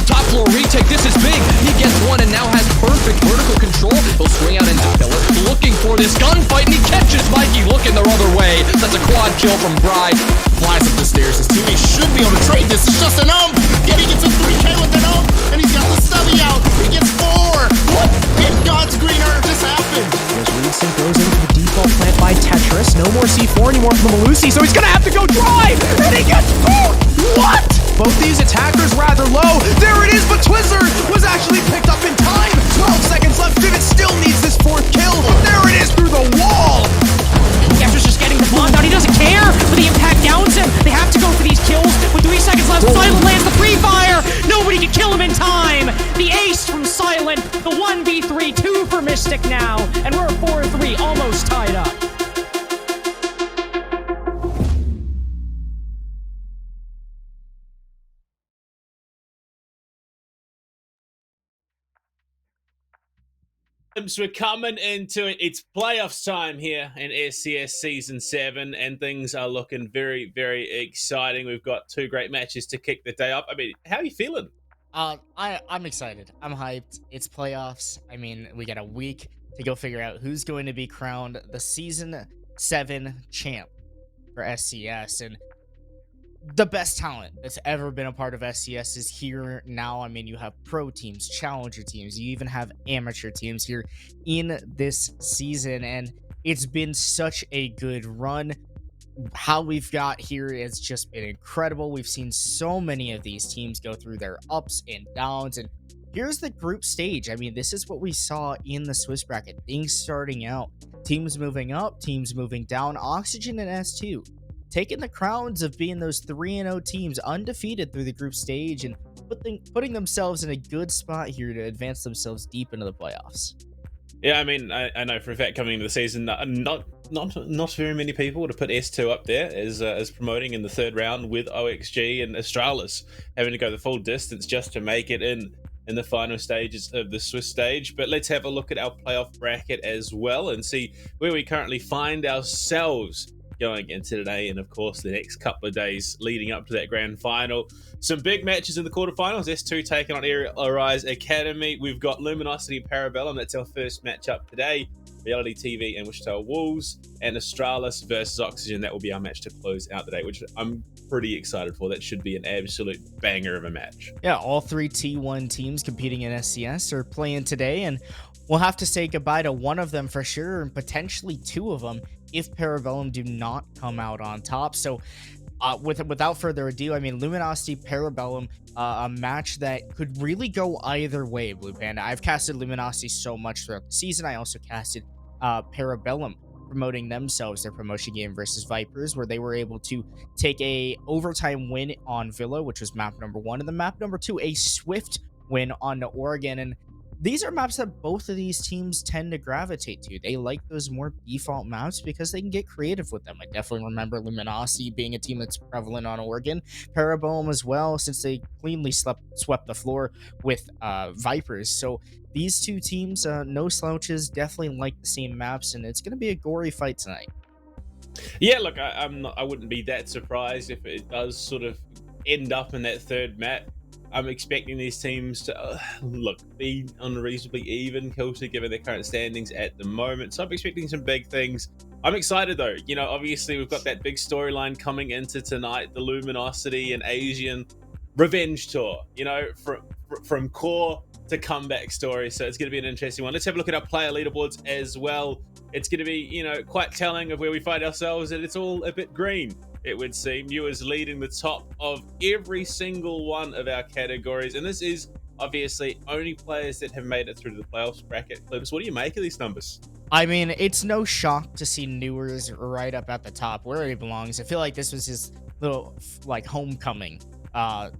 Top floor retake, this is big. He gets one and now has perfect vertical control. He'll swing out into pillar, looking for this gunfight, and he catches Mikey looking the other way. That's a quad kill from Bride. Flies up the stairs. His teammate should be able to trade this. It's just an ump. Getting gets a 3K with an ump, and he's got the stubby out. He gets 4. What in God's green earth just happened? As Reedsink goes into the default plant by Tetris. No more C4 anymore from the Malusi, so he's gonna have to go drive, and he gets 4. What? Both these attackers rather low. There it is, but Twizzler was actually picked up in time. 12 seconds left. Vivid still needs this 4th kill. There it is through the wall. Tetris just getting the bomb down. He doesn't care, but the impact downs him. They have to go for these kills. With 3 seconds left, Silent lands the free fire. Nobody can kill him in time. The ace from Silent. The 1v3, 2 for Mystic now. And we're 4-3, almost tied up. We're coming into it. It's playoffs time here in SCS Season 7, and things are looking very, very exciting. We've got 2 great matches to kick the day up. I mean, how are you feeling? I'm excited. I'm hyped. It's playoffs. I mean, we got a week to go figure out who's going to be crowned the Season 7 champ for SCS, and the best talent that's ever been a part of SCS is here now. I mean, you have pro teams, challenger teams, you even have amateur teams here in this season, and it's been such a good run. How we've got here has just been incredible. We've seen so many of these teams go through their ups and downs, and here's the group stage. I mean, this is what we saw in the Swiss bracket. Things starting out, teams moving up, teams moving down. Oxygen and S2 taking the crowns of being those 3-0 teams, undefeated through the group stage, and putting themselves in a good spot here to advance themselves deep into the playoffs. Yeah, I mean, I know for a fact coming into the season, not very many people would have put S2 up there as promoting in the 3rd round, with OXG and Astralis having to go the full distance just to make it in the final stages of the Swiss stage. But let's have a look at our playoff bracket as well and see where we currently find ourselves going into today, and of course the next couple of days leading up to that grand final. Some big matches in the quarterfinals. S2 taking on Arise Academy. We've got Luminosity and Parabellum. That's our first matchup today. Reality TV and Wichita Wolves, and Astralis versus Oxygen. That will be our match to close out the day, which I'm pretty excited for. That should be an absolute banger of a match. Yeah, all 3 T1 teams competing in SCS are playing today, and we'll have to say goodbye to one of them for sure, and potentially 2 of them if Parabellum do not come out on top. So without further ado, I mean, Luminosity, Parabellum, a match that could really go either way, Blue Panda. I've casted Luminosity so much throughout the season. I also casted Parabellum, promoting themselves, their promotion game versus Vipers, where they were able to take a overtime win on Villa, which was map number 1, and the map number 2, a swift win on Oregon. And these are maps that both of these teams tend to gravitate to. They like those more default maps because they can get creative with them. I definitely remember Luminosity being a team that's prevalent on Oregon. Parabellum as well, since they cleanly swept the floor with Vipers. So these 2 teams, no slouches, definitely like the same maps, and it's going to be a gory fight tonight. Yeah, look, I wouldn't be that surprised if it does sort of end up in that 3rd map. I'm expecting these teams to be unreasonably even, Kilter, given their current standings at the moment. So I'm expecting some big things. I'm excited though. You know, obviously we've got that big storyline coming into tonight, the Luminosity and Asian revenge tour. You know, from core to comeback story. So it's going to be an interesting one. Let's have a look at our player leaderboards as well. It's going to be, you know, quite telling of where we find ourselves, and it's all a bit green, it would seem. Viewers leading the top of every single one of our categories, and this is obviously only players that have made it through to the playoffs bracket. Clips, what do you make of these numbers? I mean, it's no shock to see Newers right up at the top where he belongs. I feel like this was his little like homecoming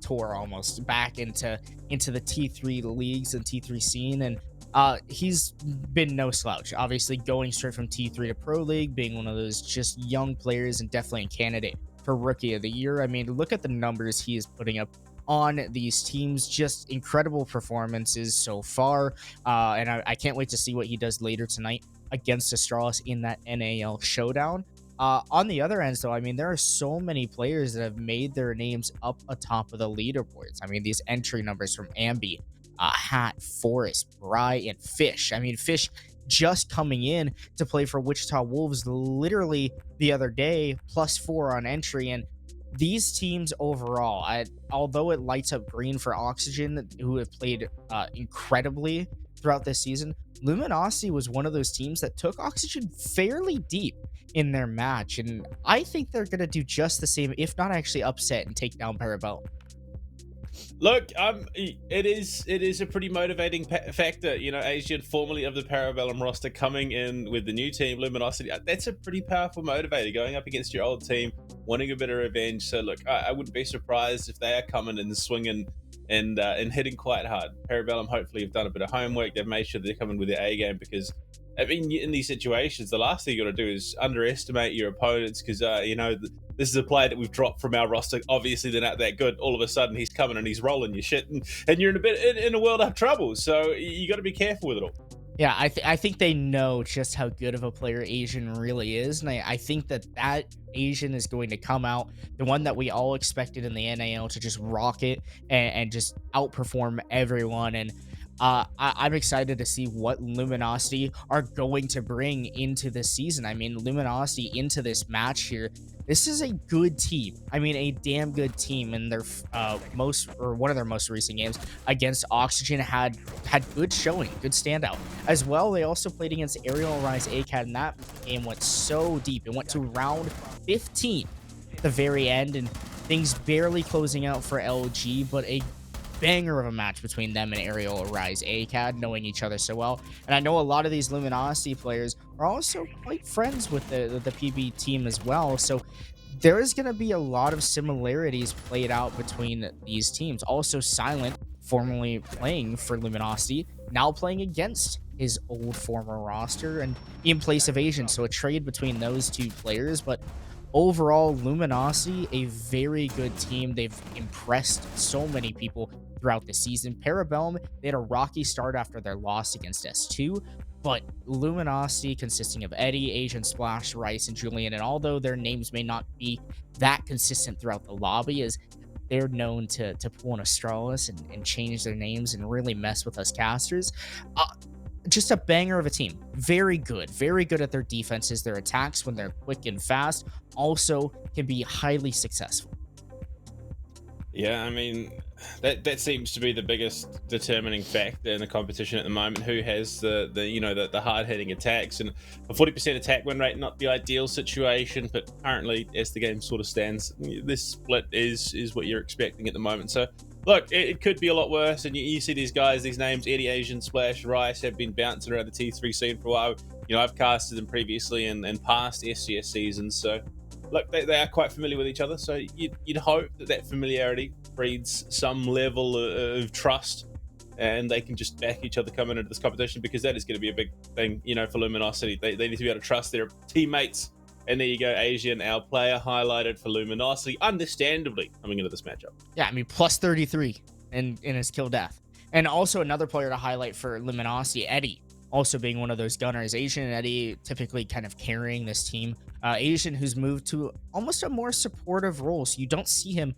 tour almost back into the T3 leagues and T3 scene, and He's been no slouch. Obviously, going straight from T3 to Pro League, being one of those just young players and definitely a candidate for Rookie of the Year. I mean, look at the numbers he is putting up on these teams. Just incredible performances so far. And I can't wait to see what he does later tonight against Astralis in that NAL showdown. On the other end, though, I mean, there are so many players that have made their names up atop of the leaderboards. I mean, these entry numbers from Ambi, Hat, Forest, Bry, and Fish. I mean, Fish just coming in to play for Wichita Wolves literally the other day, +4 on entry. And these teams overall, although it lights up green for Oxygen, who have played incredibly throughout this season, Luminosity was one of those teams that took Oxygen fairly deep in their match, and I think they're going to do just the same, if not actually upset and take down Parabellum. Look, it is a pretty motivating factor. You know, Asian, formerly of the Parabellum roster, coming in with the new team, Luminosity. That's a pretty powerful motivator, going up against your old team, wanting a bit of revenge. So, look, I wouldn't be surprised if they are coming and swinging and hitting quite hard. Parabellum hopefully have done a bit of homework. They've made sure they're coming with their A game, because I mean, in these situations, the last thing you got to do is underestimate your opponents, because you know, this is a player that we've dropped from our roster. Obviously, they're not that good. All of a sudden, he's coming and he's rolling your shit, and you're in a world of trouble. So you got to be careful with it all. Yeah, I think they know just how good of a player Asian really is, and I think that Asian is going to come out, the one that we all expected in the NAL, to just rock it and just outperform everyone. And I'm excited to see what Luminosity are going to bring into this season. I mean, Luminosity into this match here, this is a good team. I mean, a damn good team. In their one of their most recent games against Oxygen had good showing, good standout as well. They also played against Aerial Rise ACAD, and that game went so deep. It went to round 15 at the very end, and things barely closing out for LG, but a banger of a match between them and Aerial Rise ACAD, knowing each other so well. And I know a lot of these Luminosity players are also quite friends with the PB team as well, so there is going to be a lot of similarities played out between these teams. Also, Silent, formerly playing for Luminosity, now playing against his old former roster and in place of Asian, so a trade between those two players. But overall, Luminosity, a very good team. They've impressed so many people throughout the season. Parabellum, they had a rocky start after their loss against S2, but Luminosity, consisting of Eddie, Asian Splash, Rice, and Julian, and although their names may not be that consistent throughout the lobby, as they're known to pull an Astralis and change their names and really mess with us casters, just a banger of a team. Very good at their defenses. Their attacks, when they're quick and fast, also can be highly successful. Yeah, I mean, that seems to be the biggest determining factor in the competition at the moment. Who has the hard hitting attacks, and a 40% attack win rate, not the ideal situation, but currently, as the game sort of stands, this split is what you're expecting at the moment. So look, it could be a lot worse, and you see these guys, these names, Eddie, Asian, Splash, Rice, have been bouncing around the T3 scene for a while. You know, I've casted them previously in past SCS seasons, so look, they are quite familiar with each other, so you'd hope that familiarity breeds some level of trust, and they can just back each other coming into this competition, because that is going to be a big thing, you know, for Luminosity. They need to be able to trust their teammates. And there you go, Asian, our player highlighted for Luminosity, understandably coming into this matchup. Yeah, I mean, plus 33 in his kill death. And also another player to highlight for Luminosity, Eddie, also being one of those gunners. Asian and Eddie typically kind of carrying this team. Asian, who's moved to almost a more supportive role, so you don't see him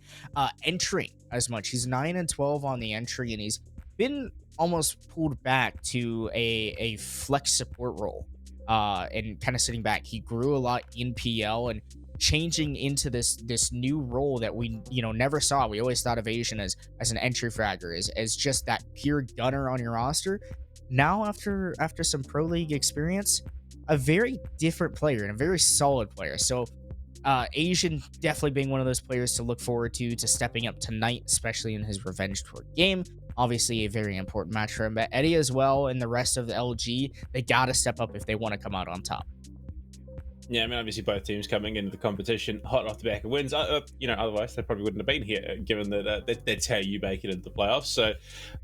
entering as much. He's 9 and 12 on the entry, and he's been almost pulled back to a flex support role. And kind of sitting back. He grew a lot in PL and changing into this new role that we never saw. We always thought of Asian as an entry fragger, as just that pure gunner on your roster. Now after some pro league experience, a very different player and a very solid player. So Asian definitely being one of those players to look forward to stepping up tonight, especially in his revenge tour game. Obviously a very important match for him, but Eddie as well and the rest of the LG, they got to step up if they want to come out on top. Yeah, I mean, obviously both teams coming into the competition hot off the back of wins. Otherwise they probably wouldn't have been here, given that's how you make it into the playoffs. So,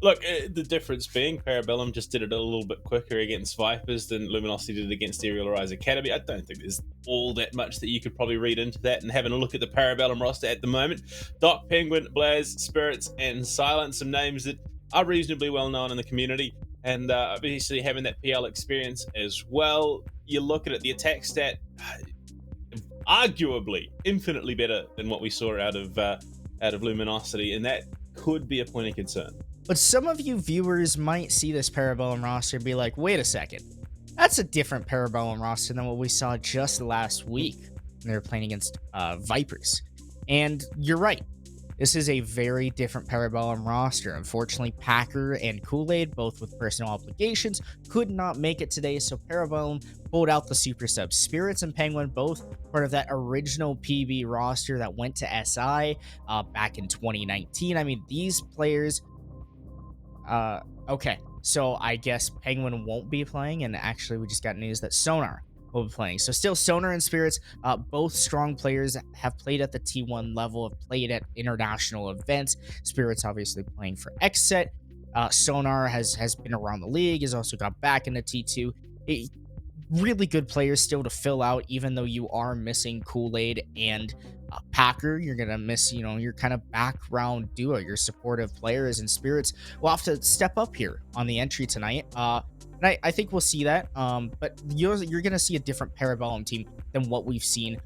look, the difference being Parabellum just did it a little bit quicker against Vipers than Luminosity did against Aerial Rise Academy. I don't think there's all that much that you could probably read into that. And having a look at the Parabellum roster at the moment, Doc, Penguin, Blaz, Spirits, and Silent, some names that are reasonably well known in the community. And obviously having that PL experience as well. You look at it, the attack stat, arguably infinitely better than what we saw out of Luminosity, and that could be a point of concern. But some of you viewers might see this Parabellum roster and be like, wait a second, that's a different Parabellum roster than what we saw just last week when they were playing against Vipers. And you're right. This is a very different Parabellum roster. Unfortunately, Packer and Kool-Aid, both with personal obligations, could not make it today, so Parabellum pulled out the super subs. Spirits and Penguin, both part of that original PB roster that went to SI back in 2019. I mean, these players... okay, so I guess Penguin won't be playing, and actually we just got news that Sonar will be playing. So still Sonar and Spirits, both strong players, have played at the T1 level, have played at international events. Spirits obviously playing for XSET. Sonar has been around the league, has also got back into T2. Really good players still to fill out, even though you are missing Kool-Aid and Packer. You're going to miss, your kind of background duo, your supportive players, and Spirits will have to step up here on the entry tonight. And I think we'll see that, but you're going to see a different Parabellum team than what we've seen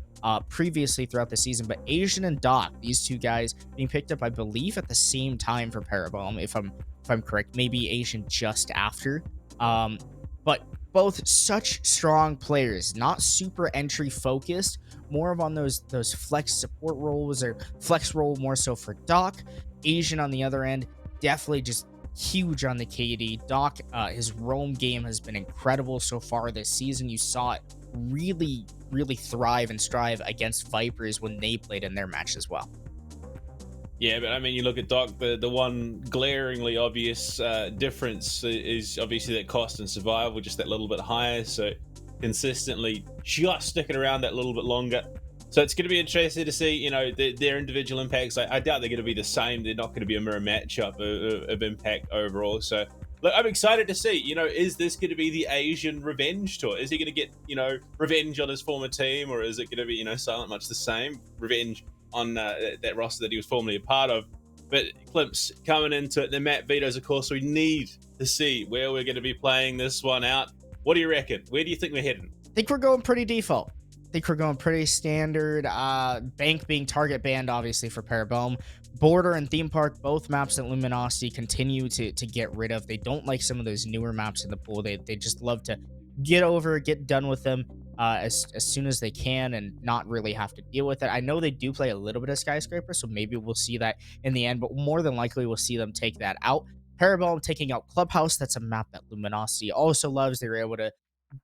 previously throughout the season. But Asian and Doc, these two guys being picked up, I believe, at the same time for Parabellum, if I'm correct. Maybe Asian just after. But both such strong players, not super entry focused, more of on those flex support roles, or flex role more so for Doc. Asian on the other end, definitely just huge on the KD. Doc, his roam game has been incredible so far this season. You saw it really, really thrive and strive against Vipers when they played in their match as well. Yeah, but I mean, you look at Doc, the one glaringly obvious difference is obviously that cost and survival, just that little bit higher. So consistently just sticking around that little bit longer. So it's going to be interesting to see, their individual impacts. I doubt they're going to be the same. They're not going to be a mirror matchup of impact overall. So, look, I'm excited to see, is this going to be the Asian revenge tour? Is he going to get, revenge on his former team? Or is it going to be, Silent much the same? Revenge on that roster that he was formerly a part of. But Klimps coming into it, the map vetoes, of course, we need to see where we're going to be playing this one out. What do you reckon? Where do you think we're heading? I think we're going pretty default. I think we're going pretty standard. Bank being target banned, obviously, for Parabellum. Border and Theme Park, both maps that Luminosity continue to get rid of. They don't like some of those newer maps in the pool. They just love to get done with them as soon as they can and not really have to deal with it. I know they do play a little bit of Skyscraper, so maybe we'll see that in the end, but more than likely we'll see them take that out. Parabellum taking out Clubhouse. That's a map that Luminosity also loves. They were able to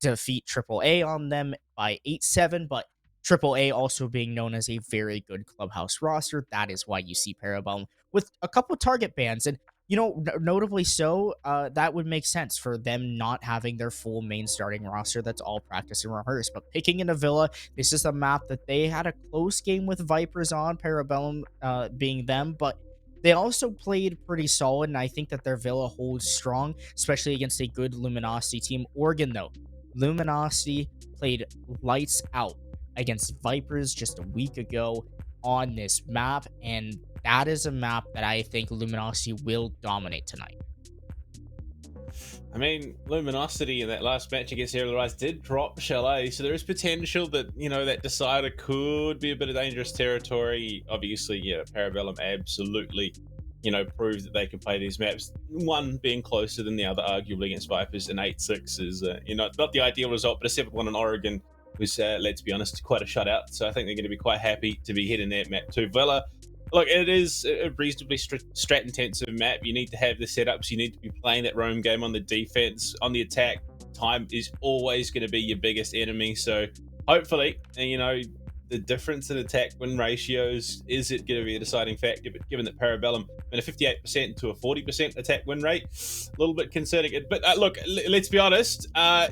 defeat AAA on them by 8-7, but AAA also being known as a very good Clubhouse roster. That is why you see Parabellum with a couple target bans, and notably so, that would make sense for them not having their full main starting roster that's all practice and rehearse. But picking in a Villa, this is a map that they had a close game with Vipers on, Parabellum being them, but they also played pretty solid, and I think that their Villa holds strong, especially against a good Luminosity team. Oregon, though, Luminosity played lights out against Vipers just a week ago on this map, and that is a map that I think Luminosity will dominate tonight. I mean, Luminosity in that last match against Aerial Rise did drop Chalet, so there is potential that, that decider could be a bit of dangerous territory. Obviously, Parabellum absolutely, proved that they can play these maps. One being closer than the other, arguably, against Vipers, and 8-6 is, not the ideal result, but a 7-1 on Oregon was, let's be honest, quite a shutout. So I think they're going to be quite happy to be hitting that map too. Villa, look, it is a reasonably strat-intensive map. You need to have the setups. You need to be playing that roam game on the defense. On the attack, time is always going to be your biggest enemy. So hopefully, the difference in attack win ratios, is it going to be a deciding factor? But given that Parabellum went a 58% to a 40% attack win rate, a little bit concerning. But look, let's be honest.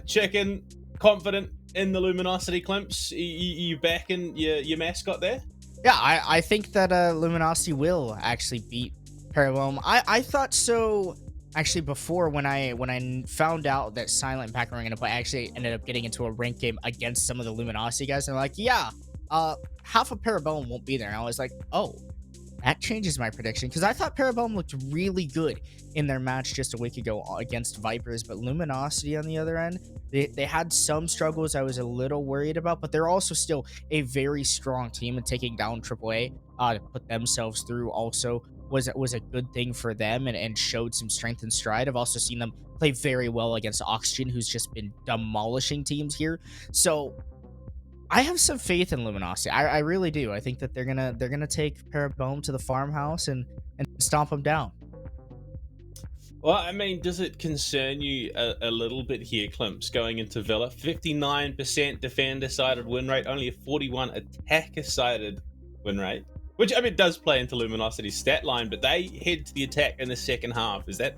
Chicken, confident, in the Luminosity Climps? You backing your mascot there? Yeah, I think that Luminosity will actually beat Parabellum. I thought so actually before when I found out that Silent and Packer were gonna play. I actually ended up getting into a ranked game against some of the Luminosity guys, and they're like, yeah, half of Parabellum won't be there. And I was like, oh, that changes my prediction because I thought Parabellum looked really good in their match just a week ago against Vipers, but Luminosity on the other end, they had some struggles I was a little worried about, but they're also still a very strong team, and taking down AAA to put themselves through also was a good thing for them, and showed some strength and stride. I've also seen them play very well against Oxygen, who's just been demolishing teams here. So I have some faith in Luminosity. I really do. I think that they're gonna take Parabellum to the farmhouse and stomp them down. Well, I mean, does it concern you a little bit here, Climps, going into Villa? 59% defender-sided win rate, only a 41 attacker-sided win rate. Which, I mean, does play into Luminosity's stat line, but they head to the attack in the second half. Is that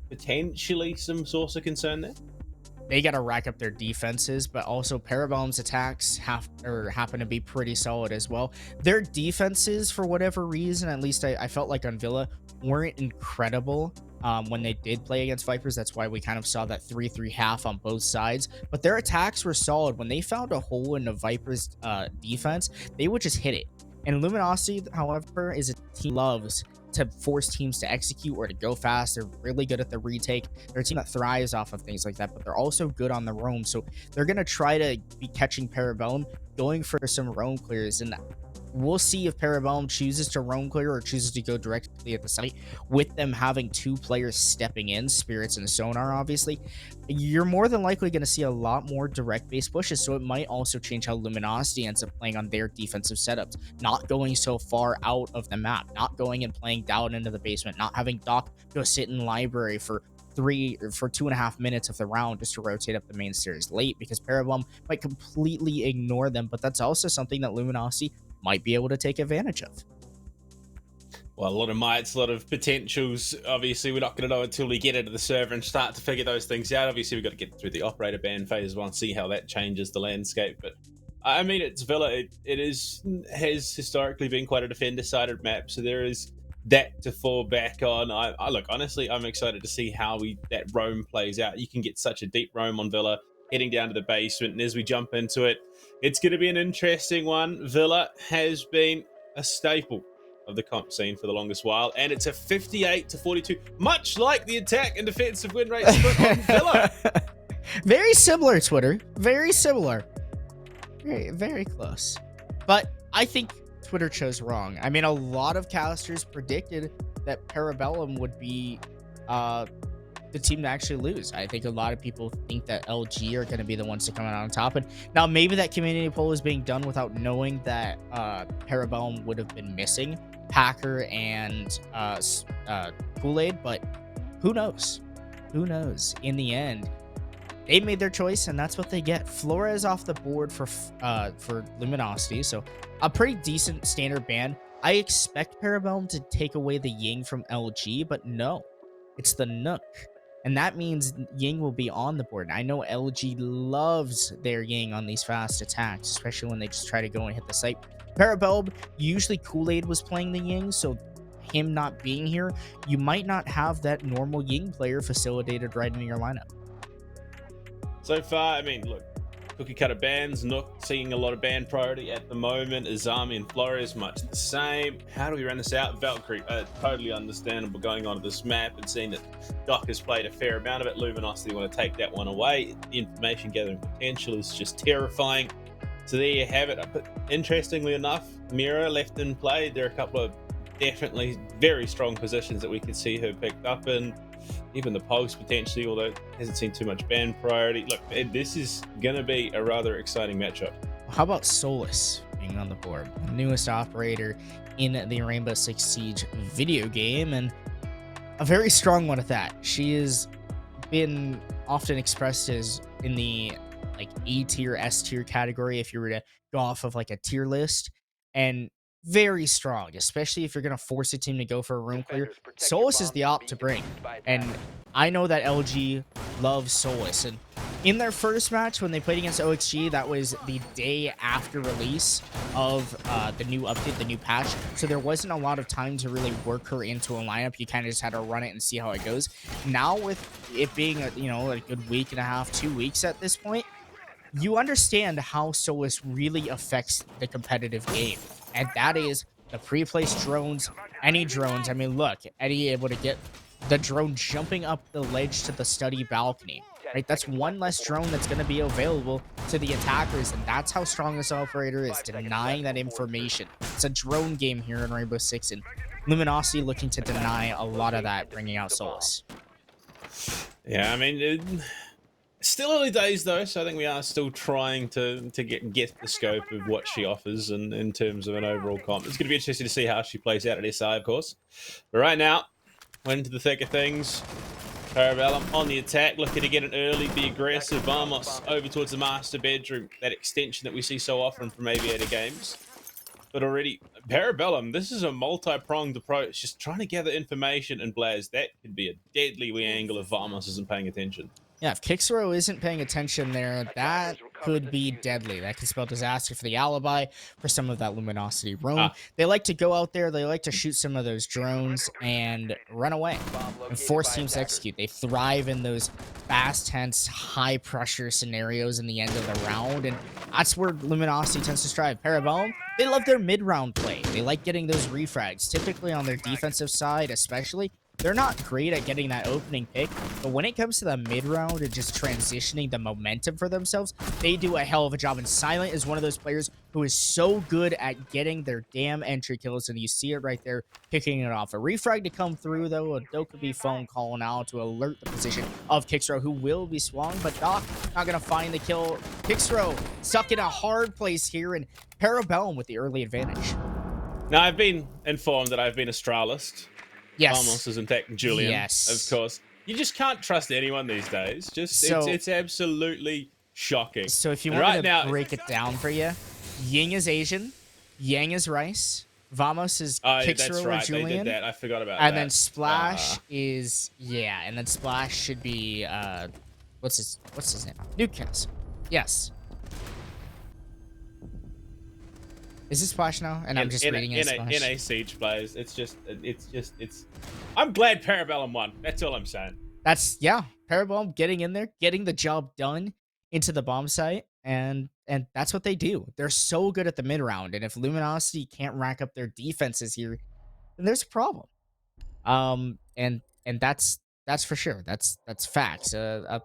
potentially some source of concern there? They got to rack up their defenses, but also Parabellum's attacks happen to be pretty solid as well. Their defenses, for whatever reason, at least I felt like on Villa, weren't incredible when they did play against Vipers. That's why we kind of saw that 3-3 half on both sides. But their attacks were solid. When they found a hole in the Vipers' defense, they would just hit it. And Luminosity, however, is a team that loves to force teams to execute or to go fast. They're really good at the retake. They're a team that thrives off of things like that, but they're also good on the roam. So they're going to try to be catching Parabellum, going for some roam clears. And we'll see if Parabellum chooses to roam clear or chooses to go directly at the site. With them having two players stepping in, Spirits and Sonar, obviously, you're more than likely going to see a lot more direct-based pushes, so it might also change how Luminosity ends up playing on their defensive setups, not going so far out of the map, not going and playing down into the basement, not having Doc go sit in library for 2.5 minutes of the round just to rotate up the main stairs late, because Parabellum might completely ignore them. But that's also something that Luminosity might be able to take advantage of. Well, a lot of mights, a lot of potentials. Obviously, we're not going to know until we get into the server and start to figure those things out. Obviously, we've got to get through the operator ban phase as well and see how that changes the landscape. But I mean, it's Villa. It has historically been quite a defender-sided map, so there is that to fall back on. I look, honestly, I'm excited to see how that roam plays out. You can get such a deep roam on Villa, heading down to the basement, and as we jump into it, it's going to be an interesting one. Villa has been a staple of the comp scene for the longest while, and it's a 58-42, much like the attack and defensive win rate split on Villa. Very similar, Twitter. Very similar. Very, very close. But I think Twitter chose wrong. I mean, a lot of casters predicted that Parabellum would be the team to actually lose. I think a lot of people think that LG are going to be the ones to come out on top. And now maybe that community poll is being done without knowing that Parabellum would have been missing Packer and Kool-Aid, but who knows? Who knows? In the end, they made their choice, and that's what they get. Flores off the board for Luminosity, so a pretty decent standard ban. I expect Parabellum to take away the Ying from LG, but no, it's the Nook. And that means Ying will be on the board. I know LG loves their Ying on these fast attacks, especially when they just try to go and hit the site. Parabellum, usually Kool-Aid was playing the Ying, so him not being here, you might not have that normal Ying player facilitated right in your lineup. So far, I mean, look, cookie cutter bans, Nook seeing a lot of ban priority at the moment. Azami and Flores, much the same. How do we run this out? Valkyrie, totally understandable going onto this map and seeing that Doc has played a fair amount of it. Luminosity want to take that one away. The information gathering potential is just terrifying. So there you have it. But interestingly enough, Mira left in play. There are a couple of definitely very strong positions that we could see her picked up in. Even the Pulse potentially, although it hasn't seen too much ban priority. Look, this is going to be a rather exciting matchup. How about Solus being on the board? The newest operator in the Rainbow Six Siege video game, and a very strong one at that. She has been often expressed as in the like A tier, S tier category if you were to go off of like a tier list, and very strong, especially if you're going to force a team to go for a room clear. Solus is the op to bring, and I know that LG loves Solus, and In their first match, when they played against OXG, that was the day after release of the new update, the new patch. So there wasn't a lot of time to really work her into a lineup. You kind of just had to run it and see how it goes. Now with it being a, a good week and a half, 2 weeks at this point, you understand how Solus really affects the competitive game. And that is the pre-placed drones, any drones. I mean, look, Eddie able to get the drone jumping up the ledge to the study balcony. Right, that's one less drone that's going to be available to the attackers, and that's how strong this operator is, denying that information. It's a drone game here in Rainbow Six, and Luminosity looking to deny a lot of that, bringing out Solus. Yeah, I mean, still early days though, so I think we are still trying to get the scope of what she offers, and in terms of an overall comp. It's going to be interesting to see how she plays out at SI, of course. But right now, we're into the thick of things. Parabellum on the attack, looking to get an early, be aggressive. Vamos over towards the master bedroom, that extension that we see so often from Aviator games. But already, Parabellum, this is a multi-pronged approach, just trying to gather information, and Blaz, that could be a deadly wee angle if Vamos isn't paying attention. Yeah, if Kixero isn't paying attention there, that could be deadly. That could spell disaster for the alibi, for some of that Luminosity room. They like to go out there, they like to shoot some of those drones and run away and force teams to execute. They thrive in those fast, tense, high-pressure scenarios in the end of the round, and that's where Luminosity tends to strive. Parabellum, they love their mid-round play. They like getting those refrags, typically on their defensive side especially. They're not great at getting that opening pick, but when it comes to the mid-round and just transitioning the momentum for themselves, they do a hell of a job. And Silent is one of those players who is so good at getting their damn entry kills, and you see it right there, picking it off. A refrag to come through, though, a Dokubi phone calling out to alert the position of Kixero, who will be swung, but Doc not going to find the kill. Kixero stuck in a hard place here, and Parabellum with the early advantage. Now, I've been informed that I've been Astralis. Yes. Vamos is in fact Julian, yes. Of course. You just can't trust anyone these days. It's absolutely shocking. So if you want me to break it down for you, Ying is Asian, Yang is Rice, Vamos is Kixero or Julian. They did that. I forgot about and that. then Splash is and then Splash should be what's his name? Nukins. Yes. Is it Splash now? And I'm just reading it. NA Siege players. It's I'm glad Parabellum won. That's all I'm saying. Parabellum getting in there, getting the job done into the bomb site, and that's what they do. They're so good at the mid round, and if Luminosity can't rack up their defenses here, then there's a problem. And that's for sure. That's facts. A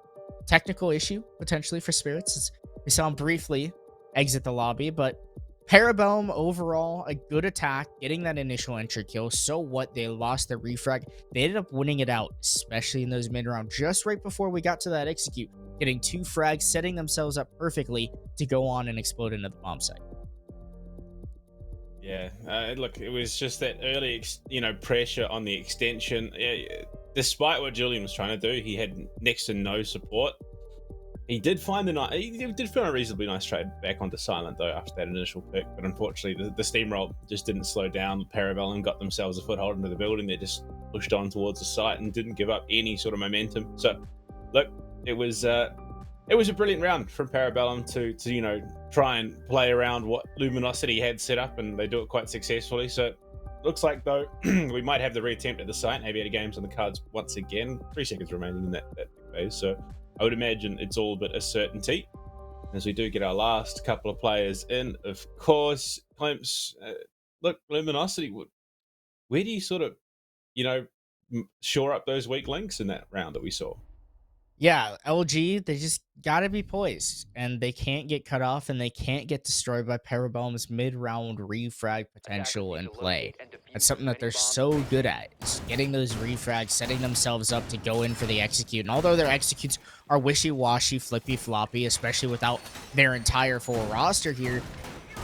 technical issue potentially for Spirits. We saw him briefly exit the lobby, but Parabellum overall, a good attack, getting that initial entry kill. So what? They lost their refrag. They ended up winning it out, especially in those mid-round, just right before we got to that execute, getting 2 frags, setting themselves up perfectly to go on and explode into the bomb site. Yeah, look, it was just that early, pressure on the extension. Despite what Julian was trying to do, he had next to no support. He did find a reasonably nice trade back onto Silent, though, after that initial pick. But unfortunately, the steamroll just didn't slow down. Parabellum got themselves a foothold into the building. They just pushed on towards the site and didn't give up any sort of momentum. So, look, it was a brilliant round from Parabellum to try and play around what Luminosity had set up, and they do it quite successfully. So, looks like, though, we might have the reattempt at the site. Aviator Games on the cards once again. 3 seconds remaining in that phase. So, I would imagine it's all but a certainty as we do get our last couple of players in. Of course, Clemps, look, Luminosity, where do you sort of, shore up those weak links in that round that we saw? Yeah, LG, they just got to be poised, and they can't get cut off, and they can't get destroyed by Parabellum's mid-round refrag potential and play. That's something that they're so good at, is getting those refrags, setting themselves up to go in for the execute. And although their executes are wishy-washy, flippy-floppy, especially without their entire full roster here,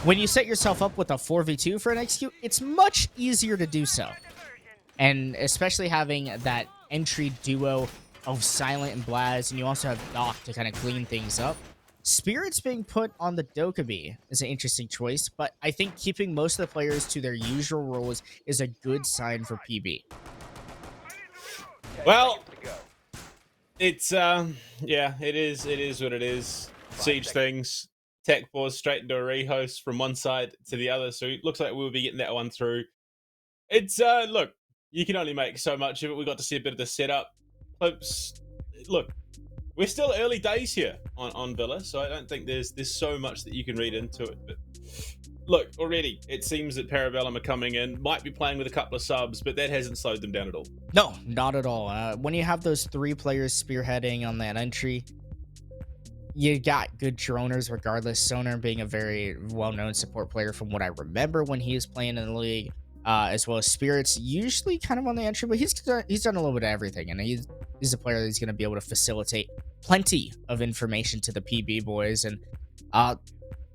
when you set yourself up with a 4v2 for an execute, it's much easier to do so. And especially having that entry duo of Silent and Blaz, and you also have Doc to kind of clean things up. Spirits being put on the Dokubi is an interesting choice, but I think keeping most of the players to their usual roles is a good sign for PB. Well, It's yeah, it is what it is. Siege things. Tech Force straight into a rehost from one side to the other. So it looks like we'll be getting that one through. It's look, you can only make so much of it. We got to see a bit of the setup. Clips. Look, we're still early days here on Villa, so I don't think there's so much that you can read into it. But look, already it seems that Parabellum are coming in, might be playing with a couple of subs, but that hasn't slowed them down at all. No, not at all. When you have those 3 players spearheading on that entry, you got good droners regardless. Sonar being a very well-known support player from what I remember when he was playing in the league, as well as Spirits, usually kind of on the entry, but he's done a little bit of everything, and he's a player that's going to be able to facilitate plenty of information to the PB boys, and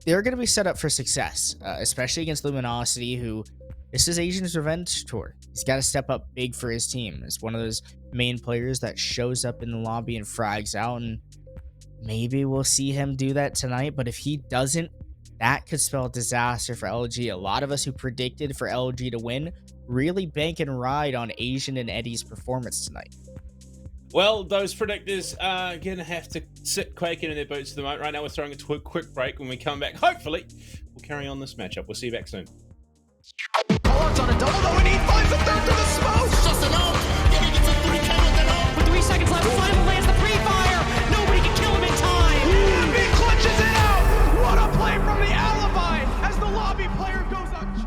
they're going to be set up for success, especially against Luminosity, who this is Asian's revenge tour. He's got to step up big for his team. It's one of those main players that shows up in the lobby and frags out, and maybe we'll see him do that tonight, but if he doesn't, that could spell disaster for LG. A lot of us who predicted for LG to win really bank and ride on Asian and Eddie's performance tonight. Well, those predictors are going to have to sit quaking in their boots at the moment. Right now, we're throwing a quick break. When we come back, hopefully, we'll carry on this matchup. We'll see you back soon. Pollard's on a double though, and he finds a third through the smoke. Just enough. Getting into 3K with an off. With 3 seconds left, Simon lands the pre-fire. Nobody can kill him in time. He clutches it out. What a play from the alibi as the lobby player goes unchecked.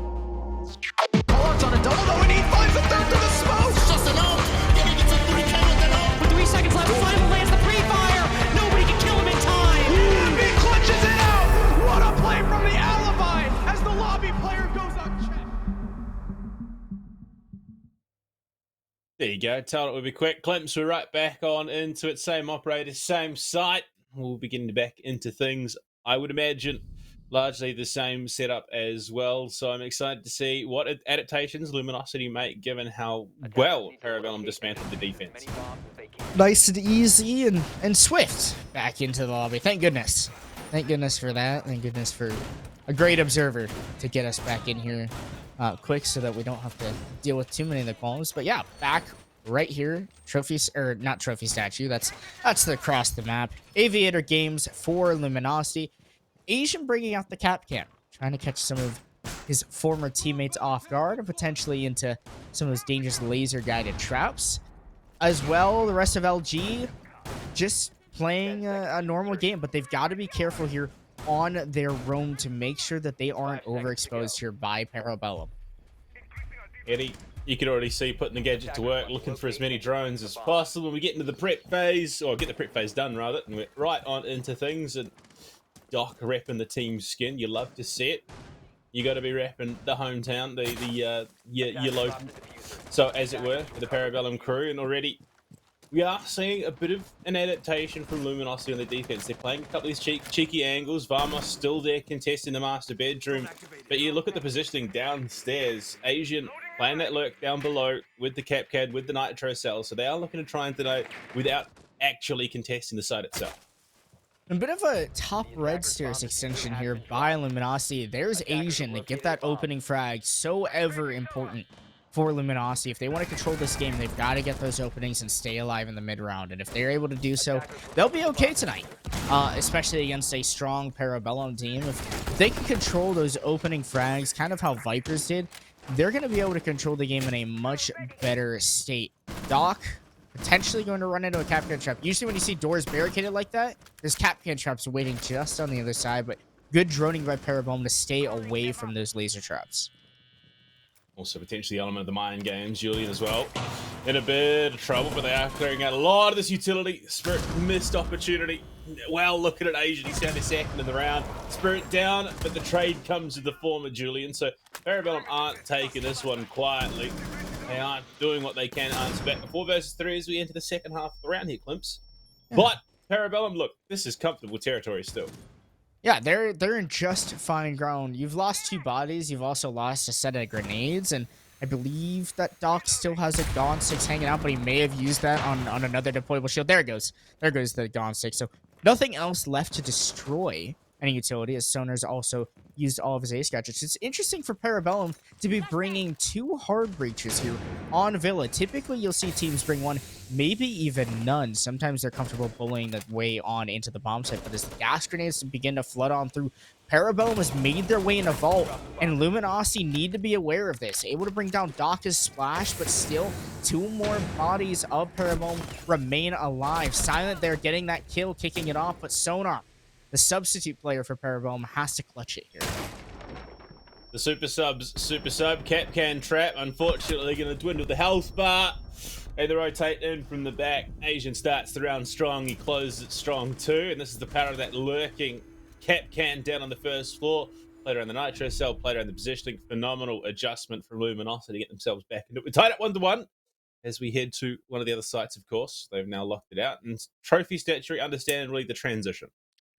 Pollard's on a double though, and he finds a third through the smoke. Just enough. Getting into 3K with an off. With 3 seconds left, Simon lands the pre-fire. Nobody can kill him in time. He clutches it out. What a play from the alibi as the lobby player goes unchecked. There you go. Told it would be quick. Clemps, we're right back on into it. Same operator, same site. We'll be getting back into things. I would imagine largely the same setup as well. So I'm excited to see what adaptations Luminosity make, given how well Parabellum dismantled the defense. Nice and easy and swift back into the lobby. Thank goodness. Thank goodness for that. Thank goodness for a great observer to get us back in here quick so that we don't have to deal with too many of the qualms. But yeah, back right here. Trophies, or not trophy statue. That's the across the map. Aviator games for Luminosity. Asian bringing out the cap can, trying to catch some of his former teammates off guard and potentially into some of those dangerous laser guided traps. As well, the rest of LG just playing a normal game, but they've got to be careful here on their roam to make sure that they aren't overexposed here by Parabellum. Eddie, you can already see putting the gadget to work, looking for as many drones as possible. When we get into the prep phase, or get the prep phase done rather, and we're right on into things. And Doc repping the team's skin, you love to see it. You got to be repping the hometown, your local. So as it were, the Parabellum crew, and already we are seeing a bit of an adaptation from Luminosity on the defense. They're playing a couple of these cheeky angles. Vamos still there contesting the master bedroom. But you look at the positioning downstairs. Asian playing that lurk down below with the Capcad, with the Nitro Cell. So they are looking to try and deny without actually contesting the site itself. A bit of a top red stairs extension here by Luminosity. There's Asian to get that opening frag, so ever important for Luminosity. If they want to control this game, they've got to get those openings and stay alive in the mid round. And if they're able to do so, they'll be okay tonight, especially against a strong Parabellum team. If they can control those opening frags, kind of how Vipers did, they're going to be able to control the game in a much better state. Doc potentially going to run into a Capcan trap. Usually when you see doors barricaded like that, there's Capcan traps waiting just on the other side, but good droning by Parabellum to stay away from those laser traps. Also potentially the element of the mind games. Julian as well in a bit of trouble, but they are clearing out a lot of this utility. Spirit missed opportunity. Well, look at it, Asian. He's down to second in the round. Spirit down, but the trade comes in the form of Julian. So Parabellum aren't taking this one quietly. They aren't doing what they can answer back. 4 versus 3 as we enter the second half of the round here, Climps. Yeah. But Parabellum, look, this is comfortable territory still. Yeah, they're in just fine ground. You've lost 2 bodies. You've also lost a set of grenades, and I believe that Doc still has a Dawn 6 hanging out, but he may have used that on another deployable shield. There it goes. There goes the Dawn 6. So nothing else left to destroy any utility, as Sonar's also used all of his ace gadgets. It's interesting for Parabellum to be bringing 2 hard breaches here on Villa. Typically, you'll see teams bring 1, maybe even none. Sometimes they're comfortable bullying the way on into the bomb site, but as the gas grenades begin to flood on through, Parabellum has made their way in a vault, and Luminosity need to be aware of this. Able to bring down Doc's splash, but still 2 more bodies of Parabellum remain alive. Silent there getting that kill, kicking it off, but Sonar, the substitute player for Parabellum, has to clutch it here. The super sub Capcan trap, unfortunately going to dwindle the health bar. And they rotate in from the back. Asian starts the round strong. He closes it strong too. And this is the power of that lurking Capcan down on the first floor. Played around the nitro cell, played around the positioning. Phenomenal adjustment from Luminosity to get themselves back into it. We tied up 1-1 as we head to one of the other sites, of course. They've now locked it out. And trophy statuary, understandably, the transition.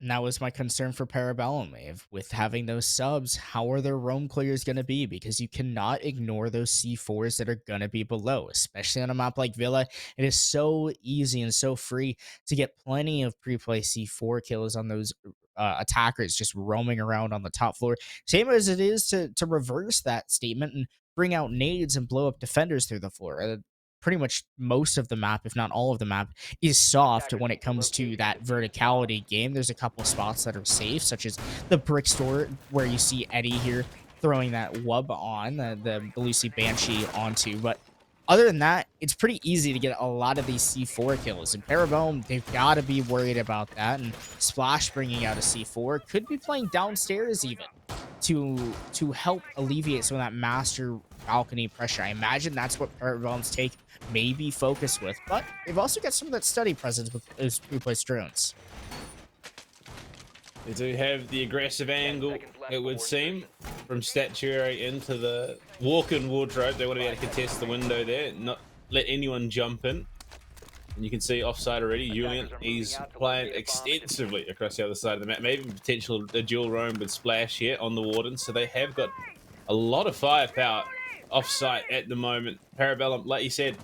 And that was my concern for Parabellum. With having those subs, how are their roam clears going to be? Because you cannot ignore those C4s that are going to be below, especially on a map like Villa. It is so easy and so free to get plenty of pre-play C4 kills on those attackers just roaming around on the top floor. Same as it is to reverse that statement and bring out nades and blow up defenders through the floor. Pretty much most of the map, if not all of the map, is soft when it comes to that verticality game. There's a couple spots that are safe, such as the brick store where you see Eddie here throwing that wub on, the Lucy Banshee onto. But other than that, it's pretty easy to get a lot of these C4 kills. And Parabellum, they've got to be worried about that. And Splash bringing out a C4 could be playing downstairs even to help alleviate some of that master balcony pressure. I imagine that's what Parabellum's take may be focused with, but they've also got some of that steady presence with those pre-placed drones. They do have the aggressive angle, it would seem, from statuary into the walk-in wardrobe. They want to be able to contest the window there, not let anyone jump in. And you can see offside already, Julian, he's playing extensively across the other side of the map. Maybe potential a dual roam with Splash here on the Warden, so they have got a lot of firepower off-site at the moment. Parabellum, like you said,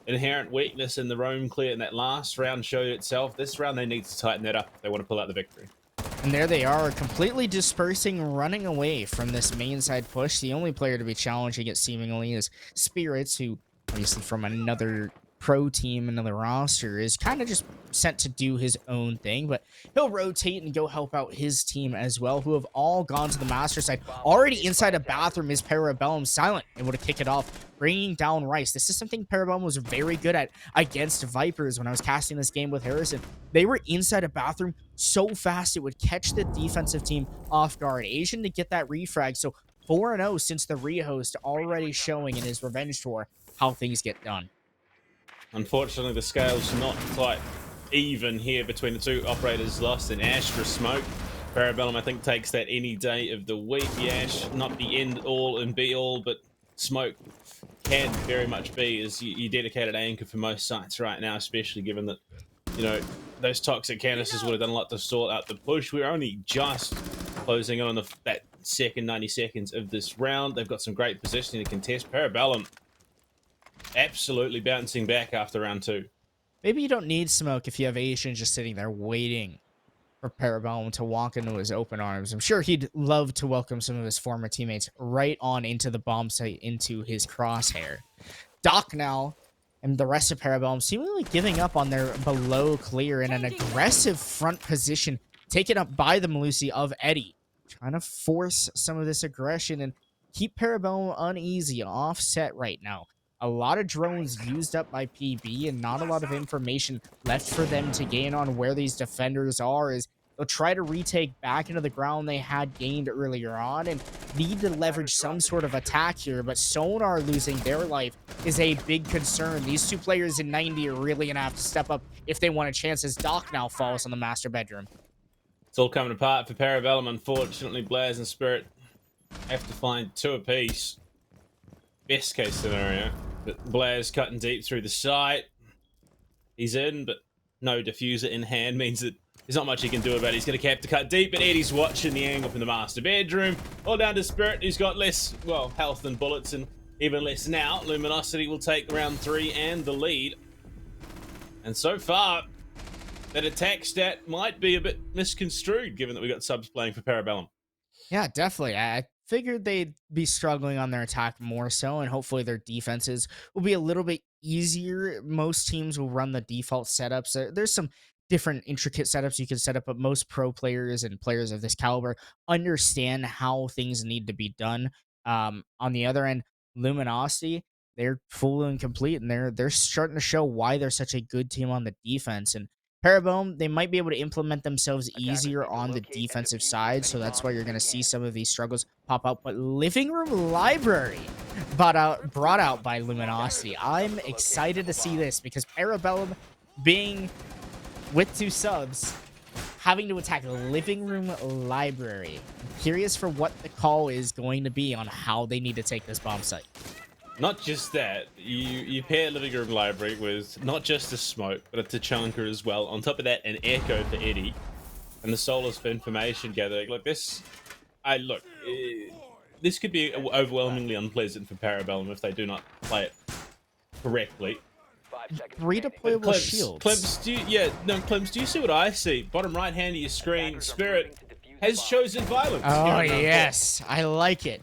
inherent weakness in the roam clear in that last round showed itself. This round they need to tighten that up if they want to pull out the victory. And there they are, completely dispersing, running away from this main side push. The only player to be challenging it seemingly is Spirits, who obviously from another pro team, another roster, is kind of just sent to do his own thing, but he'll rotate and go help out his team as well, who have all gone to the master side. Already inside a bathroom is Parabellum. Silent, able to kick it off, bringing down Rice. This is something Parabellum was very good at against Vipers when I was casting this game with Harrison. They were inside a bathroom so fast it would catch the defensive team off guard. Asian to get that refrag, so 4-0 since the rehost, already showing in his revenge tour how things get done. Unfortunately, the scale's not quite even here between the two operators. Lost in Ash for smoke. Parabellum, I think, takes that any day of the week. The Ash, not the end all and be all, but smoke can very much be as your dedicated anchor for most sites right now, especially given that, you know, those toxic canisters would have done a lot to sort out the push. We're only just closing in on that second 90 seconds of this round. They've got some great positioning to contest. Parabellum absolutely bouncing back after round 2. Maybe you don't need smoke if you have Asian just sitting there waiting for Parabellum to walk into his open arms. I'm sure he'd love to welcome some of his former teammates right on into the bomb site, into his crosshair. Doc now and the rest of Parabellum seemingly giving up on their below clear in an aggressive front position, taken up by the Melusi of Eddie, trying to force some of this aggression and keep Parabellum uneasy, offset right now. A lot of drones used up by PB and not a lot of information left for them to gain on where these defenders are, as they'll try to retake back into the ground they had gained earlier on and need to leverage some sort of attack here. But Sonar losing their life is a big concern. These two players in 90 are really going to have to step up if they want a chance, as Doc now falls on the master bedroom. It's all coming apart for Parabellum. Unfortunately, Blaze and Spirit have to find 2 apiece. Best case scenario. But Blair's cutting deep through the site. He's in, but no diffuser in hand means that there's not much he can do about it. He's going to have to cut deep, but Eddie's watching the angle from the master bedroom. All down to Spirit, who's got less, well, health than bullets, and even less now. Luminosity will take round 3 and the lead. And so far, that attack stat might be a bit misconstrued, given that we got subs playing for Parabellum. Yeah, definitely. I figured they'd be struggling on their attack more so, and hopefully their defenses will be a little bit easier. Most teams will run the default setups. There's some different intricate setups you can set up, but most pro players and players of this caliber understand how things need to be done. On the other end, Luminosity, they're full and complete, and they're starting to show why they're such a good team on the defense. And Parabellum, they might be able to implement themselves easier on the defensive side, so that's why you're going to see some of these struggles pop out. But Living Room Library brought out by Luminosity. I'm excited to see this, because Parabellum being with 2 subs, having to attack Living Room Library. I'm curious for what the call is going to be on how they need to take this bomb site. Not just that, you pair Living Room Library with not just a smoke, but a Tachanka as well. On top of that, an echo for Eddie, and the Solus for information gathering. Like this, this could be overwhelmingly unpleasant for Parabellum if they do not play it correctly. 3 deployable shields. Clemps, do you see what I see? Bottom right hand of your screen, Spirit has chosen violence. Oh, yes. I like it.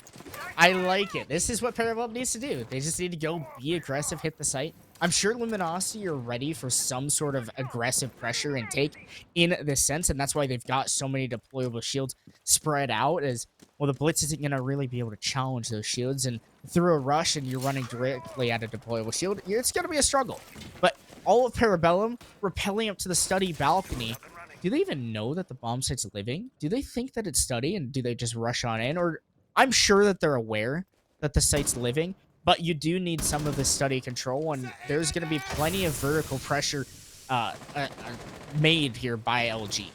I like it. This is what Parabellum needs to do. They just need to go be aggressive, hit the site. I'm sure Luminosity are ready for some sort of aggressive pressure and take in this sense, and that's why they've got so many deployable shields spread out, as well, the Blitz isn't going to really be able to challenge those shields, and through a rush and you're running directly at a deployable shield, it's going to be a struggle. But all of Parabellum repelling up to the study balcony. Do they even know that the bomb site's living? Do they think that it's study, and do they just rush on in? Or I'm sure that they're aware that the site's living, but you do need some of the study control, and there's going to be plenty of vertical pressure made here by LG.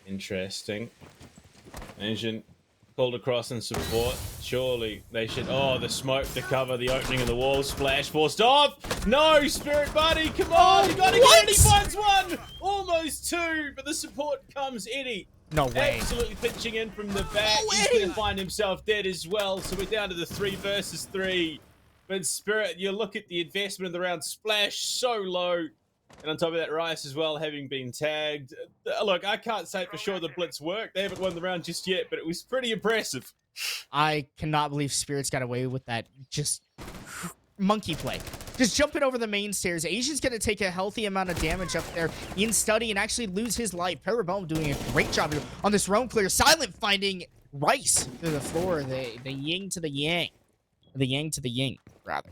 Interesting. Engine called across in support. Surely they should. Oh, the smoke to cover the opening of the wall. Splash forced off. No, Spirit Buddy, come on. You gotta get it. He finds 1. Almost 2, but the support comes. Eddie. No way. Absolutely pitching in from the back. He's going to find himself dead as well. So we're down to the 3 versus 3. But Spirit, you look at the investment of the round. Splash so low. And on top of that, Rice as well, having been tagged. Look, I can't say for sure the Blitz worked. They haven't won the round just yet, but it was pretty impressive. I cannot believe Spirit's got away with that. Just monkey play. Just jumping over the main stairs. Asian's going to take a healthy amount of damage up there in study and actually lose his life. Parabellum doing a great job here on this roam clear. Silent finding Rice through the floor. The yin to the yang. The yang to the yin, rather.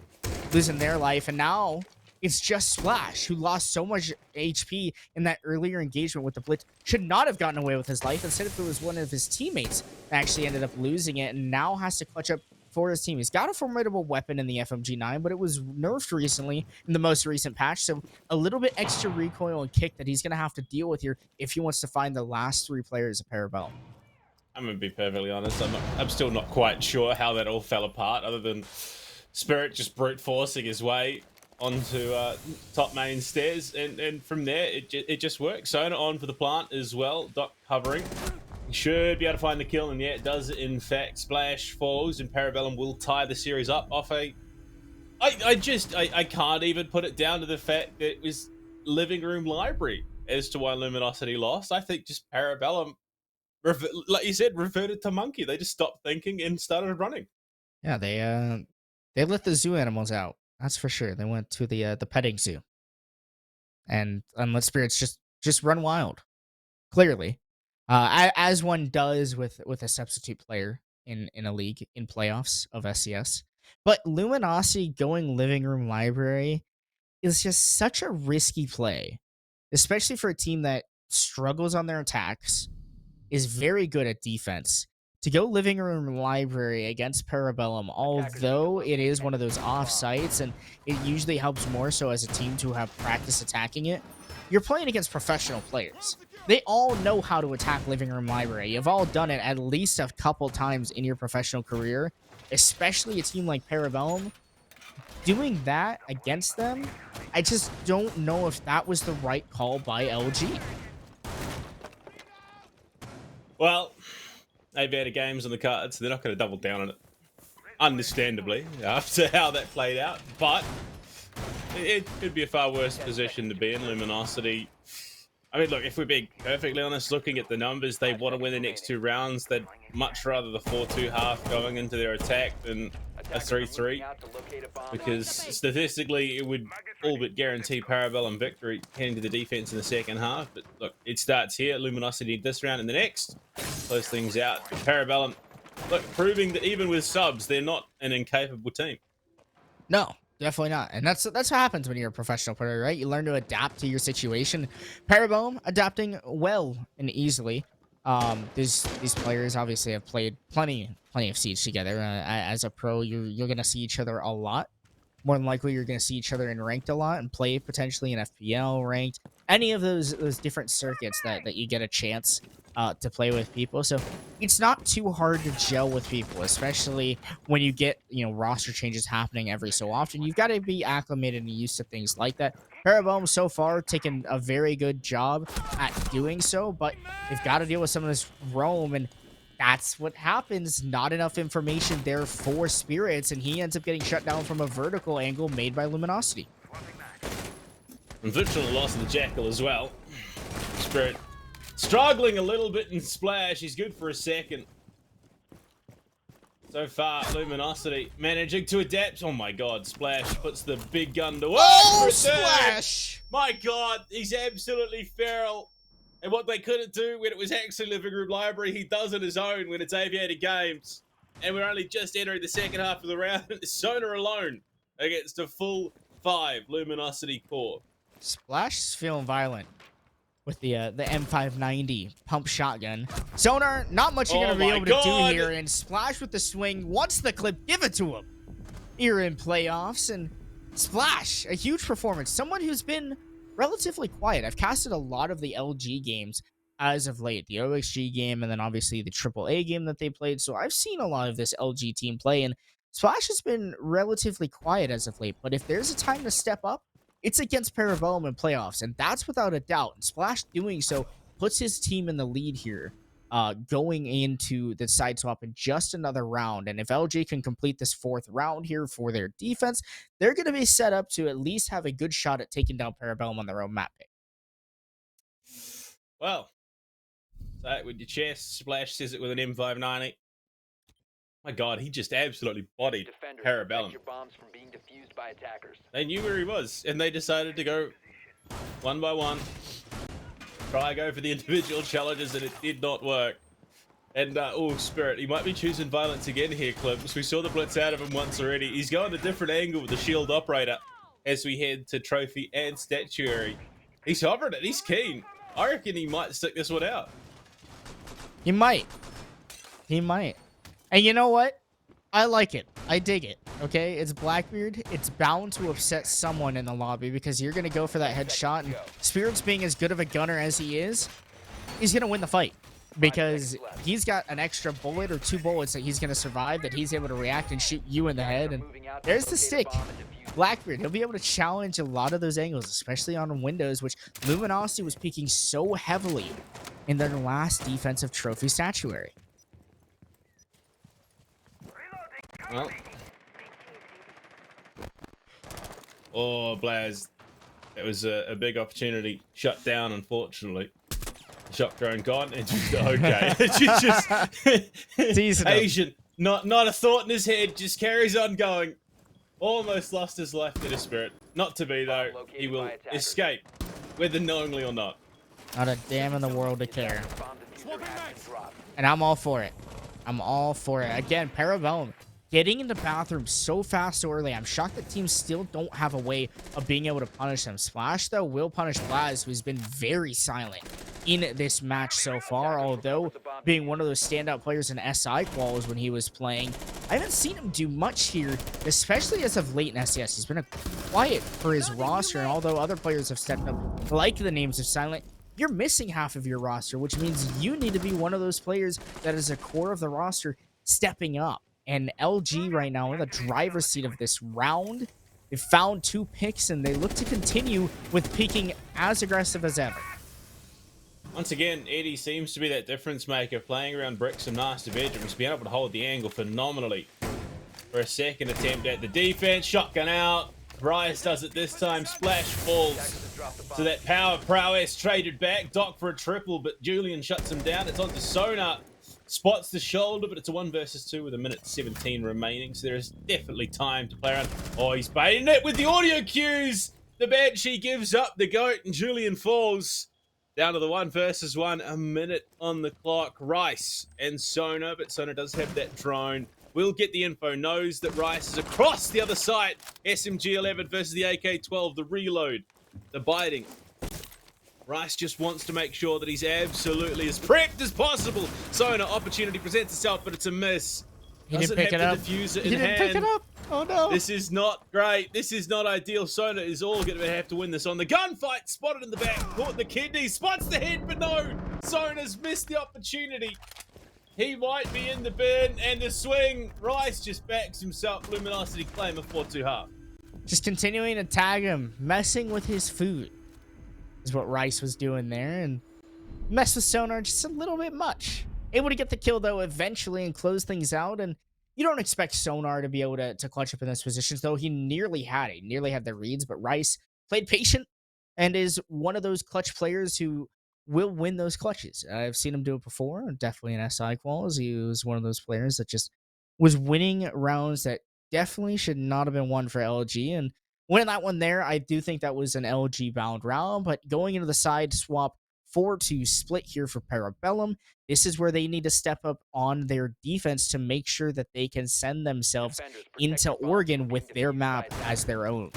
Losing their life. And now it's just Splash, who lost so much HP in that earlier engagement with the Blitz. Should not have gotten away with his life. Instead, if it was one of his teammates that actually ended up losing it and now has to clutch up for his team. He's got a formidable weapon in the FMG9, but it was nerfed recently in the most recent patch, so a little bit extra recoil and kick that he's going to have to deal with here if he wants to find the last 3 players of Parabellum. I'm going to be perfectly honest. I'm still not quite sure how that all fell apart, other than Spirit just brute forcing his way onto top main stairs, and from there it just works. Sona on for the plant as well. Doc covering. He should be able to find the kill, and yeah, it does in fact. Splash falls, and Parabellum will tie the series up off a... I can't even put it down to the fact that it was Living Room Library. as to why Luminosity lost. I think just Parabellum, like you said, reverted to monkey. They just stopped thinking and started running. Yeah, they let the zoo animals out. That's for sure. They went to the petting zoo and let spirits just run wild. Clearly, as one does with a substitute player in a league in playoffs of SCS. But Luminosity going living room library is just such a risky play, especially for a team that struggles on their attacks, is very good at defense. To go living room library against Parabellum, although it is one of those off sites and it usually helps more so as a team to have practice attacking it, you're playing against professional players. They all know how to attack living room library. You've all done it at least a couple times in your professional career, especially a team like Parabellum. Doing that against them, I just don't know if that was the right call by LG. Well, they've had games on the cards, so they're not going to double down on it. Understandably, after how that played out, but it could be a far worse position to be in. Luminosity, I mean, look, if we're being perfectly honest, looking at the numbers, they want to win the next 2 rounds. They'd much rather the 4-2 half going into their attack than a 3-3, because statistically it would all but guarantee Parabellum victory heading to the defense in the second half. But look, it starts here. Luminosity this round and the next close things out. But Parabellum, look, proving that even with subs, they're not an incapable team. No, definitely not. And that's what happens when you're a professional player, right? You learn to adapt to your situation. Parabellum adapting well and easily. These players obviously have played plenty of Siege together. As a pro, you're gonna see each other a lot. More than likely, you're gonna see each other in ranked a lot and play potentially in FPL ranked. Any of those different circuits that you get a chance to play with people. So it's not too hard to gel with people, especially when you get, roster changes happening every so often. You've got to be acclimated and used to things like that. Parabellum so far taken a very good job at doing so, but they've got to deal with some of this roam, and that's what happens. Not enough information there for Spirits, and he ends up getting shut down from a vertical angle made by Luminosity. Unfortunately, lost of the Jackal as well. Spirit struggling a little bit in Splash. He's good for a second. So far, Luminosity managing to adapt. Oh my god, Splash puts the big gun to work. Oh, Splash! My god, he's absolutely feral. And what they couldn't do when it was actually Living Room Library, he does on his own when it's Aviator Games. And we're only just entering the second half of the round. Sona alone against a full 5 Luminosity core. Splash is feeling violent with the M590 pump shotgun. Sonar, not much you're gonna be able to do here, and Splash with the swing. Wants the clip, give it to him. You're in playoffs, and Splash, a huge performance. Someone who's been relatively quiet. I've casted a lot of the LG games as of late, the OXG game, and then obviously the AAA game that they played. So I've seen a lot of this LG team play, and Splash has been relatively quiet as of late. But if there's a time to step up, it's against Parabellum in playoffs, and that's without a doubt. And Splash doing so puts his team in the lead here, going into the side swap in just another round. And if LG can complete this 4th round here for their defense, they're going to be set up to at least have a good shot at taking down Parabellum on their own map pick. Well, say it with your chest. Splash says it with an M590. My god, he just absolutely bodied Parabellum. They knew where he was, and they decided to go one by one. Try go for the individual challenges, and it did not work. And, oh, Spirit, he might be choosing violence again here, Clips. We saw the blitz out of him once already. He's going a different angle with the shield operator as we head to trophy and statuary. He's hovering it. He's keen. I reckon he might stick this one out. He might. He might. And you know what? I like it. I dig it. Okay? It's Blackbeard. It's bound to upset someone in the lobby because you're going to go for that headshot. And Spirit's being as good of a gunner as he is, he's going to win the fight because he's got an extra bullet or 2 bullets that he's going to survive, that he's able to react and shoot you in the head. And there's the stick. Blackbeard, he'll be able to challenge a lot of those angles, especially on windows, which Luminosity was peaking so heavily in their last defensive trophy statuary. Well. Oh, Blaz. It was a big opportunity shut down, unfortunately. Shock drone gone, and just okay. Teasing him. Asian, not a thought in his head, just carries on going. Almost lost his life to the spirit. Not to be though. He will escape, whether knowingly or not. Not a damn in the world to care. And I'm all for it. I'm all for it. Again, Parabellum getting in the bathroom so fast so early. I'm shocked that teams still don't have a way of being able to punish them. Splash, though, will punish Blaz, who's been very silent in this match so far, although being one of those standout players in SI quals when he was playing. I haven't seen him do much here, especially as of late in SCS. He's been quiet for his roster, and although other players have stepped up, like the names of Silent, you're missing half of your roster, which means you need to be one of those players that is a core of the roster stepping up. And LG right now in the driver's seat of this round. They found 2 picks, and they look to continue with peaking as aggressive as ever. Once again, Eddie seems to be that difference maker, playing around bricks and master bedrooms, being able to hold the angle phenomenally. For a second attempt at the defense, shotgun out. Bryce does it this time, splash falls. So that power prowess traded back, Doc for a triple, but Julian shuts him down. It's on to Sonar. Spots the shoulder, but it's a 1 versus 2 with 1:17 remaining, so there is definitely time to play around. Oh, he's baiting it with the audio cues. The Banshee gives up the goat, and Julian falls down to the 1 versus 1. A minute on the clock. Rice and Sona, but Sona does have that drone. Will get the info, knows that Rice is across the other side. SMG-11 versus the AK-12, the reload, the biting. Rice just wants to make sure that he's absolutely as prepped as possible. Sona, opportunity presents itself, but it's a miss. He didn't pick it up. He didn't pick it up. Oh no. This is not great. This is not ideal. Sona is all going to have to win this on the gunfight. Spotted in the back, caught the kidney, spots the head, but no. Sona's missed the opportunity. He might be in the bin, and the swing. Rice just backs himself. Luminosity claim a 4-2 Just continuing to tag him, messing with his food is what Rice was doing there, and mess with Sonar just a little bit much. Able to get the kill though eventually and close things out, and you don't expect Sonar to be able to clutch up in those positions, though he nearly had it. He nearly had the reads, but Rice played patient and is one of those clutch players who will win those clutches. I've seen him do it before, definitely in SI quals. He was one of those players that just was winning rounds that definitely should not have been won for LG, and winning that one there, I do think that was an LG bound round, but going into the side swap 4-2 split here for Parabellum, this is where they need to step up on their defense to make sure that they can send themselves into Oregon with their map as their own.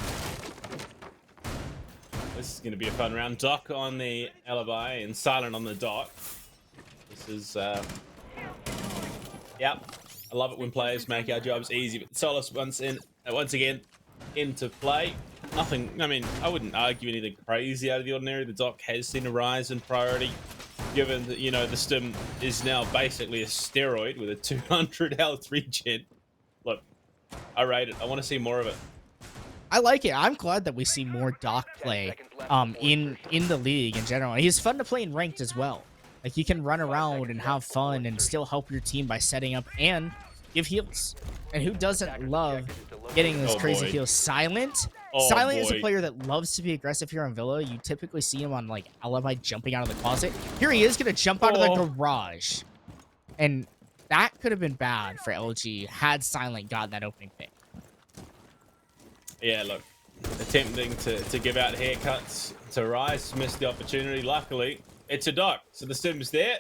This is going to be a fun round. Doc on the alibi and Silent on the Doc. This is, yep. I love it when players make our jobs easy, but Solus once again into play. Nothing, I mean, I wouldn't argue anything crazy out of the ordinary. The Doc has seen a rise in priority, given that, you know, the stim is now basically a steroid with a 200 health regen. Look, I rate it. I want to see more of it. I like it. I'm glad that we see more Doc play in the league in general. He's fun to play in ranked as well. Like, you can run around and have fun and still help your team by setting up and give heals. And who doesn't love getting those crazy heals? Silent? Silent is a player that loves to be aggressive here on Villa. You typically see him on, like, Alibi jumping out of the closet. Here he is going to jump out of the garage. And that could have been bad for LG had Silent gotten that opening pick. Yeah, look, attempting to give out haircuts to Rice, missed the opportunity. Luckily, it's a Doc, so the stim's there.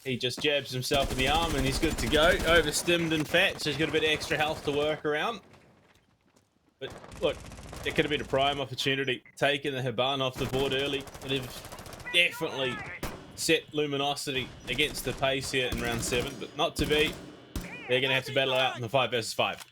He just jabs himself in the arm and he's good to go. Overstimmed and fat, so he's got a bit of extra health to work around. But look, it could have been a prime opportunity. Taking the Haban off the board early would have definitely set Luminosity against the pace here in round 7, but not to be. They're going to have to battle it out in the 5 versus 5.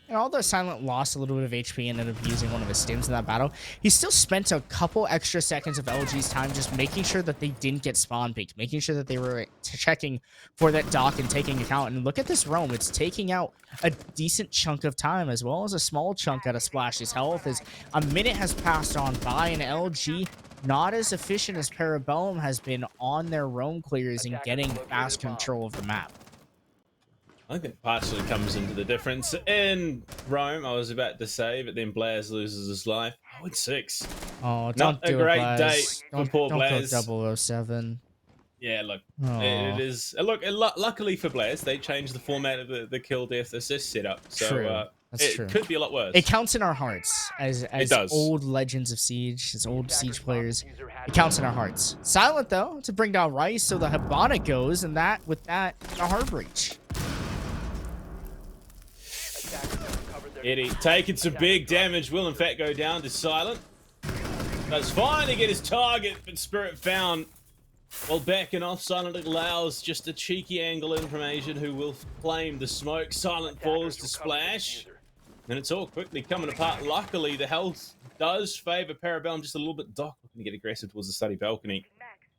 And although Silent lost a little bit of HP and ended up using one of his stims in that battle, he still spent a couple extra seconds of LG's time just making sure that they didn't get spawn peeked, making sure that they were checking for that Doc and taking account. And look at this roam. It's taking out a decent chunk of time as well as a small chunk out of Splash's health as a minute has passed on by, and LG not as efficient as Parabellum has been on their roam clears and getting fast control of the map. I think it partially comes into the difference in Rome, I was about to say, but then Blaz loses his life. 0-6. Oh, don't Not a do great it, day Blaz. for Don't, poor don't Blaz. go 007. Yeah, look, Aw. it is. Look, luckily for Blaz, they changed the format of the kill death assist setup, so True. That's it true. could be a lot worse. It counts in our hearts as does. old legends of Siege, as old Siege players. It counts in our hearts. Silent though to bring down Rice, so the Hibana goes, and with that the hard breach. Eddie taking some big damage will in fact go down to Silent. Does finally get his target, but Spirit found. While backing off, Silent allows just a cheeky angle in from Asian, who will flame the smoke. Silent falls to Splash. And it's all quickly coming apart. Luckily, the health does favor Parabellum just a little bit. Doc looking to get aggressive towards the study balcony.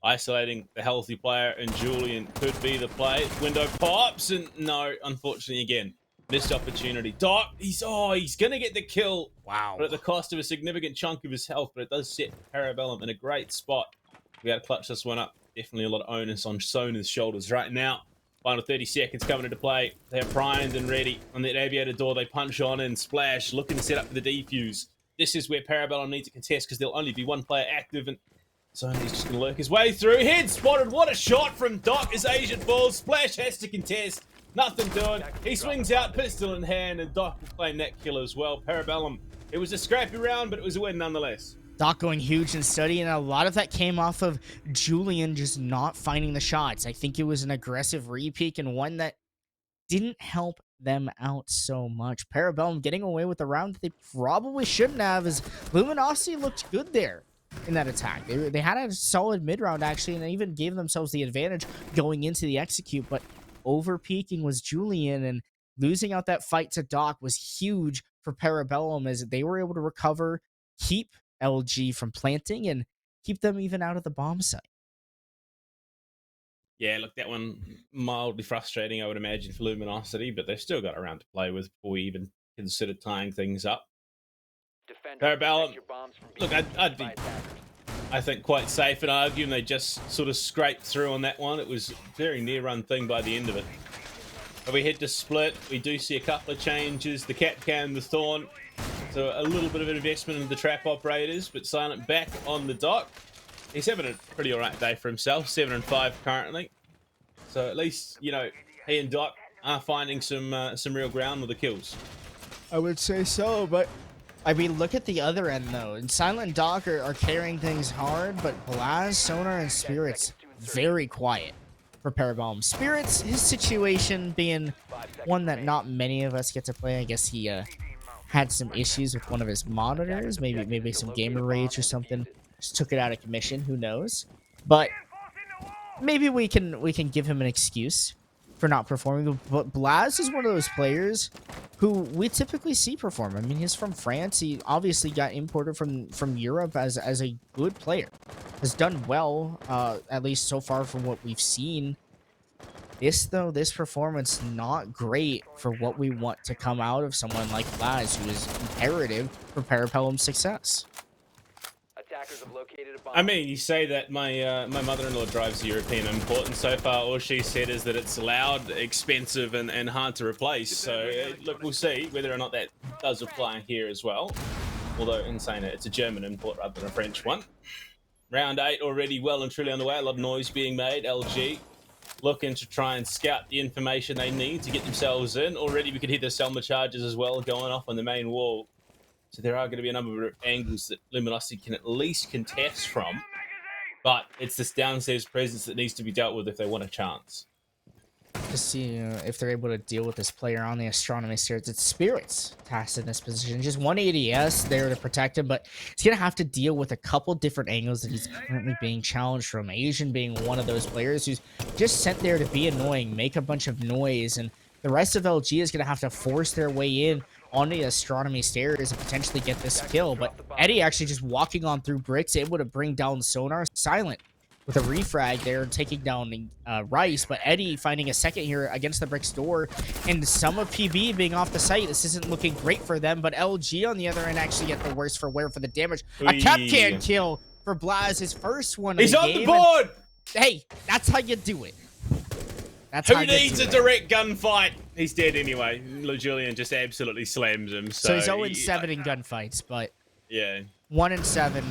Isolating the healthy player, and Julian could be the play. Window pops, and no, unfortunately again, missed opportunity. Doc, he's gonna get the kill. Wow. But at the cost of a significant chunk of his health. But it does set Parabellum in a great spot. We got to clutch this one up. Definitely a lot of onus on Sona's shoulders right now. Final 30 seconds coming into play. They're primed and ready. On that aviator door, they punch on and Splash, looking to set up for the defuse. This is where Parabellum needs to contest because there'll only be one player active, and Sona's just going to lurk his way through. Head spotted. What a shot from Doc as Asian falls. Splash has to contest. Nothing doing. He swings out, pistol in hand, and Doc will claim that kill as well. Parabellum, it was a scrappy round, but it was a win nonetheless. Doc going huge in study, and a lot of that came off of Julian just not finding the shots. I think it was an aggressive re-peek and one that didn't help them out so much. Parabellum getting away with the round that they probably shouldn't have, as Luminosity looked good there in that attack. They had a solid mid-round, actually, and they even gave themselves the advantage going into the execute, but over-peaking was Julian, and losing out that fight to Doc was huge for Parabellum, as they were able to recover, keep LG from planting, and keep them even out of the bomb site. Yeah, look, that one mildly frustrating, I would imagine, for Luminosity, but they've still got a round to play with before we even consider tying things up. Parabellum, look, I'd be, I think, quite safe in arguing they just sort of scraped through on that one. It was a very near-run thing by the end of it. But we head to split. We do see a couple of changes. The Cat Cam, the Thorn. So a little bit of an investment in the trap operators, but Silent back on the dock. He's having a pretty alright day for himself, 7 and 5 currently. So at least, you know, he and Doc are finding some real ground with the kills. I would say so, but I mean, look at the other end though. And Silent and Doc are carrying things hard, but Blaz, Sonar, and Spirits very quiet for Parabellum. Spirits, his situation being one that not many of us get to play. I guess he had some issues with one of his monitors, maybe some gamer rage or something. Just took it out of commission, who knows? But maybe we can give him an excuse for not performing. But Blaz is one of those players who we typically see perform. I mean, he's from France. He obviously got imported from Europe as a good player. Has done well, at least so far from what we've seen. This performance not great for what we want to come out of someone like Blaz, who is imperative for Parabellum's success. I mean, you say that my mother-in-law drives a European import, and so far all she said is that it's loud, expensive, and hard to replace. So look, we'll see whether or not that does apply here as well. Although, in saying it, it's a German import rather than a French one. Round 8 already well and truly underway. A lot of noise being made. LG looking to try and scout the information they need to get themselves in. Already we could hear the Selma charges as well going off on the main wall. So there are going to be a number of angles that Luminosity can at least contest from. But it's this downstairs presence that needs to be dealt with if they want a chance. To see if they're able to deal with this player on the astronomy stairs. It's Spirits tasked in this position. Just one ADS there to protect him, but he's going to have to deal with a couple different angles that he's currently being challenged from. Asian being one of those players who's just sent there to be annoying, make a bunch of noise, and the rest of LG is going to have to force their way in on the astronomy stairs and potentially get this kill. But Eddie actually just walking on through bricks, able to bring down Sonar. Silent with a refrag there, taking down Rice, but Eddie finding a second here against the bricks door, and some of PB being off the site. This isn't looking great for them, but LG on the other end actually get the worst for wear for the damage. A Capcan kill for Blaz, his first one. He's on the board! Hey, that's how you do it. That's Who needs a direct gunfight? He's dead anyway. Julian just absolutely slams him. So he's 0-7 in gunfights, but yeah, 1-7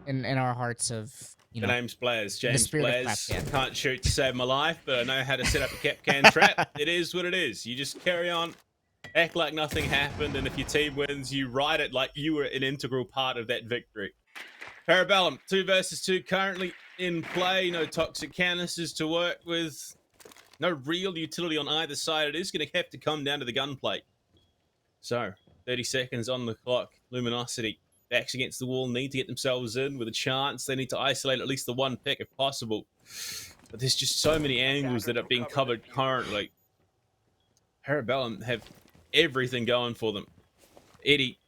in our hearts of, you The know, name's Blaze. the James spirit of Blaze. Capcan. Can't shoot to save my life, but I know how to set up a Capcan trap. It is what it is. You just carry on, act like nothing happened, and if your team wins, you ride it like you were an integral part of that victory. Parabellum, 2 versus 2 currently in play. No toxic canisters to work with. No real utility on either side. It is going to have to come down to the gunplay. So, 30 seconds on the clock. Luminosity, backs against the wall, need to get themselves in with a chance. They need to isolate at least the one pick if possible. But there's just so many angles that are being covered currently. Parabellum have everything going for them. Eddie,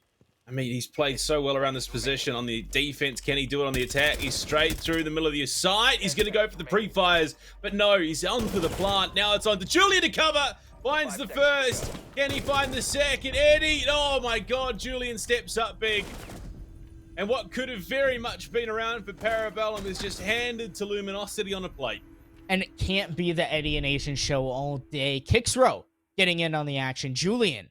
I mean, he's played so well around this position on the defense. Can he do it on the attack? He's straight through the middle of the site. He's going to go for the pre-fires, but no, he's on for the plant. Now it's on to Julian to cover. Finds the first. Can he find the second? Eddie, oh my God, Julian steps up big. And what could have very much been around for Parabellum is just handed to Luminosity on a plate. And it can't be the Eddie and Asian show all day. Kicks Row getting in on the action. Julian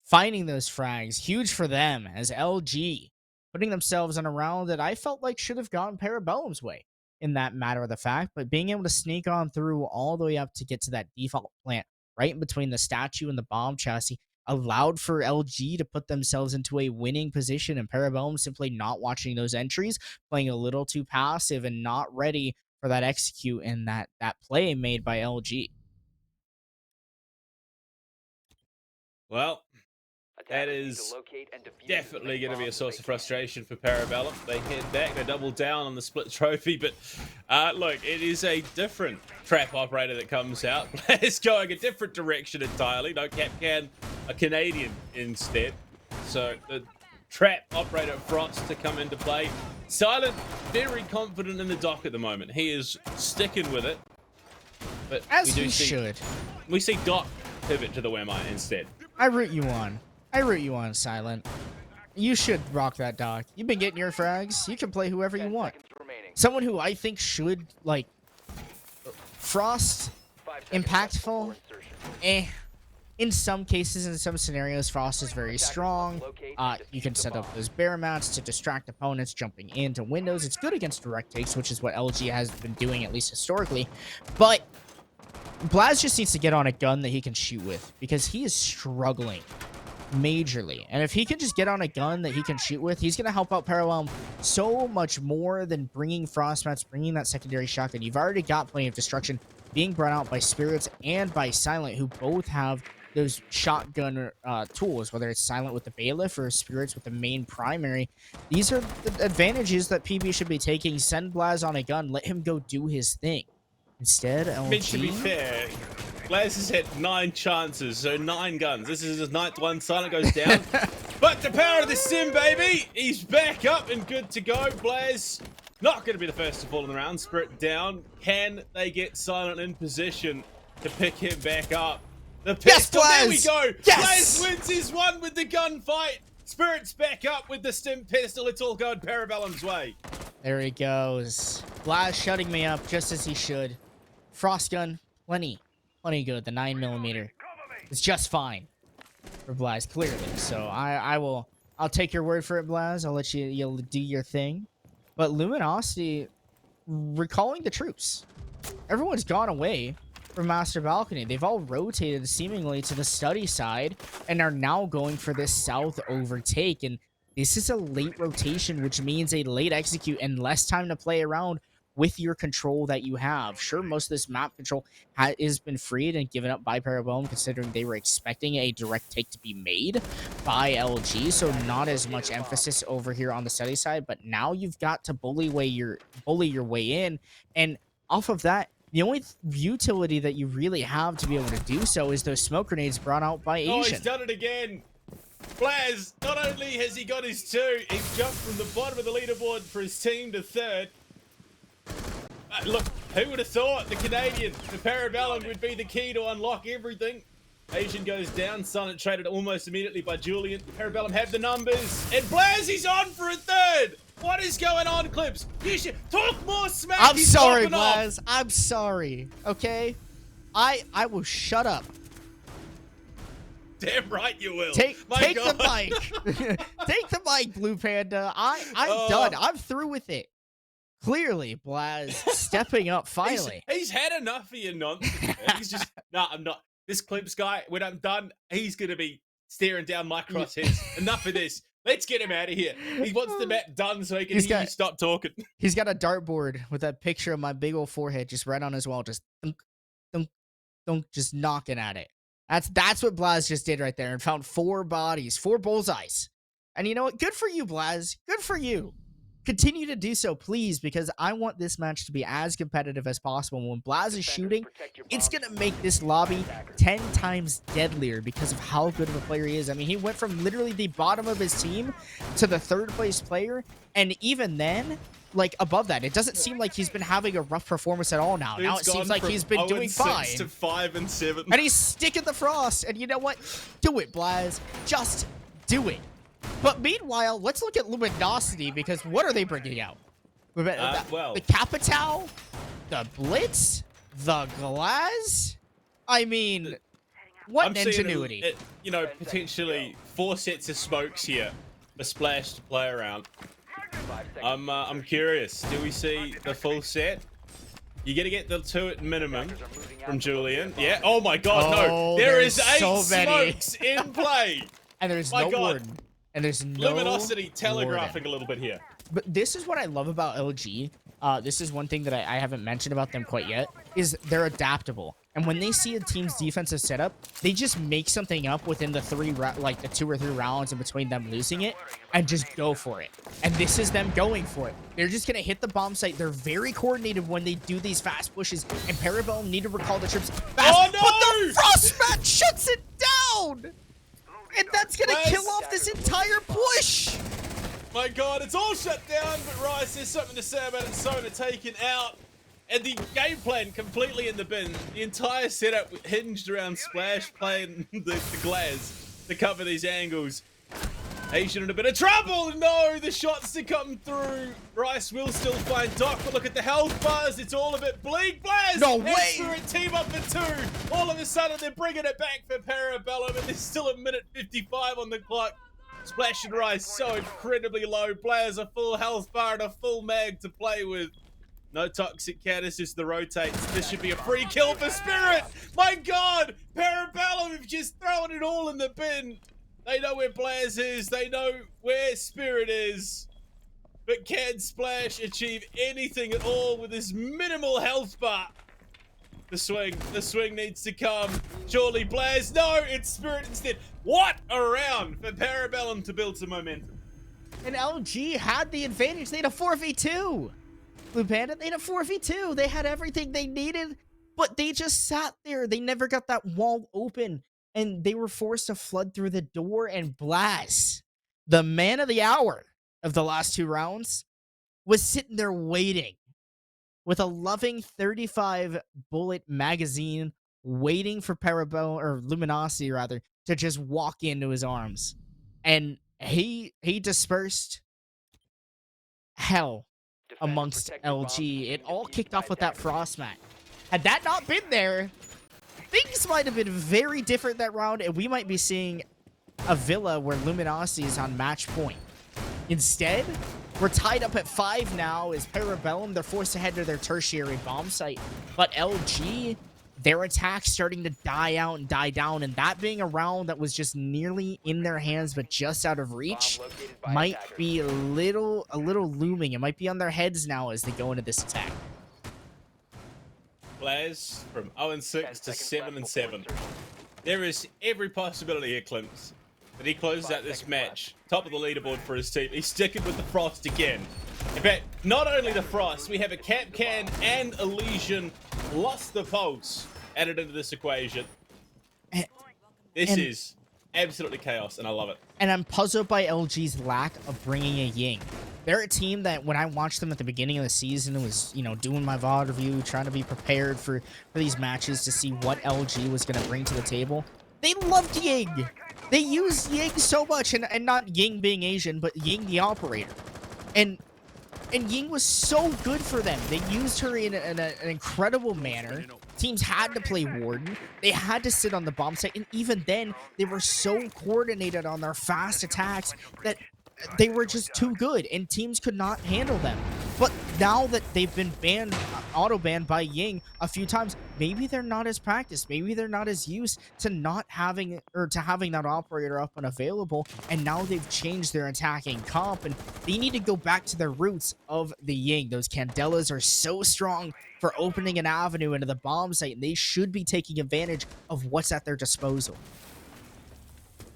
finding those frags. Huge for them as LG putting themselves on a round that I felt like should have gone Parabellum's way in that matter of the fact. But being able to sneak on through all the way up to get to that default plant right in between the statue and the bomb chassis allowed for LG to put themselves into a winning position, and Parabellum simply not watching those entries, playing a little too passive and not ready for that execute and that play made by LG. Well, that is definitely going to be a source of frustration for Parabellum. They head back, they double down on the split trophy, but look, it is a different trap operator that comes out. It's going a different direction entirely. No Capcan, a Canadian instead. So the trap operator Frost to come into play. Silent, very confident in the dock at the moment. He is sticking with it. But As he should. We see Doc pivot to the Wemite instead. I root you on. I root you on, Silent. You should rock that dock. You've been getting your frags. You can play whoever you want. Someone who I think should, like, Frost, impactful, in some cases, in some scenarios, Frost is very strong. You can set up those bear mats to distract opponents jumping into windows. It's good against direct takes, which is what LG has been doing, at least historically. But Blaz just needs to get on a gun that he can shoot with, because he is struggling majorly. And if he can just get on a gun that he can shoot with, he's going to help out Parabellum so much more than bringing frost mats, bringing that secondary shotgun. You've already got plenty of destruction being brought out by Spirits and by Silent, who both have those shotgun tools, whether it's Silent with the Bailiff or Spirits with the main primary. These are the advantages that PB should be taking. Send Blaz on a gun, let him go do his thing. Instead, LG... I mean, to be fair, Blaz has had 9 chances, so 9 guns. This is his 9th one. Silent goes down. But the power of the sim, baby! He's back up and good to go. Blaz not going to be the first to fall in the round. Spirit down. Can they get Silent in position to pick him back up? The pistol, yes, there we go! Yes! Blaz wins his one with the gunfight. Spirit's back up with the stim pistol. It's all going Parabellum's way. There he goes. Blaz shutting me up just as he should. Frost gun, plenty good. The 9mm is just fine for Blaz, clearly. So I'll take your word for it, Blaz. I'll let you'll do your thing. But Luminosity recalling the troops. Everyone's gone away from Master Balcony. They've all rotated seemingly to the study side and are now going for this south overtake. And this is a late rotation, which means a late execute and less time to play around with your control that you have. Sure, most of this map control has been freed and given up by Parabellum, considering they were expecting a direct take to be made by LG, so not as much emphasis over here on the study side. But now you've got to bully your way in, and off of that, the only utility that you really have to be able to do so is those smoke grenades brought out by Asian. Oh, he's done it again. Blaz, not only has he got his 2, he's jumped from the bottom of the leaderboard for his team to 3rd. Look, who would have thought the Canadian, the Parabellum, would be the key to unlock everything? Asian goes down, Silent traded almost immediately by Julian. Parabellum have the numbers, and Blaz is on for a 3rd! What is going on, Clips? You should talk more smack. I'm He's sorry, popping off. Blaz. I'm sorry. Okay? I will shut up. Damn right you will. Take My the God. mic. Take the mic, Blue Panda. I'm Oh. done. I'm through with it. Clearly, Blaz stepping up finally. He's had enough of your nonsense. Man. He's just, no, I'm not. This Clips guy, when I'm done, he's going to be staring down my crosshairs. Enough of this. Let's get him out of here. He wants the map done so he can hear you stop talking. He's got a dartboard with that picture of my big old forehead just right on his wall, just thunk, thunk, thunk, just knocking at it. That's what Blaz just did right there and found 4 bodies, 4 bullseyes. And you know what? Good for you, Blaz. Good for you. Continue to do so, please, because I want this match to be as competitive as possible. When Blaz is shooting, it's going to make this lobby 10 times deadlier because of how good of a player he is. I mean, he went from literally the bottom of his team to the 3rd place player, and even then, like, above that, it doesn't seem like he's been having a rough performance at all now. Now it seems like he's been doing fine. 0-6 to 5-7. And he's sticking the frost, and you know what? Do it, Blaz. Just do it. But meanwhile, let's look at Luminosity, because what are they bringing out? Well, the Capital, the Blitz, the Glass. I mean, what an ingenuity. You know, potentially 4 sets of smokes here. A splash to play around. I'm curious. Do we see the full set? You're gonna get the 2 at minimum from Julian. Yeah. Oh my God, no! There is 8 so many smokes in play. And there's My no God. warden. And there's no Luminosity telegraphing warden. a little bit here. But this is what I love about LG. This is one thing that I haven't mentioned about them quite yet, is they're adaptable. And when they see a team's defensive setup, they just make something up within the 2 or 3 rounds in between them losing it and just go for it. And this is them going for it. They're just going to hit the bomb site. They're very coordinated when they do these fast pushes. And Parabellum need to recall the trips fast. Oh, no! But the Frostmat shuts it down! And that's going to kill off this entire push! My God, it's all shut down, but Rice has something to say about it. Sona taken out. And the game plan completely in the bin. The entire setup hinged around Splash playing the glass to cover these angles. Asian in a bit of trouble. No, the shots to come through. Rice will still find Doc, but look at the health bars. It's all a bit bleak. Blaz! No way! Excellent team up for 2. All of a sudden, they're bringing it back for Parabellum, and there's still 1:55 on the clock. Splash and Rice so incredibly low. Players a full health bar and a full mag to play with. No toxic catus, just the rotates. This should be a free kill for Spirit. My God, Parabellum have just thrown it all in the bin. They know where Blaz is. They know where Spirit is. But can Splash achieve anything at all with this minimal health bar? The swing needs to come. Surely Blaz. No, it's Spirit instead. What a round for Parabellum to build some momentum. And LG had the advantage. They had a 4v2. Blue Panda, they had a 4v2. They had everything they needed, but they just sat there. They never got that wall open, and they were forced to flood through the door. And Blaz, the man of the hour of the last 2 rounds, was sitting there waiting with a loving 35 bullet magazine, waiting for Parabellum, or Luminosity rather, to just walk into his arms. And he dispersed hell amongst LG. It all kicked off with that Frostmat. Had that not been there, things might have been very different that round, and we might be seeing a Villa where Luminosity is on match point. Instead, we're tied up at 5 now as Parabellum, they're forced to head to their tertiary bomb site. But LG, their attack's starting to die out and die down, and that being a round that was just nearly in their hands but just out of reach might be a little looming. It might be on their heads now as they go into this attack. Blaz from 0-6 to 7-7. There is every possibility here, Clemps, that he closes out this match top of the leaderboard for his team. He's sticking with the Frost again. In fact, not only the Frost, we have a Capcan and Elysian plus the Pulse added into this equation. This is absolutely chaos, and I love it. And I'm puzzled by LG's lack of bringing a Ying. They're a team that when I watched them at the beginning of the season, it was, you know, doing my VOD review, trying to be prepared for these matches to see what LG was going to bring to the table. They loved Ying. They used Ying so much, and not Ying being Asian, but Ying the operator. And Ying was so good for them. They used her in an incredible manner. teams had to play Warden. They had to sit on the bomb site, and even then, they were so coordinated on their fast attacks that they were just too good, and teams could not handle them. But now that they've been banned, auto-banned by Ying a few times, maybe they're not as practiced. Maybe they're not as used to not having, or to having that operator up and available, and now they've changed their attacking comp, and they need to go back to their roots of the Ying. Those Candelas are so strong for opening an avenue into the bomb site, and they should be taking advantage of what's at their disposal.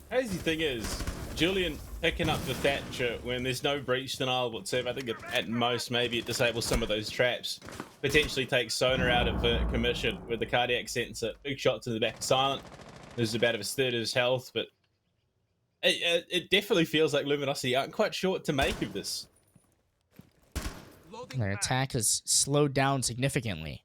Crazy thing is, Julian picking up the Thatcher when there's no breach denial whatsoever. I think at most maybe it disables some of those traps. Potentially takes Sonar out of commission with the cardiac sensor. Big shots in the back of Silent. There's about a third of his health, but it definitely feels like Luminosity aren't quite sure what to make of this. Their attack has slowed down significantly.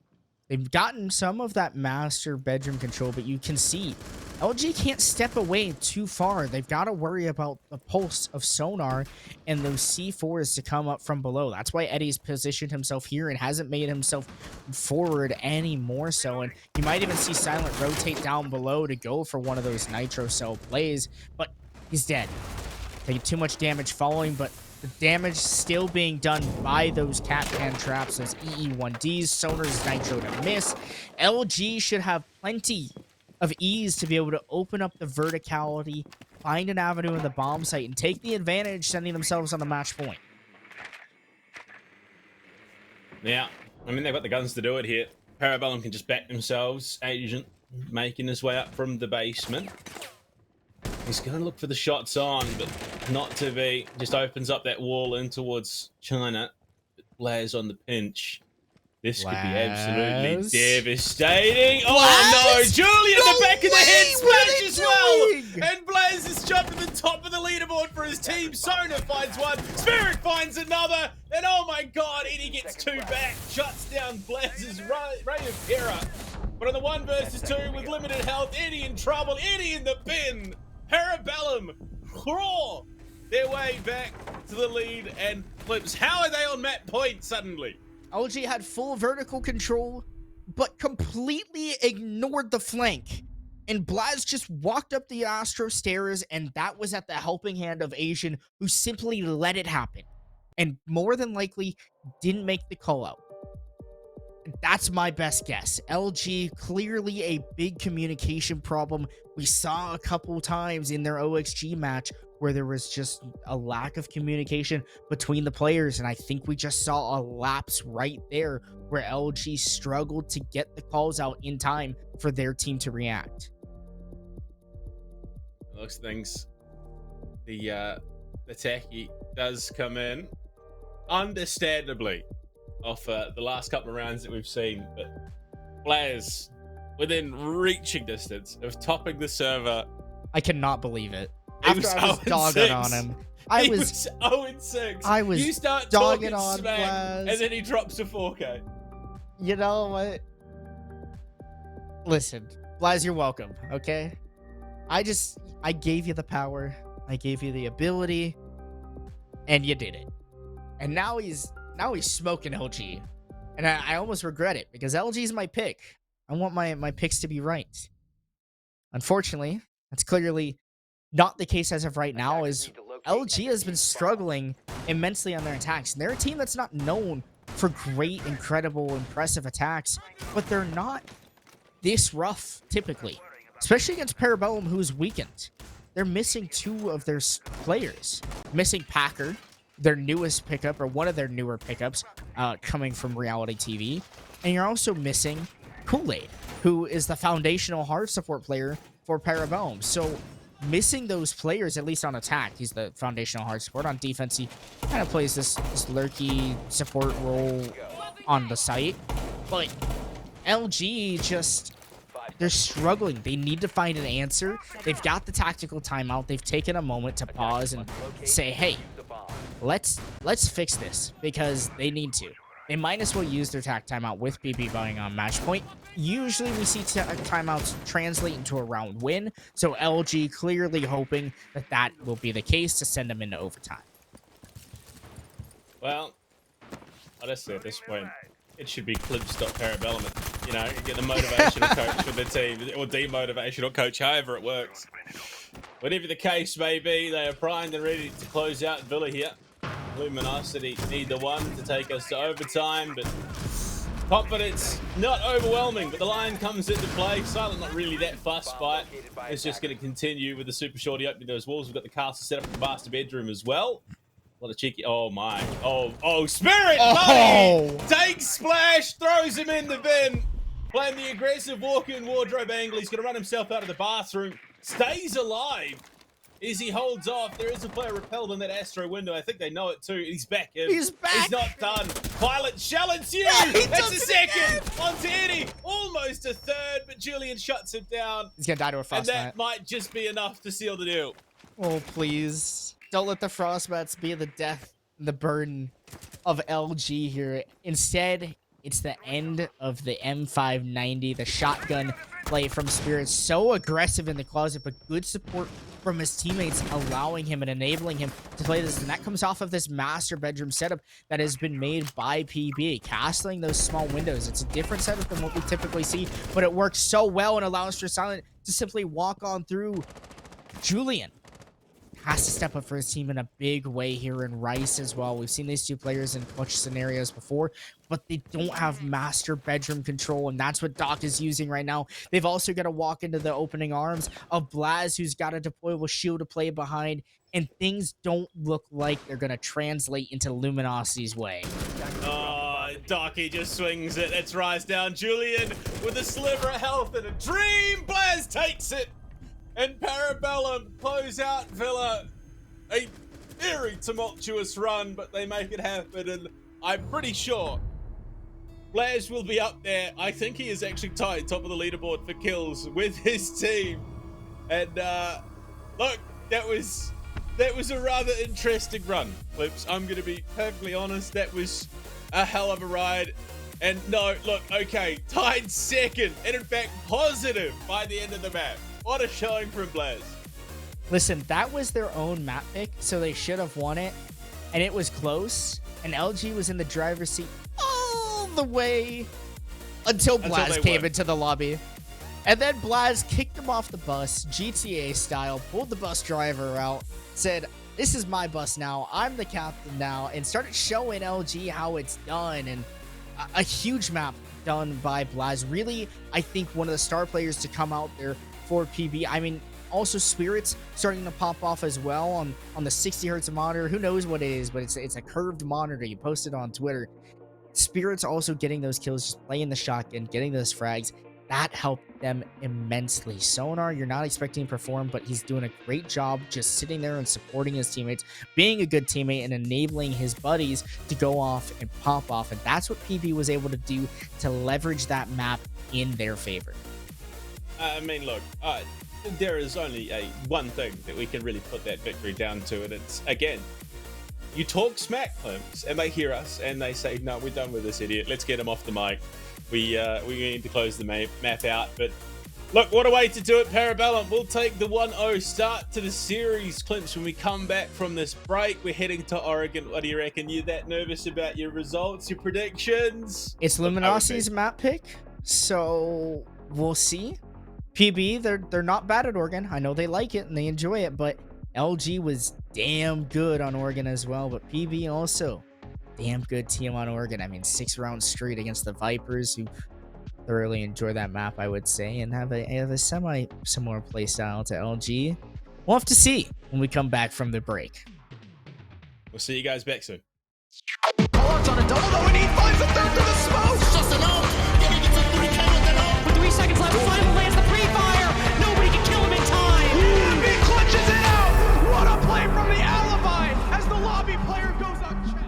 They've gotten some of that master bedroom control, but you can see LG can't step away too far. They've got to worry about the pulse of Sonar and those C4s to come up from below. That's why Eddie's positioned himself here and hasn't made himself forward any more so. And you might even see Silent rotate down below to go for one of those Nitro Cell plays, but he's dead. Taking too much damage following, but the damage still being done by those Cat-Can traps, those EE1Ds. Sonar's Nitro to miss. LG should have plenty of ease to be able to open up the verticality, find an avenue in the bomb site, and take the advantage, sending themselves on the match point. Yeah, I mean, they've got the guns to do it here. Parabellum can just back themselves. Agent making his way up from the basement. He's going to look for the shots on, but not to be. Just opens up that wall in towards China. Blair's on the pinch. This could be absolutely devastating. Oh no, Julian, the back of the head splash as well. And Blaze has jumped to the top of the leaderboard for his team. Sona finds one, Spirit finds another, and oh my god, Eddie gets two back, shuts down Blaze's ray of terror. But on the 1 versus 2 with limited health, Eddie in trouble, Eddie in the bin. Parabellum claw their way back to the lead and flips. How are they on map point suddenly? LG had full vertical control, but completely ignored the flank. And Blaz just walked up the Astro stairs, and that was at the helping hand of Asian, who simply let it happen. And more than likely, didn't make the call out. That's my best guess. LG, clearly a big communication problem. We saw a couple times in their OXG match where there was just a lack of communication between the players, and I think we just saw a lapse right there where LG struggled to get the calls out in time for their team to react. Looks things. The techie does come in, understandably, off the last couple of rounds that we've seen, but players within reaching distance of topping the server. I cannot believe it. After I was dogging on him. I was 0-6. I was you start dogging talking on smack, Blaz. and then he drops a 4K. You know what? Listen, Blaz, you're welcome, okay? I gave you the power. I gave you the ability, and you did it. And now he's smoking LG. And I almost regret it, because LG is my pick. I want my picks to be right. Unfortunately, that's clearly not the case as of right now, as LG has been struggling immensely on their attacks. And they're a team that's not known for great, incredible, impressive attacks, but they're not this rough, typically. Especially against Parabellum, who's weakened. They're missing two of their players. Missing Packer, their newest pickup, or one of their newer pickups, coming from Reality TV. And you're also missing Kool-Aid, who is the foundational hard support player for Parabellum. So missing those players, at least on attack, he's the foundational hard support. On defense, he kind of plays this lurky support role on the site. But LG just, they're struggling. They need to find an answer. They've got the tactical timeout. They've taken a moment to pause and say, hey, let's fix this, because they need to. They might as well use their tac timeout with BB buying on match point. Usually we see timeouts translate into a round win, so LG clearly hoping that that will be the case to send them into overtime. Well, honestly, at this point, It should be clips.parabellum. You know, get the motivational coach for the team, or demotivational coach, however it works. Whatever the case may be, they are primed and ready to close out Villa here. Luminosity need the one to take us to overtime, but confidence not overwhelming. But the line comes into play. Silent not really that fussed by it. It's just going to continue with the super shorty opening those walls. We've got the castle set up in the master bedroom as well. A lot of cheeky. Oh my. Oh, Spirit! Oh! Buddy! Takes Splash, throws him in the bin. Playing the aggressive walk-in wardrobe angle. He's going to run himself out of the bathroom. Stays alive as he holds off. There is a player repelled in that Astro window. I think they know it too. He's back in. He's back. He's not done. Pilot shell ensue. He That's does a it second. again. Onto Eddie. Almost a third, but Julian shuts him down. He's gonna die to a And frostbite. that might just be enough to seal the deal. Oh, please. Don't let the frostbats be the death, the burden of LG here. Instead, it's the end of the M590, the shotgun play from Spirit. So aggressive in the closet, but good support from his teammates, allowing him and enabling him to play this. And that comes off of this master bedroom setup that has been made by PB, castling those small windows. It's a different setup than what we typically see, but it works so well and allows for Silent to simply walk on through. Julian has to step up for his team in a big way here, in Rice as well. We've seen these two players in clutch scenarios before, but they don't have master bedroom control, and that's what Doc is using right now. They've also got to walk into the opening arms of Blaz, who's got a deployable shield to play behind, and things don't look like they're going to translate into Luminosity's way. Oh, Docky just swings it. It's Rise down. Julian with a sliver of health and a dream. Blaz takes it. And Parabellum close out Villa. A very tumultuous run, but they make it happen. And I'm pretty sure Blaz will be up there. I think he is actually tied top of the leaderboard for kills with his team. And look, that was a rather interesting run, Clips. I'm going to be perfectly honest. That was a hell of a ride. And no, look, okay, tied second, and in fact positive by the end of the map. What a showing from Blaz. Listen, that was their own map pick, so they should have won it. And it was close, and LG was in the driver's seat all the way until Blaz came into the lobby. And then Blaz kicked him off the bus, GTA style, pulled the bus driver out, said, "This is my bus now, I'm the captain now," and started showing LG how it's done. And a huge map done by Blaz. Really, I think one of the star players to come out there for PB. I mean, also Spirit's starting to pop off as well on the 60 hertz monitor. Who knows what it is, but it's a curved monitor. You posted on Twitter. Spirit's also getting those kills, just playing the shotgun, getting those frags. That helped them immensely. Sonar, you're not expecting to perform, but he's doing a great job just sitting there and supporting his teammates, being a good teammate, and enabling his buddies to go off and pop off. And that's what PB was able to do to leverage that map in their favor. I mean, look, there is only one thing that we can really put that victory down to, and it's, again, you talk smack, Clips, and they hear us, and they say, "No, we're done with this idiot. Let's get him off the mic. We need to close the map out." But look, what a way to do it, Parabellum. We'll take the 1-0 start to the series, Clips, when we come back from this break. We're heading to Oregon. What do you reckon? You that nervous about your results, your predictions? It's Luminosity's map pick, so we'll see. PB, they're not bad at Oregon. I know they like it and they enjoy it, but LG was damn good on Oregon as well. But PB also damn good team on Oregon. I mean, 6 rounds straight against the Vipers, who thoroughly enjoy that map, I would say, and have a semi-similar play style to LG. We'll have to see when we come back from the break. We'll see you guys back soon. Call-out's on a double, though, and he finds a third through the smoke! Just an ult. Getting it for 3 count and ult. With 3 seconds left, Silent lands the pre-fire. Nobody can kill him in time. He clutches it out! What a play from the alibi as the lobby player goes unchecked!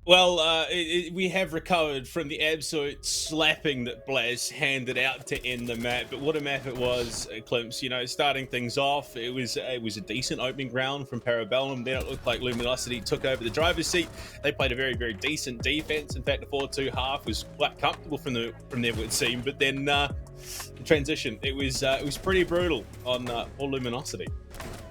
Well, we have recovered from the absolute slapping that Blaz handed out to end the map. But what a map it was, Climps. You know, starting things off, it was a decent opening round from Parabellum. Then it looked like Luminosity took over the driver's seat. They played a very, very decent defense. In fact, the 4-2 half was quite comfortable from there, it would seem. But then the transition, it was pretty brutal on all Luminosity.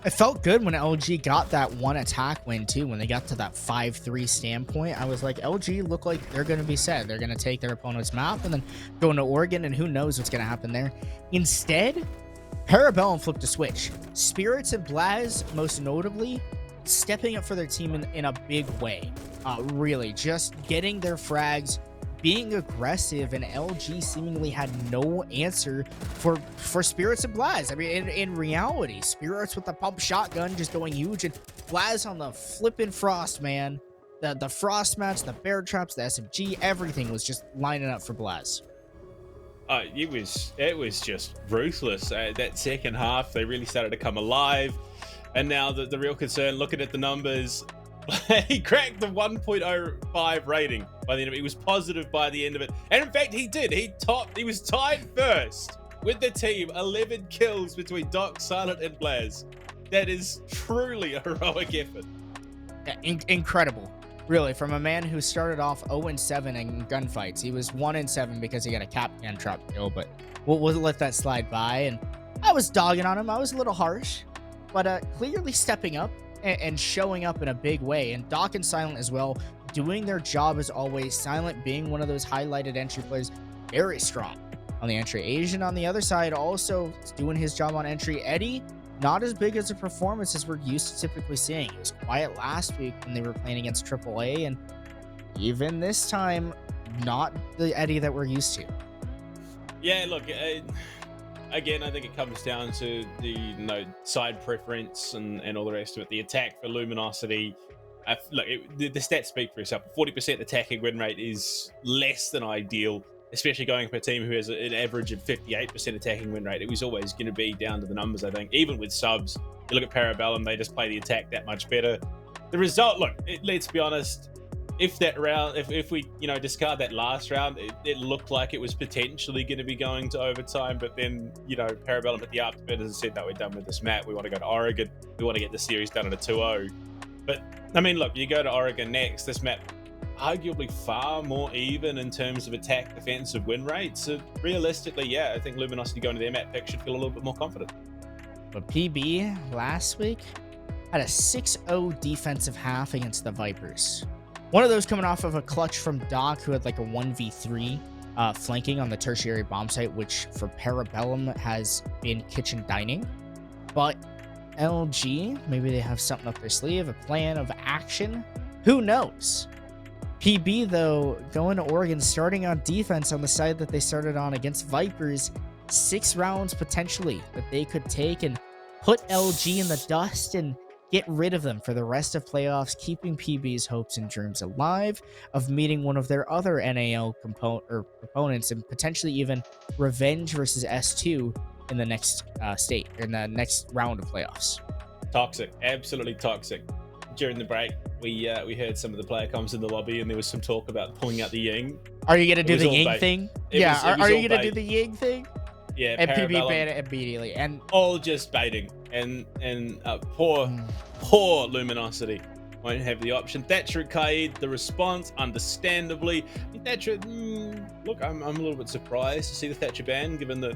It felt good when LG got that one attack win too. When they got to that 5-3 standpoint, I was like, LG look like they're going to be set. They're going to take their opponent's map and then go into Oregon, and who knows what's going to happen there. Instead, Parabellum flipped a switch. Spirits and Blaz, most notably, stepping up for their team in a big way. Really, just getting their frags, being aggressive, and LG seemingly had no answer for Spirits and Blaz. I mean, in reality, Spirits with the pump shotgun just going huge, and Blaz on the flippin' Frost, man. The Frost match, the bear traps, the SMG, everything was just lining up for Blaz. It was just ruthless. That second half, they really started to come alive. And now the real concern, looking at the numbers, he cracked the 1.05 rating by the end of it. He was positive by the end of it. And in fact, he did. He was tied first with the team. 11 kills between Doc, Silent, and Blaz. That is truly a heroic effort. Yeah, incredible. Really, from a man who started off 0-7 in gunfights. He was 1-7 because he got a Capcan trap kill, but we'll let that slide by. And I was dogging on him. I was a little harsh, but clearly stepping up and showing up in a big way. And Doc and Silent as well, doing their job as always. Silent being one of those highlighted entry players, very strong on the entry. Asian on the other side also doing his job on entry. Eddie, not as big as a performance as we're used to typically seeing. He was quiet last week when they were playing against AAA, and even this time, not the Eddie that we're used to. Yeah, look, again, I think it comes down to the side preference and all the rest of it. The attack for Luminosity, look, the stats speak for itself. 40% attacking win rate is less than ideal, especially going for a team who has an average of 58% attacking win rate. It was always going to be down to the numbers, I think. Even with subs, you look at Parabellum, they just play the attack that much better. The result, look, let's be honest, if that round, if we discard that last round, it looked like it was potentially going to be going to overtime, but then Parabellum at the afterbird and said, no, we're done with this map, we want to go to Oregon, we want to get the series done at a 2-0. But I mean, look, you go to Oregon next, this map arguably far more even in terms of attack defensive win rates. So realistically, yeah, I think Luminosity going to their map pick should feel a little bit more confident. But PB last week had a 6-0 defensive half against the Vipers. One of those coming off of a clutch from Doc, who had like a 1v3 flanking on the tertiary bomb site, which for Parabellum has been kitchen dining. But LG, maybe they have something up their sleeve, a plan of action. Who knows? PB, though, going to Oregon, starting on defense on the side that they started on against Vipers. 6 rounds potentially that they could take and put LG in the dust and get rid of them for the rest of playoffs, keeping PB's hopes and dreams alive of meeting one of their other NAL opponents and potentially even revenge versus S2 in the next in the next round of playoffs. Toxic, absolutely toxic. During the break, we heard some of the player comms in the lobby, and there was some talk about pulling out the Ying. Are you gonna do the Ying thing? Yeah, are you gonna do the Ying thing? Yeah, and PB banned it immediately, and all just baiting, and poor Luminosity won't have the option. Thatcher and Kaid, the response, understandably. Thatcher, look, I'm a little bit surprised to see the Thatcher ban, given that,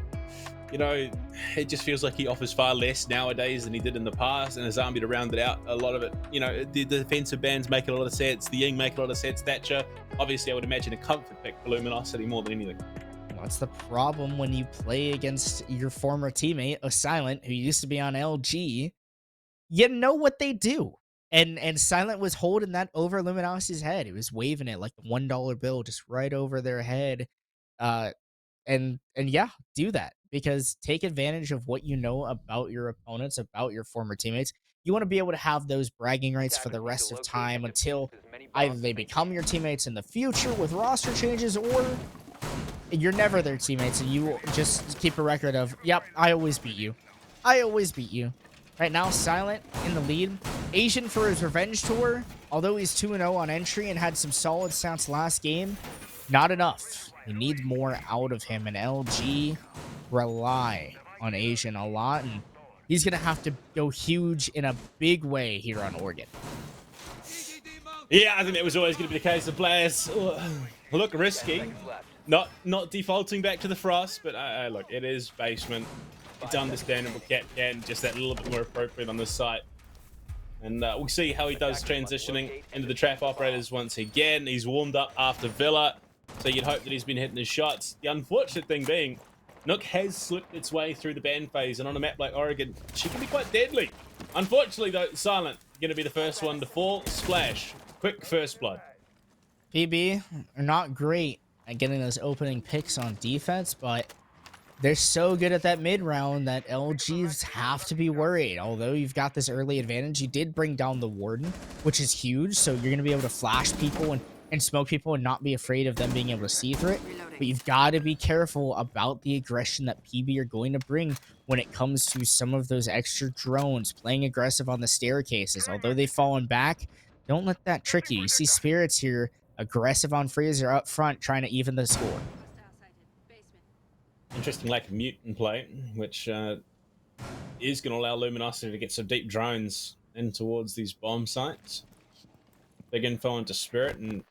it just feels like he offers far less nowadays than he did in the past, and his army to round it out, a lot of it, the defensive bans make a lot of sense, the Ying make a lot of sense. Thatcher, obviously, I would imagine a comfort pick for Luminosity more than anything. What's the problem when you play against your former teammate, a Silent, who used to be on LG? You know what they do. And Silent was holding that over Luminosity's head. He was waving it like a $1 bill just right over their head. And yeah, do that. Because take advantage of what you know about your opponents, about your former teammates. You want to be able to have those bragging rights for the rest of time until either they become your teammates in the future with roster changes, or you're never their teammates and you just keep a record of, yep, I always beat you. I always beat you. Right now, Silent in the lead. Asian for his revenge tour, although he's 2-0 on entry and had some solid stats last game, not enough. He needs more out of him, and LG rely on Asian a lot, and he's going to have to go huge in a big way here on Oregon. Yeah, I think that was always going to be the case. The players look risky, not defaulting back to the Frost, but look, it is basement. It's understandable. Cat can just that little bit more appropriate on this site. And we'll see how he does transitioning into the trap operators once again. He's warmed up after Villa, so you'd hope that he's been hitting his shots. The unfortunate thing being, Nook has slipped its way through the ban phase, and on a map like Oregon, she can be quite deadly. Unfortunately, though, Silent going to be the first one to fall. Splash. Quick first blood. PB are not great at getting those opening picks on defense, but they're so good at that mid round that LGs have to be worried. Although you've got this early advantage, you did bring down the Warden, which is huge. So you're going to be able to flash people and smoke people and not be afraid of them being able to see through it. But you've got to be careful about the aggression that PB are going to bring when it comes to some of those extra drones, playing aggressive on the staircases. Although they've fallen back, don't let that trick you. You see Spirits here, aggressive on Freezer up front, trying to even the score. Interesting lack of mute in play, which is going to allow Luminosity to get some deep drones in towards these bomb sites. Big info into Spirit, and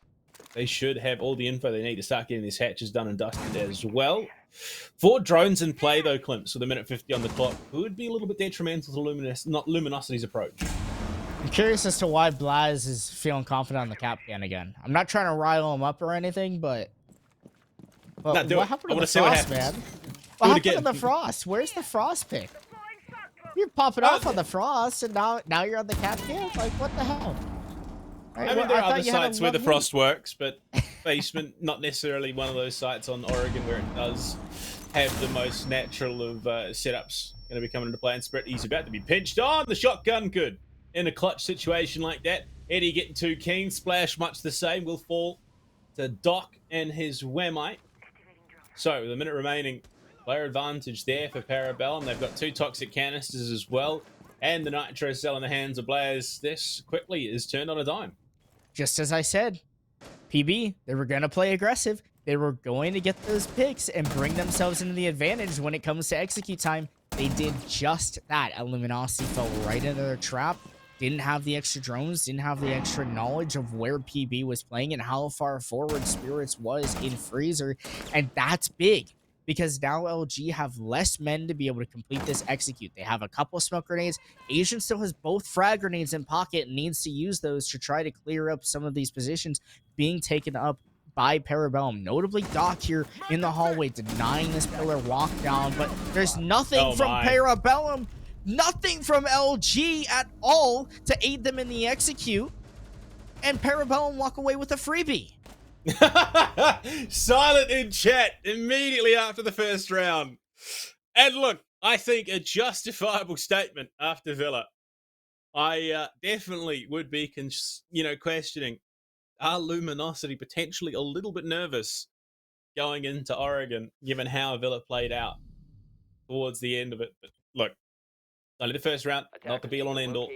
they should have all the info they need to start getting these hatches done and dusted as well. 4 drones in play, though, Klimps, with a minute 50 on the clock, would be a little bit detrimental to Luminosity's approach. I'm curious as to why Blaz is feeling confident on the cap can again. I'm not trying to rile him up or anything, but No, what happened to the Frost, man? What happened to the Frost? Where's the Frost pick? You're popping off on the Frost, and now you're on the cap can? Like, what the hell? I mean, there are other sites where the Frost works, but basement, not necessarily one of those sites on Oregon where it does have the most natural of setups going to be coming into play. And Spirit, he's about to be pinched on. The shotgun could. In a clutch situation like that, Eddie getting too keen. Splash, much the same, will fall to Doc and his Whamite. So, with a minute remaining, player advantage there for Parabellum. They've got 2 toxic canisters as well. And the Nitro Cell in the hands of Blaz. This quickly is turned on a dime. Just as I said, PB, they were going to play aggressive. They were going to get those picks and bring themselves into the advantage when it comes to execute time. They did just that. Luminosity fell right into their trap. Didn't have the extra drones, didn't have the extra knowledge of where PB was playing and how far forward Spirits was in Freezer. And that's big, because now LG have less men to be able to complete this execute. They have a couple smoke grenades. Asian still has both frag grenades in pocket and needs to use those to try to clear up some of these positions being taken up by Parabellum. Notably, Doc here in the hallway denying this pillar walk down, but there's nothing from Parabellum. Nothing from LG at all to aid them in the execute. And Parabellum walk away with a freebie. Silent in chat immediately after the first round. And look, I think a justifiable statement after Villa. I definitely would be, questioning, are Luminosity potentially a little bit nervous going into Oregon, given how Villa played out towards the end of it? But look, only the first round, not the be-all and end-all.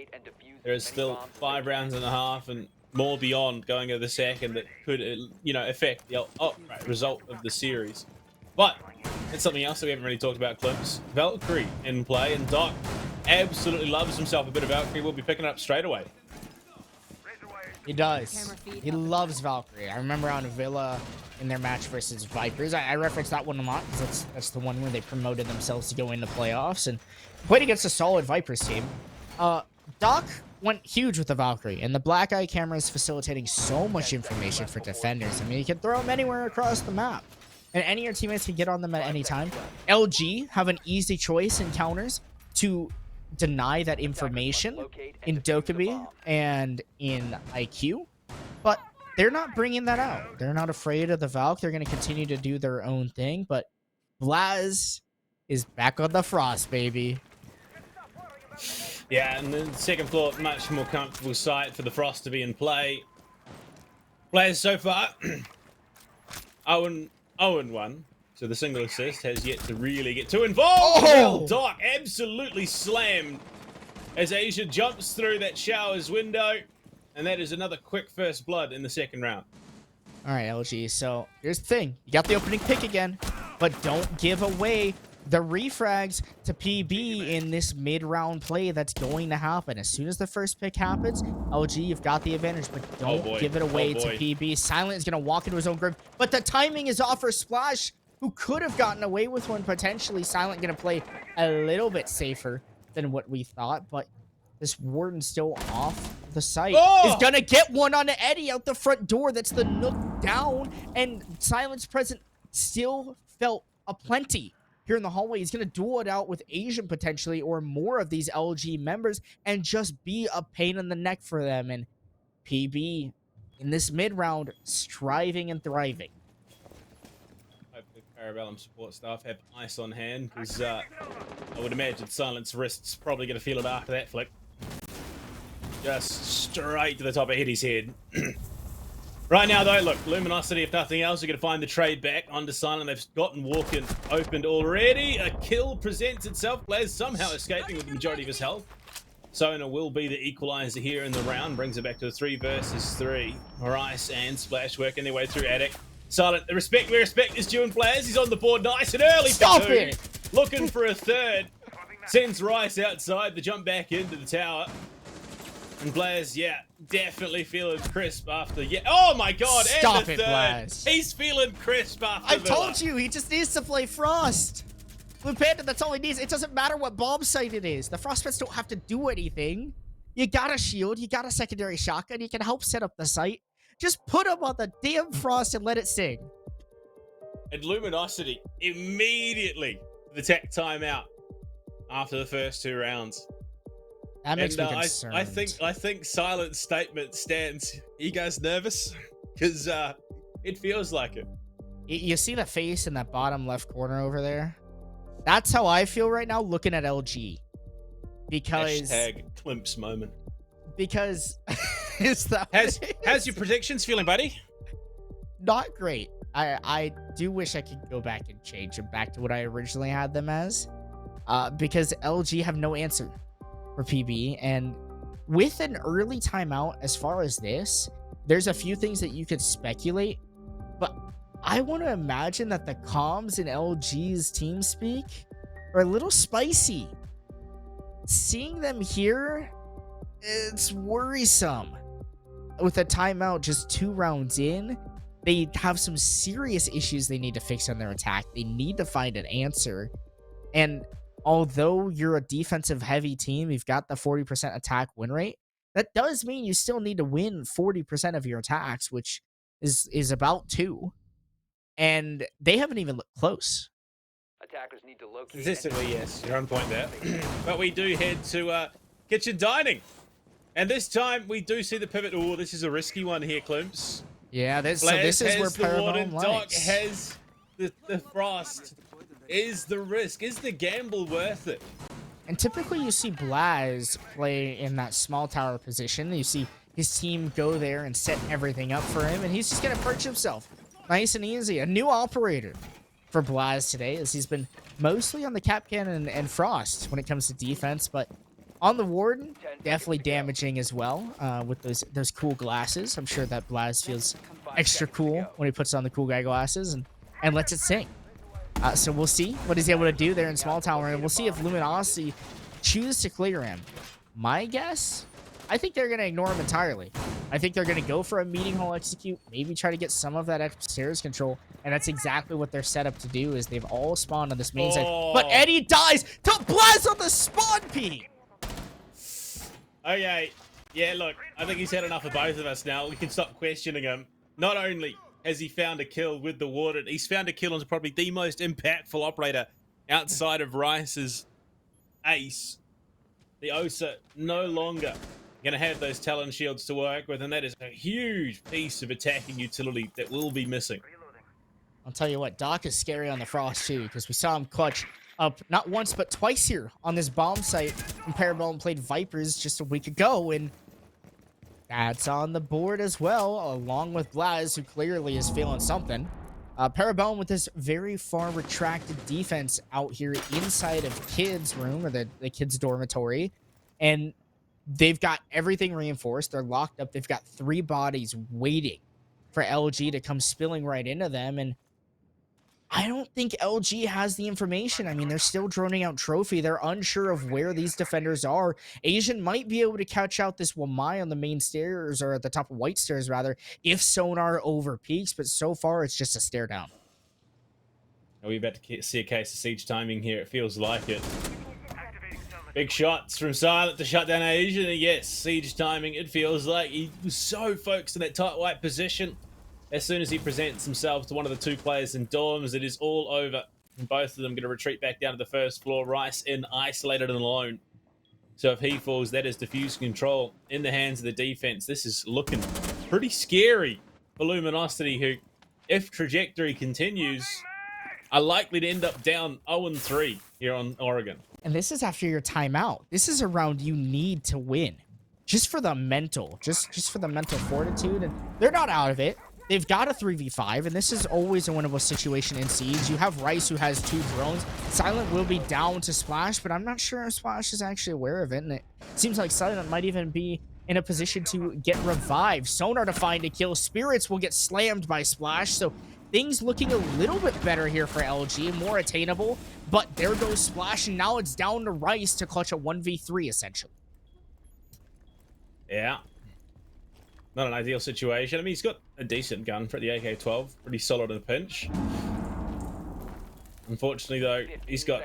There is still 5 rounds and a half and more beyond going into the second that could, affect the result of the series. But it's something else that we haven't really talked about, Klimps. Valkyrie in play, and Doc absolutely loves himself a bit of Valkyrie. We'll be picking it up straight away. He does. He loves Valkyrie. I remember on Villa in their match versus Vipers. I reference that one a lot because that's the one where they promoted themselves to go into playoffs and played against a solid Vipers team. Doc went huge with the Valkyrie, and the black eye camera is facilitating so much information for defenders. I mean, you can throw them anywhere across the map, and any of your teammates can get on them at any time. LG have an easy choice in counters to deny that information in Dokkaebi and in IQ, but they're not bringing that out. They're not afraid of the Valk. They're going to continue to do their own thing, but Blaz is back on the Frost, baby. Yeah, and the second floor, much more comfortable site for the Frost to be in play. Players so far, 0-1. So the single assist has yet to really get too involved. Oh! Well, Doc absolutely slammed as Asia jumps through that shower's window, and that is another quick first blood in the second round. All right, LG. So here's the thing. You got the opening pick again, but don't give away the refrags to PB in this mid-round play that's going to happen. As soon as the first pick happens, LG, you've got the advantage, but don't give it away to PB. Silent is going to walk into his own grave, but the timing is off for Splash, who could have gotten away with one potentially. Silent going to play a little bit safer than what we thought, but this Warden still off the site is going to get one on Eddie out the front door. That's the Nook down, and Silent's present still felt aplenty here in the hallway. He's going to duel it out with Asian potentially, or more of these LG members, and just be a pain in the neck for them. And PB in this mid-round, striving and thriving. Hopefully Parabellum support staff have ice on hand, because I would imagine Silent's wrist's probably going to feel it after that flick. Just straight to the top of Eddie's head. Right now, though, look, Luminosity, if nothing else, are going to find the trade back onto Silent. They've gotten Walken opened already. A kill presents itself. Blaze somehow escaping with the majority of his health. Sona will be the equalizer here in the round. Brings it back to a 3 versus 3. Rice and Splash working their way through Attic. Silent, the respect we respect is due in Blaze. He's on the board nice and early. Stop it! Looking for a third. Sends Rice outside. The jump back into the tower. And Blaze, yeah, definitely feeling crisp after. Yeah, oh my God! Stop and the it, third. Blaze. He's feeling crisp after. I told you, he just needs to play Frost. Blue Panda, that's all he needs. It doesn't matter what bomb site it is. The Frostbits don't have to do anything. You got a shield, you got a secondary shotgun, you can help set up the site. Just put him on the damn Frost and let it sing. And Luminosity immediately the tech timeout after the first 2 rounds. That makes me concerned. I think Silent's statement stands. Are you guys nervous? Because it feels like it. You see the face in that bottom left corner over there? That's how I feel right now looking at LG. Because hashtag Klimps moment. Because it's that how's your predictions feeling, buddy? Not great. I do wish I could go back and change them back to what I originally had them as. Because LG have no answer for PB, and with an early timeout as far as this, there's a few things that you could speculate, but I want to imagine that the comms in LG's team speak are a little spicy. Seeing them here, it's worrisome. With a timeout just 2 rounds in, they have some serious issues they need to fix on their attack. They need to find an answer, and although you're a defensive heavy team, you've got the 40% attack win rate. That does mean you still need to win 40% of your attacks, which is about 2. And they haven't even looked close. Attackers need to locate. Statistically, yes, you're on point there. But we do head to kitchen dining. And this time we do see the pivot. Oh, this is a risky one here, Klimps. Yeah, this is where Parabellum Doc likes. has the Frost. Is the risk, is the gamble worth it? And typically you see Blaz play in that small tower position. You see his team go there and set everything up for him, and he's just going to perch himself. Nice and easy. A new operator for Blaz today, as he's been mostly on the Capcan and Frost when it comes to defense, but on the Warden, definitely damaging as well with those cool glasses. I'm sure that Blaz feels extra cool when he puts on the cool guy glasses and lets it sing. So we'll see what he's able to do there in small tower, and we'll see if Luminosity choose to clear him. My guess, I think they're going to ignore him entirely. I think they're going to go for a meeting hall execute, maybe try to get some of that upstairs control, and that's exactly what they're set up to do, is they've all spawned on this main side. But Eddie dies to Blaz on the spawn peak! Okay, yeah, look, I think he's had enough of both of us now. We can stop questioning him. Not only has he found a kill with the Warden, he's found a kill on probably the most impactful operator outside of Rice's ace. The Osa no longer going to have those Talon shields to work with, and that is a huge piece of attacking utility that will be missing. I'll tell you what, Doc is scary on the Frost too, because we saw him clutch up not once but twice here on this bomb site when Parabellum played Vipers just a week ago, and that's on the board as well, along with Blaz, who clearly is feeling something. Parabellum with this very far retracted defense out here inside of kids' room, or the kids' dormitory. And they've got everything reinforced. They're locked up. They've got 3 bodies waiting for LG to come spilling right into them. And I don't think LG has the information. I mean, they're still droning out trophy. They're unsure of where these defenders are. Asian might be able to catch out this Wamai on the main stairs, or at the top of white stairs rather, if Sonar over peaks, but so far it's just a stare down. Are we about to see a case of siege timing here? It feels like it. Big shots from Silent to shut down Asian. And yes, siege timing. It feels like he was so focused in that tight white position. As soon as he presents himself to one of the 2 players in dorms, it is all over. And both of them going to retreat back down to the first floor. Rice in isolated and alone. So if he falls, that is diffuse control in the hands of the defense. This is looking pretty scary for Luminosity, who, if trajectory continues, are likely to end up down 0-3 here on Oregon. And this is after your timeout. This is a round you need to win. Just for the mental. Just for the mental fortitude. And they're not out of it. They've got a 3v5, and this is always a winnable situation in Siege. You have Rice, who has 2 drones. Silent will be down to Splash, but I'm not sure if Splash is actually aware of it. And it seems like Silent might even be in a position to get revived. Sonar to find a kill. Spirits will get slammed by Splash, so things looking a little bit better here for LG, more attainable. But there goes Splash, and now it's down to Rice to clutch a 1v3, essentially. Yeah. Not an ideal situation. I mean, he's got a decent gun for the AK-12. Pretty solid in a pinch. Unfortunately, though, he's got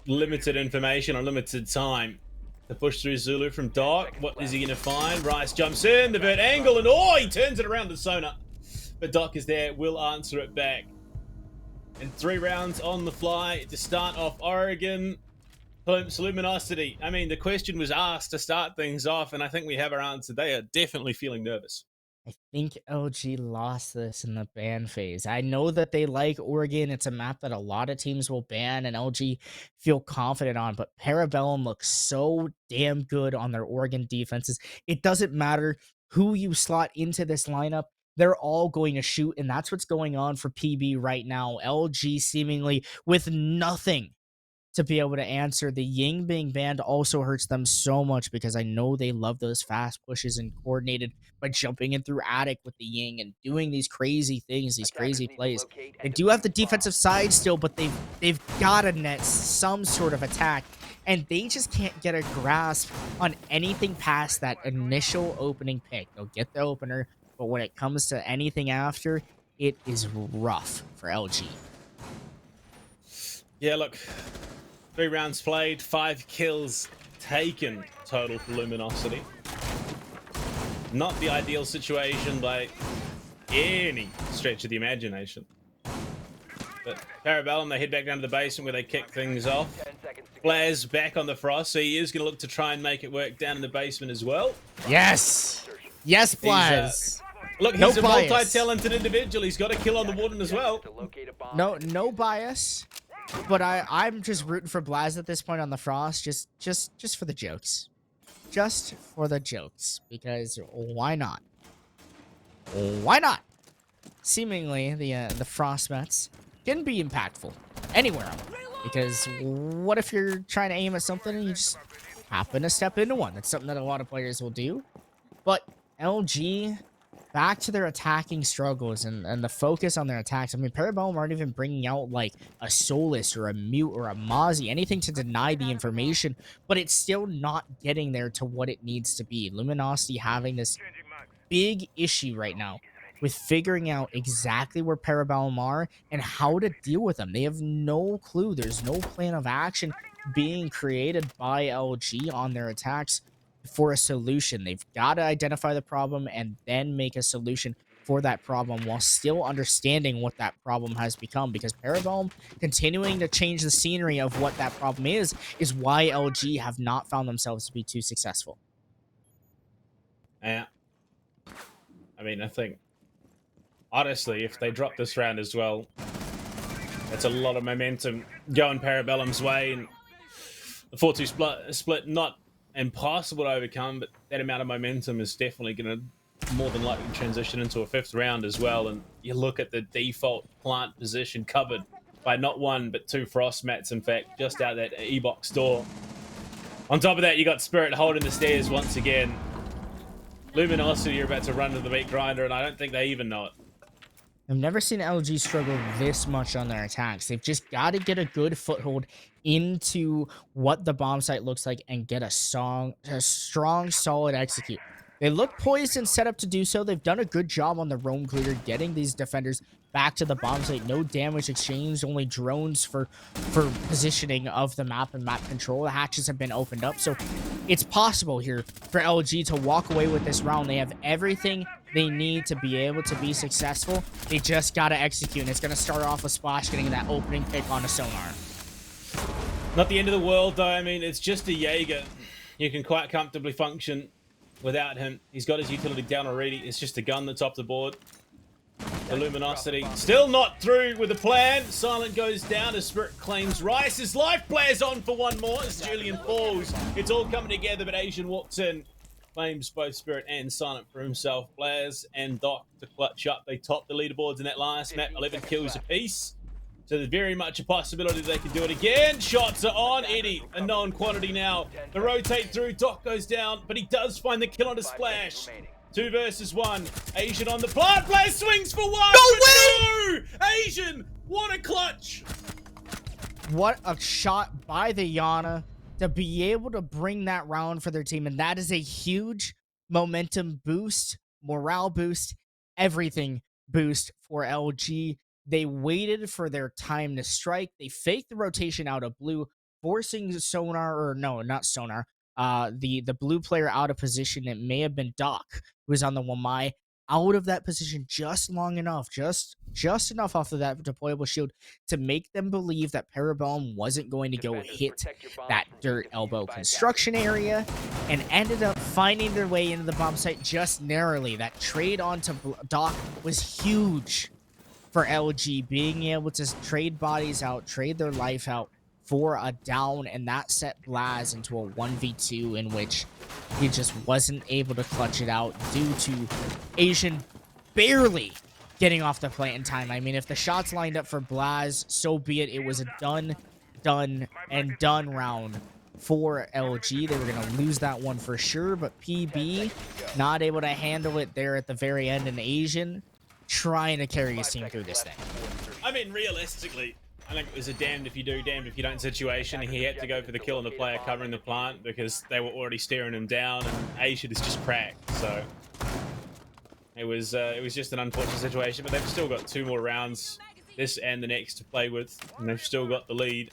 limited information or limited time to push through Zulu from Dark. What is he going to find? Rice jumps in, the vert angle, and oh, he turns it around to Sonar. But Doc is there, will answer it back. And 3 rounds on the fly to start off Oregon. Luminosity. I mean, the question was asked to start things off, and I think we have our answer. They are definitely feeling nervous. I think LG lost this in the ban phase. I know that they like Oregon. It's a map that a lot of teams will ban, and LG feel confident on, but Parabellum looks so damn good on their Oregon defenses. It doesn't matter who you slot into this lineup. They're all going to shoot, and that's what's going on for PB right now. LG seemingly with nothing to be able to answer. The Ying being banned also hurts them so much, because I know they love those fast pushes and coordinated by jumping in through attic with the Ying and doing these crazy things, these crazy plays. They do have the defensive side still, but they've got to net some sort of attack, and they just can't get a grasp on anything past that initial opening pick. They'll get the opener, but when it comes to anything after, it is rough for LG. Yeah, look. 3 rounds played, 5 kills taken total for Luminosity. Not the ideal situation by any stretch of the imagination. But Parabellum, they head back down to the basement where they kick things off. Blaz back on the Frost, so he is going to look to try and make it work down in the basement as well. Yes! Yes, Blaz! Look, he's a multi-talented individual. He's got a kill on the Warden as well. No bias. But I'm just rooting for Blaz at this point on the Frost, just for the jokes. Just for the jokes, because why not? Why not? Seemingly, the Frost Mets can be impactful anywhere, because what if you're trying to aim at something and you just happen to step into one? That's something that a lot of players will do. But LG, back to their attacking struggles and the focus on their attacks. I mean, Parabellum aren't even bringing out like a Solus or a Mute or a Mozzie, anything to deny the information, but it's still not getting there to what it needs to be. Luminosity having this big issue right now with figuring out exactly where Parabellum are and how to deal with them. They have no clue. There's no plan of action being created by LG on their attacks for a solution. They've got to identify the problem and then make a solution for that problem while still understanding what that problem has become, because Parabellum continuing to change the scenery of what that problem is why LG have not found themselves to be too successful. Yeah. I mean, I think, honestly, if they drop this round as well, that's a lot of momentum going Parabellum's way, and the 4-2 split not impossible to overcome, but that amount of momentum is definitely going to more than likely transition into a 5th round as well. And you look at the default plant position covered by not 1 but 2 frost mats, in fact, just out that E-box door. On top of that, you got Spirit holding the stairs once again. Luminosity are about to run to the meat grinder, and I don't think they even know it. I've never seen LG struggle this much on their attacks. They've just got to get a good foothold into what the bomb site looks like and get a strong, solid execute. They look poised and set up to do so. They've done a good job on the roam clear, getting these defenders back to the bomb site. No damage exchanged, only drones for positioning of the map and map control. The hatches have been opened up, so it's possible here for LG to walk away with this round. They have everything they need to be able to be successful. They just got to execute, and it's going to start off with Splash getting that opening pick on a sonar. Not the end of the world, though. I mean, it's just a Jaeger. You can quite comfortably function without him. He's got his utility down already. It's just a gun that's off the board. The Luminosity still not through with the plan. Silent goes down as Spirit claims Rice's life. Players on for one more as Julian falls. It's all coming together, but Asian walks in. Claims both Spirit and Silent for himself. Blaze and Doc to clutch up. They top the leaderboards in that last map. 11 kills apiece. So there's very much a possibility they can do it again. Shots are on. Eddie, a known quantity now. They rotate through. Doc goes down, but he does find the kill on his Splash. 2 versus 1. Asian on the plant. Blaze swings for 1. No way! No! Asian, what a clutch. What a shot by the Yana to be able to bring that round for their team. And that is a huge momentum boost, morale boost, everything boost for LG. They waited for their time to strike. They faked the rotation out of blue, forcing Sonar, or no, not Sonar, the blue player out of position. It may have been Doc, who was on the Wamai, out of that position just long enough, just enough off of that deployable shield to make them believe that Parabellum wasn't going to go hit that dirt elbow construction area, and ended up finding their way into the bomb site just narrowly. That trade onto Doc was huge for LG, being able to trade bodies out, trade their life out for a down, and that set Blaz into a 1v2 in which he just wasn't able to clutch it out due to Asian barely getting off the plant in time. I mean, if the shots lined up for Blaz, so be it. It was a done round for LG. They were going to lose that one for sure, but PB not able to handle it there at the very end, and Asian trying to carry his team through this thing. I mean, realistically, I think it was a damned if you do, damned if you don't situation. He had to go for the kill on the player covering the plant because they were already staring him down, and Asian is just cracked. So it was just an unfortunate situation, but they've still got 2 more rounds, this and the next, to play with, and they've still got the lead.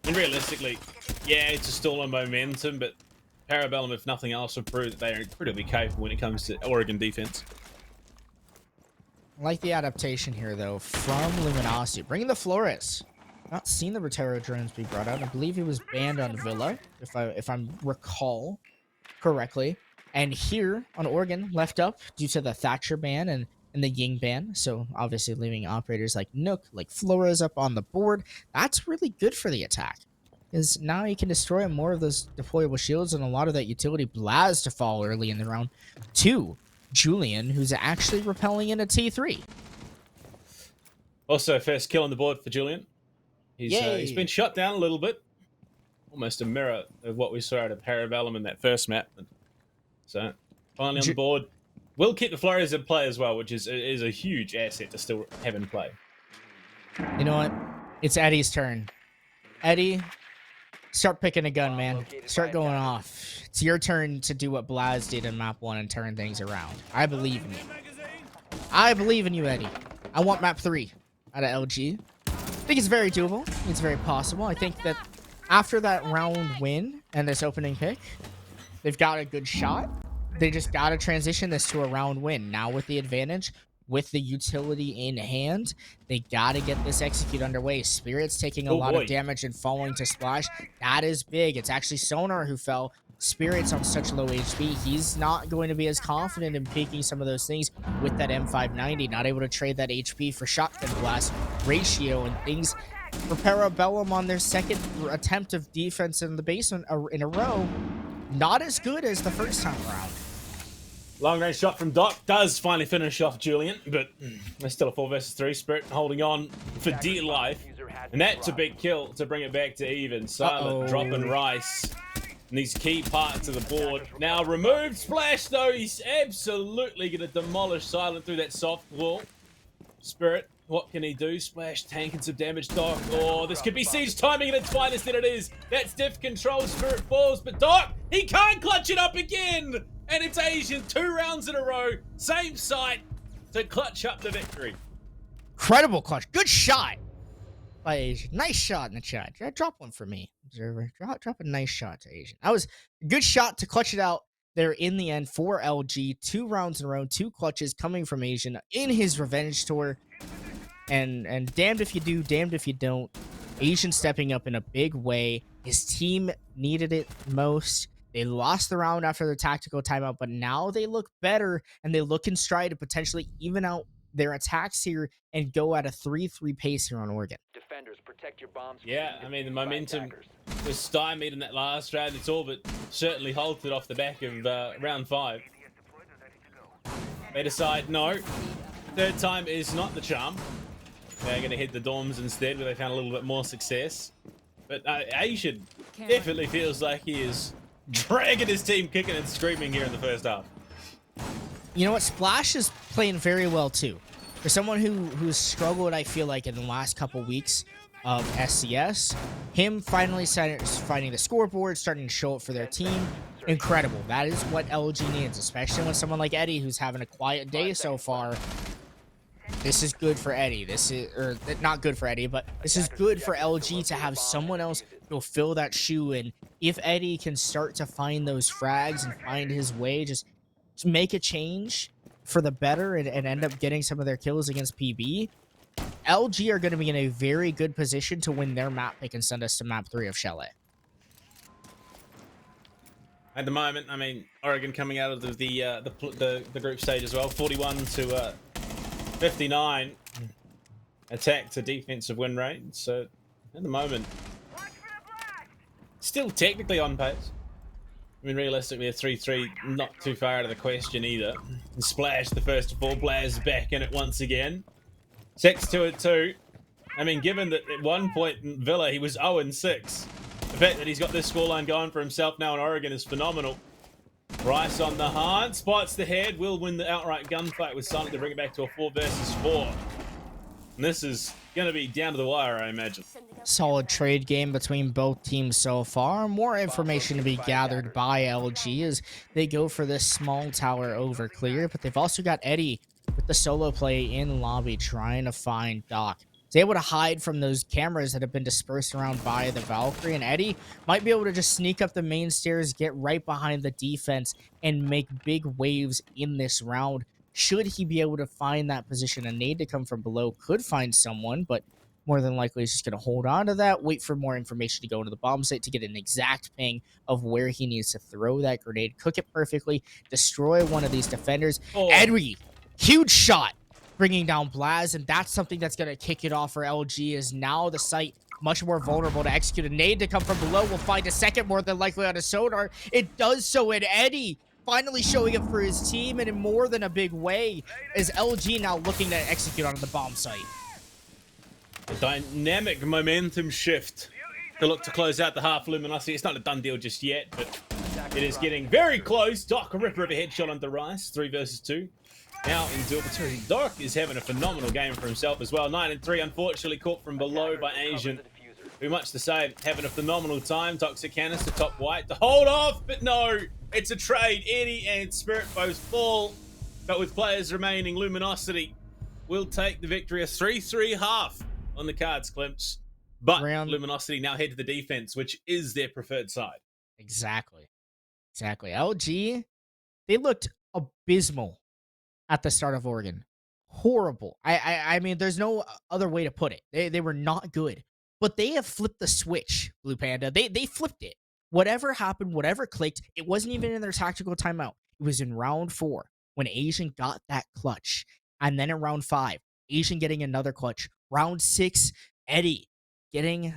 And realistically, yeah, it's a stall on momentum, but Parabellum, if nothing else, will prove that they are incredibly capable when it comes to Oregon defense. I like the adaptation here, though, from Luminosity. Bringing the Flores. Not seen the Rotero drones be brought out. I believe he was banned on Villa, if I recall correctly. And here on Oregon, left up due to the Thatcher ban and the Ying ban. So obviously leaving operators like Nook, like Flores up on the board. That's really good for the attack, because now you can destroy more of those deployable shields and a lot of that utility Blaz to fall early in the round. 2. Julian, who's actually repelling in a T3. Also, first kill on the board for Julian. He's been shut down a little bit. Almost a mirror of what we saw out of Parabellum in that first map. So, finally on the board. Will keep the Flores in play as well, which is a huge asset to still have in play. You know what? It's Eddie's turn. Eddie, start picking a gun, man. Start going off. It's your turn to do what Blaz did in map 1 and turn things around. I believe in you. I believe in you, Eddie. I want map 3 out of LG. I think it's very doable. It's very possible. I think that after that round win and this opening pick, they've got a good shot. They just got to transition this to a round win. Now with the advantage, with the utility in hand, they got to get this execute underway. Spirit's taking a lot of damage and falling to Splash. That is big. It's actually Sonar who fell. Spirit's on such low HP. He's not going to be as confident in peeking some of those things with that M590. Not able to trade that HP for shotgun blast ratio and things. For Parabellum on their second attempt of defense in the basement in a row, not as good as the first time around. Long range shot from Doc does finally finish off Julian, but there's still a 4 versus 3. Spirit holding on for dear life. And that's a big kill to bring it back to even. Silent dropping Rice. in these key parts of the board. Now removed. Splash, though. He's absolutely going to demolish Silent through that soft wall. Spirit, what can he do? Splash, tanking some damage. Doc, oh, this could be Siege timing at its finest, and it is. That's Diff Control. Spirit falls, but Doc, he can't clutch it up again. And it's Asian 2 rounds in a row. Same site to clutch up the victory. Incredible clutch. Good shot by Asian. Nice shot in the chat. Drop one for me, observer. Drop a nice shot to Asian. That was a good shot to clutch it out there in the end for LG. 2 rounds in a row, 2 clutches coming from Asian in his revenge tour. And damned if you do, damned if you don't. Asian stepping up in a big way. His team needed it most. They lost the round after their tactical timeout, but now they look better, and they look in stride to potentially even out their attacks here and go at a 3-3 pace here on Oregon. Defenders, protect your bombs. Yeah, I mean, the momentum was stymied in that last round. It's all but certainly halted off the back of round 5. They decide, no, third time is not the charm. They're going to hit the dorms instead, where they found a little bit more success. But Asian definitely feels like he is dragging his team kicking and screaming here in the first half. You know what? Splash is playing very well, too. For someone who's struggled, I feel like, in the last couple weeks of SCS, him finally finding the scoreboard, starting to show up for their team, incredible. That is what LG needs, especially when someone like Eddie, who's having a quiet day so far. This is good for Eddie. This is, or not good for Eddie, but this is good for LG to have someone else go fill that shoe in. If Eddie can start to find those frags and find his way, just to make a change for the better and end up getting some of their kills against PB, LG are going to be in a very good position to win their map pick and send us to map 3 of Chalet. At the moment, I mean, Oregon coming out of the group stage as well, 41 to 59 attack to defensive win rate. So at the moment, still technically on pace. I mean, realistically, a 3-3 not too far out of the question either. And Splash, the first of all, Blair's back in it once again. 6-2-2. I mean, given that at one point in Villa he was 0-6, the fact that he's got this scoreline going for himself now in Oregon is phenomenal. Rice on the hunt, spots the head, will win the outright gunfight with Silent to bring it back to a 4 versus 4. And this is going to be down to the wire, I imagine. Solid trade game between both teams so far. More information to be gathered by LG as they go for this small tower over clear, but they've also got Eddie with the solo play in lobby trying to find Doc. He's able to hide from those cameras that have been dispersed around by the Valkyrie, and Eddie might be able to just sneak up the main stairs, get right behind the defense, and make big waves in this round. Should he be able to find that position, a nade to come from below could find someone, but more than likely he's just going to hold on to that, wait for more information to go into the bomb site to get an exact ping of where he needs to throw that grenade, cook it perfectly, destroy one of these defenders. Oh. Edwy, huge shot, bringing down Blaz, and that's something that's going to kick it off for LG, is now the site much more vulnerable to execute. A nade to come from below will find a second, more than likely on a sonar. It does so, and Eddie finally showing up for his team, and in more than a big way, is LG now looking to execute on the bomb site. A dynamic momentum shift to look to close out the half. Luminosity. It's not a done deal just yet, but it is getting very close. Doc, a ripper of a headshot onto Rice. 3 versus 2. Now into opportunity. Doc is having a phenomenal game for himself as well. 9-3, unfortunately caught from below by Asian. Very much the same. Having a phenomenal time. Toxic canister, top white to hold off, but no. It's a trade. Eddie and Spirit both fall, but with players remaining, Luminosity will take the victory. A 3-3 half on the cards, Clemps. But Luminosity now head to the defense, which is their preferred side. Exactly. LG, they looked abysmal at the start of Oregon. Horrible. I mean, there's no other way to put it. They were not good. But they have flipped the switch, Blue Panda. They flipped it. Whatever happened, whatever clicked, it wasn't even in their tactical timeout. It was in round 4 when Asian got that clutch. And then in round 5, Asian getting another clutch. Round 6, Eddie getting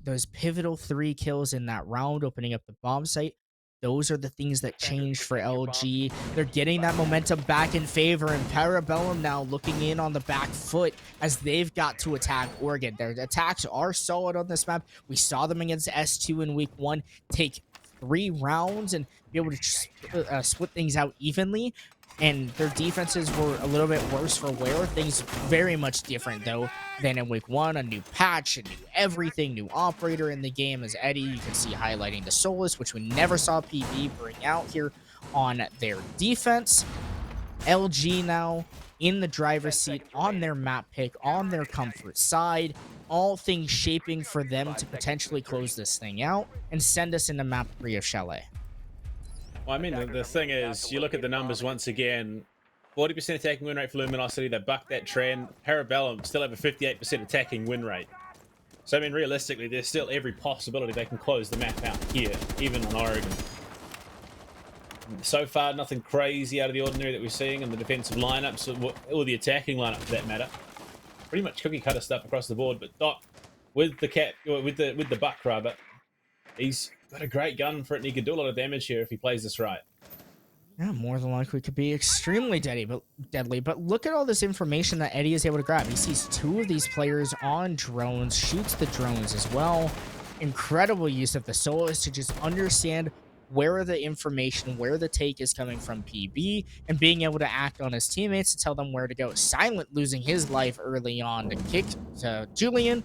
those pivotal 3 kills in that round, opening up the bomb site. Those are the things that changed for LG. They're getting that momentum back in favor, and Parabellum now looking in on the back foot as they've got to attack Oregon. Their attacks are solid on this map. We saw them against S2 in week 1 take 3 rounds and be able to split things out evenly. And their defenses were a little bit worse for wear. Things very much different, though, than in week 1. A new patch, a new everything, new operator in the game. As Eddie, you can see highlighting the Solus, which we never saw PB bring out here on their defense. LG now in the driver's seat, on their map pick, on their comfort side. All things shaping for them to potentially close this thing out and send us into map 3 of Chalet. Well, I mean, the thing is, you look at the numbers once again, 40% attacking win rate for Luminosity, they bucked that trend. Parabellum still have a 58% attacking win rate. So, I mean, realistically, there's still every possibility they can close the map out here, even on Oregon. So far, nothing crazy out of the ordinary that we're seeing in the defensive lineups, or the attacking lineup for that matter. Pretty much cookie cutter stuff across the board, but Doc, with the buck rather, he's got a great gun for it, and he could do a lot of damage here if he plays this right. Yeah, more than likely could be extremely deadly. But look at all this information that Eddie is able to grab. He sees 2 of these players on drones, shoots the drones as well. Incredible use of the Solus to just understand where the information, where the take is coming from PB, and being able to act on his teammates to tell them where to go. Silent losing his life early on to kick to Julian.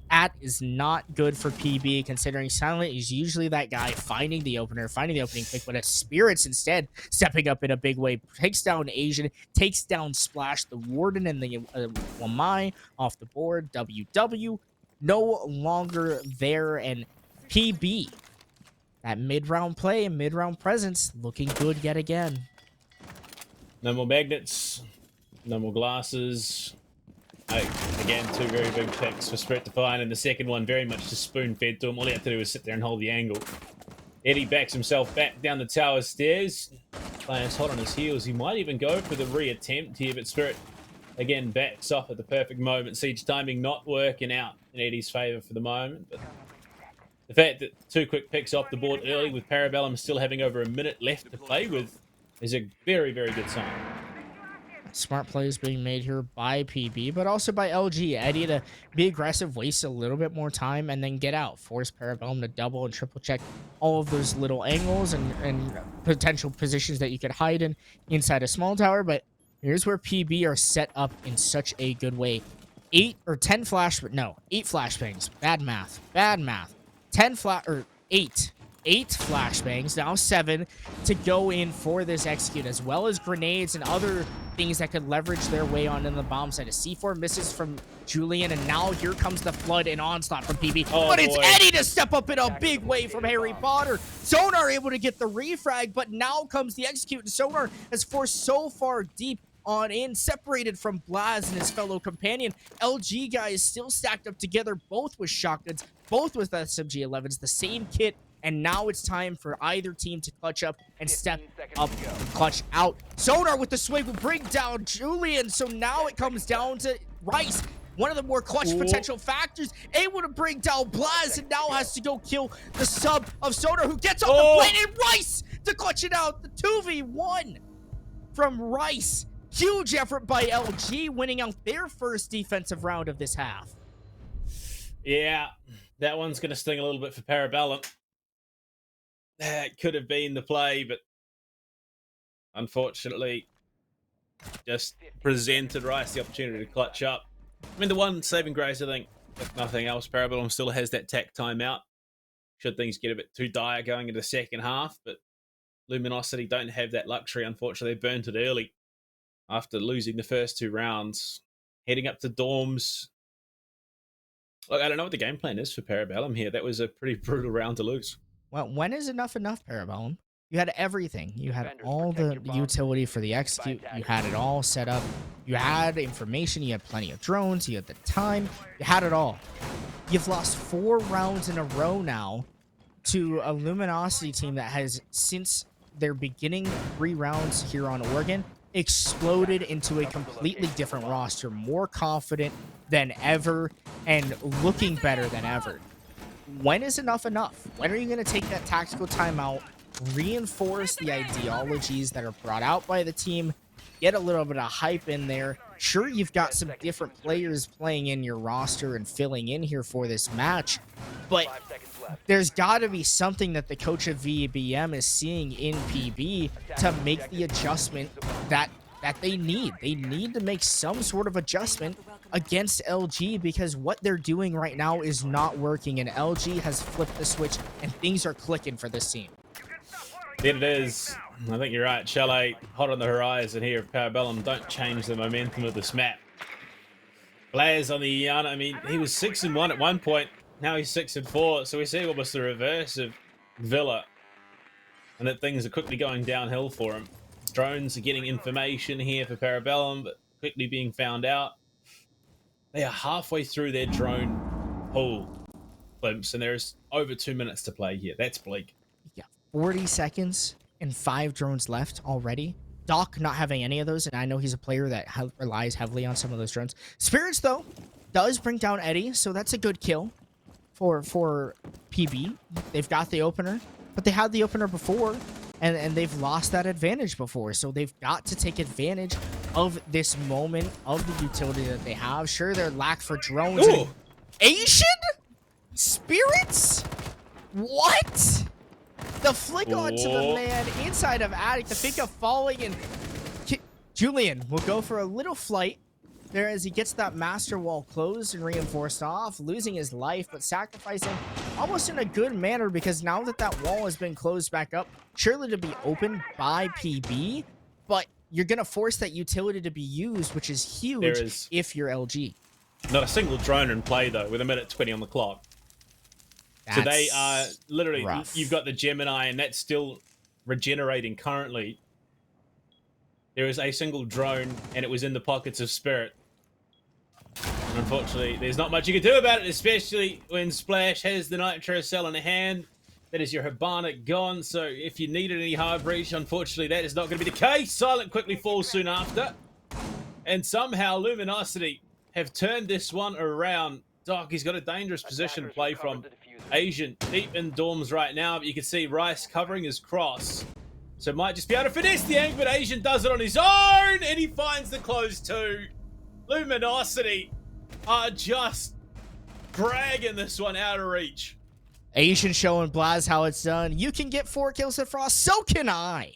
That is not good for PB, considering Silent is usually that guy finding the opening pick, but as Spirits instead stepping up in a big way, takes down Asian, takes down Splash, the Warden, and the Wamai off the board. WW no longer there, and PB, that mid-round play and mid-round presence, looking good yet again. No more magnets, no more glasses. Again, 2 very big picks for Spirit to find, and the second one very much just spoon-fed to him. All he had to do was sit there and hold the angle. Eddie backs himself back down the tower stairs. Players hot on his heels. He might even go for the re-attempt here, but Spirit, again, backs off at the perfect moment. Siege timing not working out in Eddie's favour for the moment, but the fact that 2 quick picks off the board early with Parabellum still having over a minute left to play with is a very, very good sign. Smart plays being made here by PB, but also by LG. Eddie to be aggressive, waste a little bit more time, and then get out. Force Parabellum to double and triple check all of those little angles and potential positions that you could hide in inside a small tower. But here's where PB are set up in such a good way. 8 flashbangs. Bad math. 8 flashbangs, now 7 to go in for this execute, as well as grenades and other things that could leverage their way on in the bomb side. A C4 misses from Julian, and now here comes the flood and onslaught from PB. But it's Eddie to step up in a big way from Harry Potter. Sonar able to get the refrag, but now comes the execute, and Sonar has forced so far deep on in, separated from Blaz and his fellow companion. LG guys still stacked up together, both with shotguns, both with SMG-11s, the same kit. And now it's time for either team to clutch up and step up and clutch out. Sonar with the swing will bring down Julian. So now it comes down to Rice, one of the more clutch potential factors, able to bring down Blaz, and now has to go kill the sub of Sonar, who gets on the plane, and Rice to clutch it out. The 2v1 from Rice. Huge effort by LG, winning out their first defensive round of this half. Yeah, that one's going to sting a little bit for Parabellum. That could have been the play, but unfortunately just presented Rice the opportunity to clutch up. I mean, the one saving grace, I think, if nothing else, Parabellum still has that tack timeout. Should things get a bit too dire going into the second half, but Luminosity don't have that luxury, unfortunately. They burnt it early after losing the first 2 rounds. Heading up to dorms. Look, I don't know what the game plan is for Parabellum here. That was a pretty brutal round to lose. Well, when is enough Parabellum? You had everything. You had all the utility for the execute. You had it all set up. You had information. You had plenty of drones. You had the time. You had it all. You've lost 4 rounds in a row now to a Luminosity team that has, since their beginning 3 rounds here on Oregon, exploded into a completely different roster, more confident than ever and looking better than ever. When is enough? When are you going to take that tactical timeout, reinforce the ideologies that are brought out by the team, get a little bit of hype in there? Sure, you've got some different players playing in your roster and filling in here for this match, but there's got to be something that the coach of VBM is seeing in PB to make the adjustment that they need. They need to make some sort of adjustment against LG because what they're doing right now is not working, and LG has flipped the switch and things are clicking for this team. There it is. I think you're right. Chalet hot on the horizon here of Parabellum. Don't change the momentum of this map. Blaz on the Iana. I mean, he was 6-1 at one point. Now he's 6-4. So we're seeing almost the reverse of Villa. And that things are quickly going downhill for him. Drones are getting information here for Parabellum, but quickly being found out. They are halfway through their drone pool, Glimpse, and there's over 2 minutes to play here. That's bleak. Yeah, 40 seconds and 5 drones left already. Doc not having any of those, and I know he's a player that relies heavily on some of those drones. Spirits, though, does bring down Eddie, so that's a good kill for PB. They've got the opener, but they had the opener before, and they've lost that advantage before, so they've got to take advantage of this moment of the utility that they have. Sure, their lack for drones. Ooh. Asian? Spirits? What? The flick onto the man inside of Attic. The pick up falling, and Julian will go for a little flight there as he gets that master wall closed and reinforced off, losing his life, but sacrificing almost in a good manner because now that that wall has been closed back up, surely to be opened by PB, but you're going to force that utility to be used, which is huge if you're LG. Not a single drone in play, though, with 1:20 on the clock. So they are literally, rough. You've got the Gemini, and that's still regenerating currently. There is a single drone, and it was in the pockets of Spirit. And unfortunately, there's not much you can do about it, especially when Splash has the Nitro Cell in hand. That is your Hibana gone, so if you needed any hard breach, unfortunately, that is not going to be the case. Silent quickly falls soon after. And somehow, Luminosity have turned this one around. Doc, he's got a dangerous position to play from. Asian deep in dorms right now, but you can see Rice covering his cross. So might just be able to finesse the angle, but Asian does it on his own, and he finds the close two. Luminosity are just dragging this one out of reach. Asian showing Blaz how it's done. You can get 4 kills at Frost. So can I.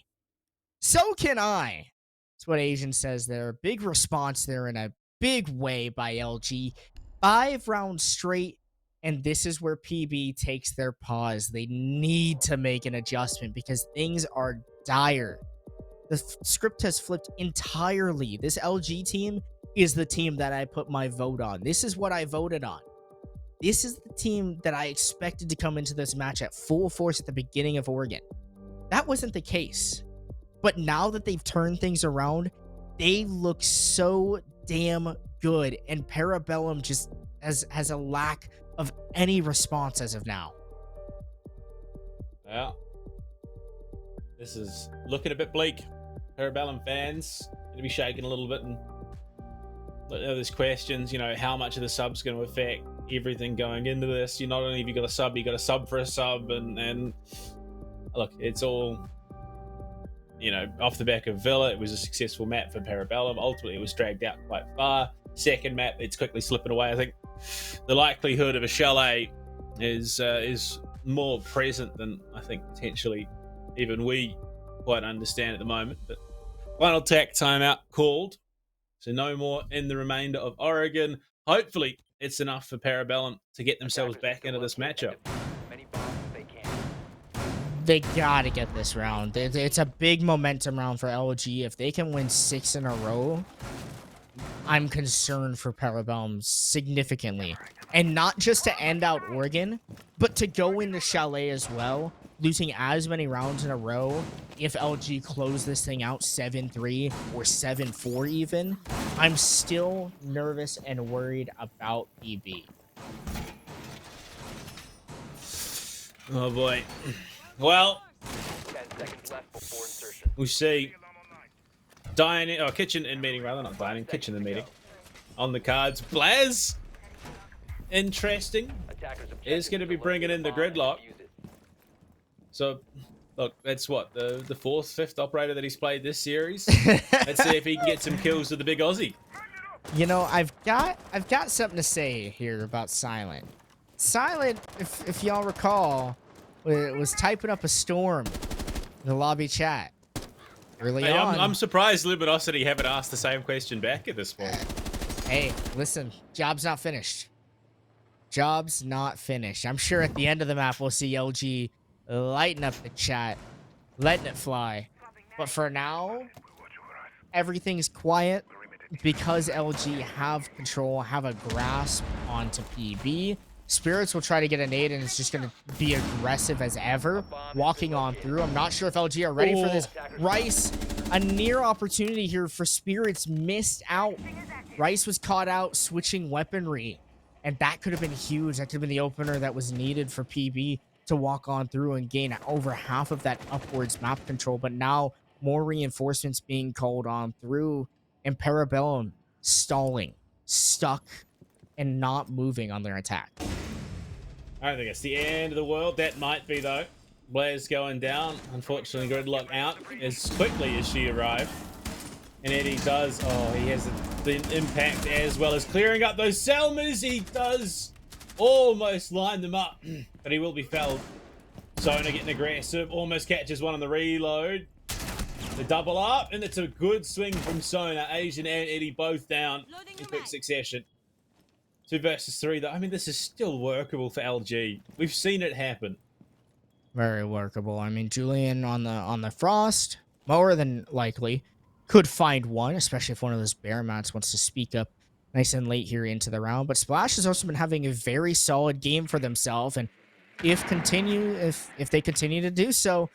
So can I. That's what Asian says there. Big response there in a big way by LG. 5 rounds straight. And this is where PB takes their pause. They need to make an adjustment because things are dire. The script has flipped entirely. This LG team is the team that I put my vote on. This is what I voted on. This is the team that I expected to come into this match at full force at the beginning of Oregon. That wasn't the case. But now that they've turned things around, they look so damn good. And Parabellum just has a lack of any response as of now. Yeah. This is looking a bit bleak. Parabellum fans going to be shaking a little bit, and there's questions, how much of the sub's going to affect everything going into this. You not only have you got a sub, you got a sub for a sub, and look, it's all off the back of Villa. It was a successful map for Parabellum. Ultimately, it was dragged out quite far. Second map, it's quickly slipping away. I think the likelihood of a Chalet is more present than I think potentially even we quite understand at the moment. But final tech timeout called, so no more in the remainder of Oregon. Hopefully, it's enough for Parabellum to get themselves back into this matchup. They gotta get this round. It's a big momentum round for LG. If they can win 6 in a row, I'm concerned for Parabellum significantly. And not just to end out Oregon, but to go into Chalet as well, losing as many rounds in a row. If LG close this thing out 7-3 or 7-4 even, I'm still nervous and worried about PB. Oh boy. Well, 10 seconds left before insertion. we see kitchen and meeting, rather, not dining, kitchen and meeting on the cards. Blaz, interesting, is going to be bringing in the gridlock. So, look, that's what, the 4th, 5th operator that he's played this series. Let's see if he can get some kills with the big Aussie. I've got something to say here about Silent. Silent, if y'all recall, was typing up a storm in the lobby chat early Hey, on. I'm surprised Luminosity haven't asked the same question back at this point. Hey, listen, job's not finished. Job's not finished. I'm sure at the end of the map we'll see LG lighting up the chat, letting it fly. But for now, everything's quiet because LG have control, have a grasp onto PB. Spirits will try to get a nade, and it's just going to be aggressive as ever, walking on through. I'm not sure if LG are ready for this. Rice, a near opportunity here for Spirits, missed out. Rice was caught out switching weaponry, and that could have been huge. That could have been the opener that was needed for PB to walk on through and gain over half of that upwards map control. But now more reinforcements being called on through, and Parabellum stalling, stuck, and not moving on their attack. I don't think it's the end of the world. That might be, though. Blair's going down. Unfortunately, Gridlock out as quickly as she arrived. And Eddie does... Oh, he has the impact as well as clearing up those Selmas. He does almost line them up, but he will be felled. Sona getting aggressive. Almost catches one on the reload. The double up, and it's a good swing from Sona. Asian and Eddie both down in quick succession. 2 versus 3, though. I mean, this is still workable for LG. We've seen it happen. Very workable. I mean, Julian on the Frost, more than likely, could find one, especially if one of those bear mats wants to speak up nice and late here into the round. But Splash has also been having a very solid game for themselves, and if they continue to do so,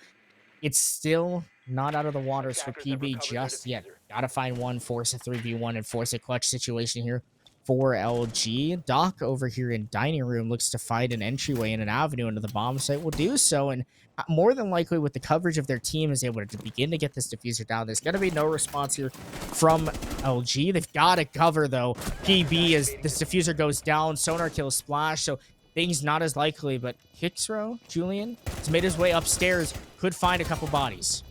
it's still not out of the waters for PB just yet. Gotta find one, force a 3v1, and force a clutch situation here for LG. Doc over here in dining room looks to find an entryway and an avenue into the bomb site. Will do so, and more than likely with the coverage of their team is able to begin to get this diffuser down. There's going to be no response here from LG. They've got to cover, though. PB, as this diffuser goes down, Sonar kills Splash, so things not as likely, but Hixro, Julian, has made his way upstairs, could find a couple bodies.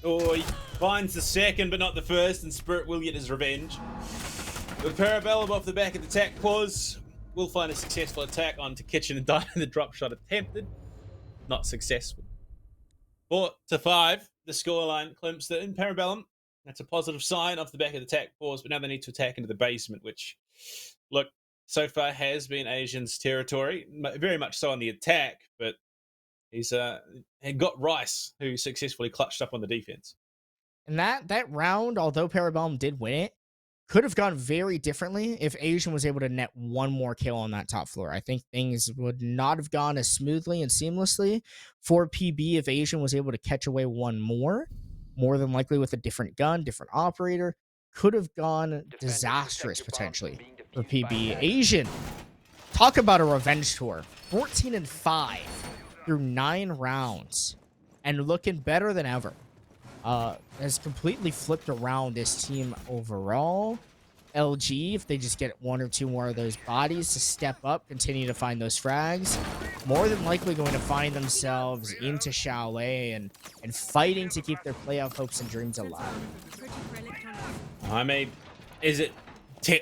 Oh, he finds the second, but not the first, and Spirit will get his revenge. With Parabellum off the back of the attack pause, we'll find a successful attack onto Kitchen and Diner. The drop shot attempted, not successful. 4-5, the scoreline climps in Parabellum. That's a positive sign off the back of the attack pause, but now they need to attack into the basement, which, look, so far has been Asian's territory, very much so on the attack, but he's had got Rice, who successfully clutched up on the defense. And that round, although Parabellum did win it, could have gone very differently if Asian was able to net one more kill on that top floor. I think things would not have gone as smoothly and seamlessly for PB if Asian was able to catch away one more than likely with a different gun, different operator. Could have gone disastrous potentially for PB. Asian, talk about a revenge tour. 14-5 through 9 rounds and looking better than ever. Has completely flipped around this team overall. LG, if they just get 1 or 2 more of those bodies to step up, continue to find those frags, more than likely going to find themselves into Chalet and fighting to keep their playoff hopes and dreams alive. I mean, is it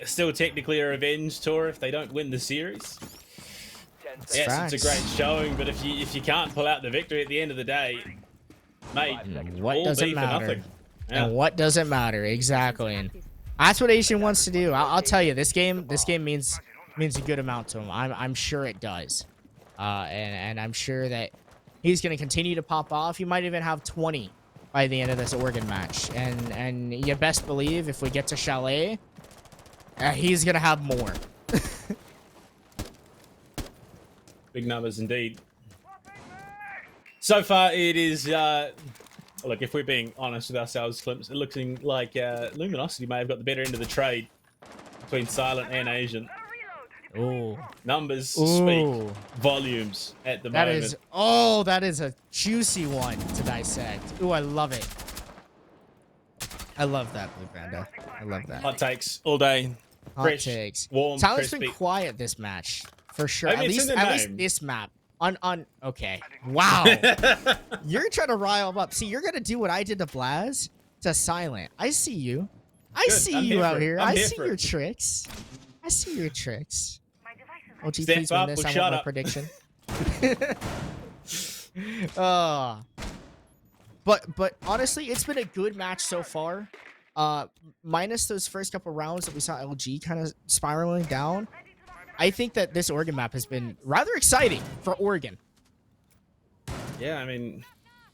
still technically a revenge tour if they don't win the series? Yes, it's a great showing, but if you can't pull out the victory at the end of the day, mate, what does it matter? Yeah. And what does it matter? Exactly. And that's what Asian wants to do. I'll tell you, this game means a good amount to him. I'm sure it does. And I'm sure that he's going to continue to pop off. He might even have 20 by the end of this Oregon match. And you best believe if we get to Chalet, he's going to have more. Big numbers indeed. So far, it is... look, if we're being honest with ourselves, Flimps, it looking like Luminosity may have got the better end of the trade between Silent and Asian. Ooh. Numbers speak volumes at the moment. That is a juicy one to dissect. Ooh, I love it. I love that, Blue Panda. I love that. Hot takes all day. Hot Fresh, takes. warm, Silent's crispy. been quiet this match, for sure. I mean, at least this map. Okay. Wow. You're trying to rile him up. See, you're gonna do what I did to Blaz to Silent. I see you. I see you out here. I see your tricks. I see your tricks. OG, Step please win up this. or I shut want my up. prediction. uh, but honestly, it's been a good match so far. Minus those first couple rounds that we saw LG kind of spiraling down. I think that this Oregon map has been rather exciting for Oregon. Yeah, I mean,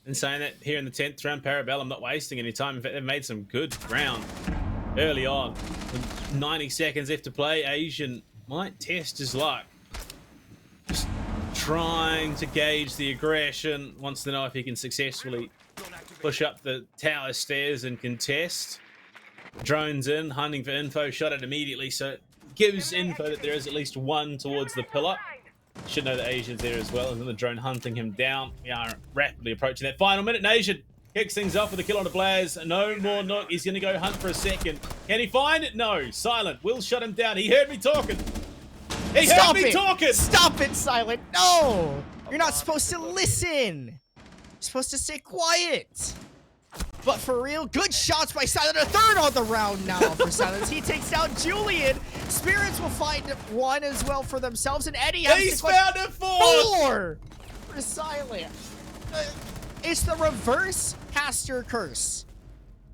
in saying that, here in the 10th round, Parabellum not wasting any time. In fact, they've made some good ground early on. With 90 seconds left to play, Asian might test his luck. Just trying to gauge the aggression. Wants to know if he can successfully push up the tower stairs and contest. Drones in, hunting for info, shot it immediately, so it gives info that there is at least one towards the pillar. Should know that Asian's there as well, and then the drone hunting him down. We are rapidly approaching that final minute, and Asian kicks things off with a kill on the Blaze. No more knock. He's going to go hunt for a second. Can he find it? No. Silent will shut him down. He heard me talking. He heard me talking. Stop it, Silent. No. You're not supposed to listen. You're supposed to stay quiet. But for real, good shots by Silent. A third on the round now for Silence. He takes down Julian. Spirits will find one as well for themselves. And Eddie has He's found a four for Silent. It's the reverse caster curse.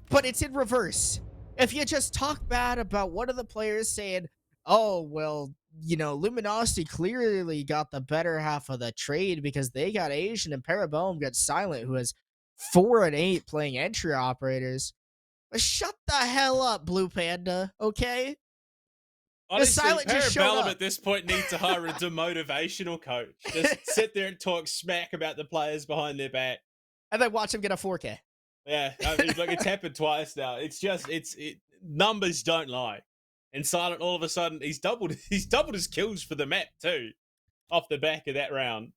But it's in reverse. If you just talk bad about one of the players saying, oh, well, you know, Luminosity clearly got the better half of the trade because they got Asian and Parabellum got Silent, who has 4 and 8 playing entry operators. But shut the hell up, Blue Panda, okay? Honestly, Silent just showed Parabellum up. at this point needs to hire a demotivational coach. Just sit there and talk smack about the players behind their back. And then watch him get a 4K. Yeah, I mean, look, it's happened twice now. It's just, numbers don't lie. And Silent, all of a sudden, he's doubled his kills for the map too, off the back of that round.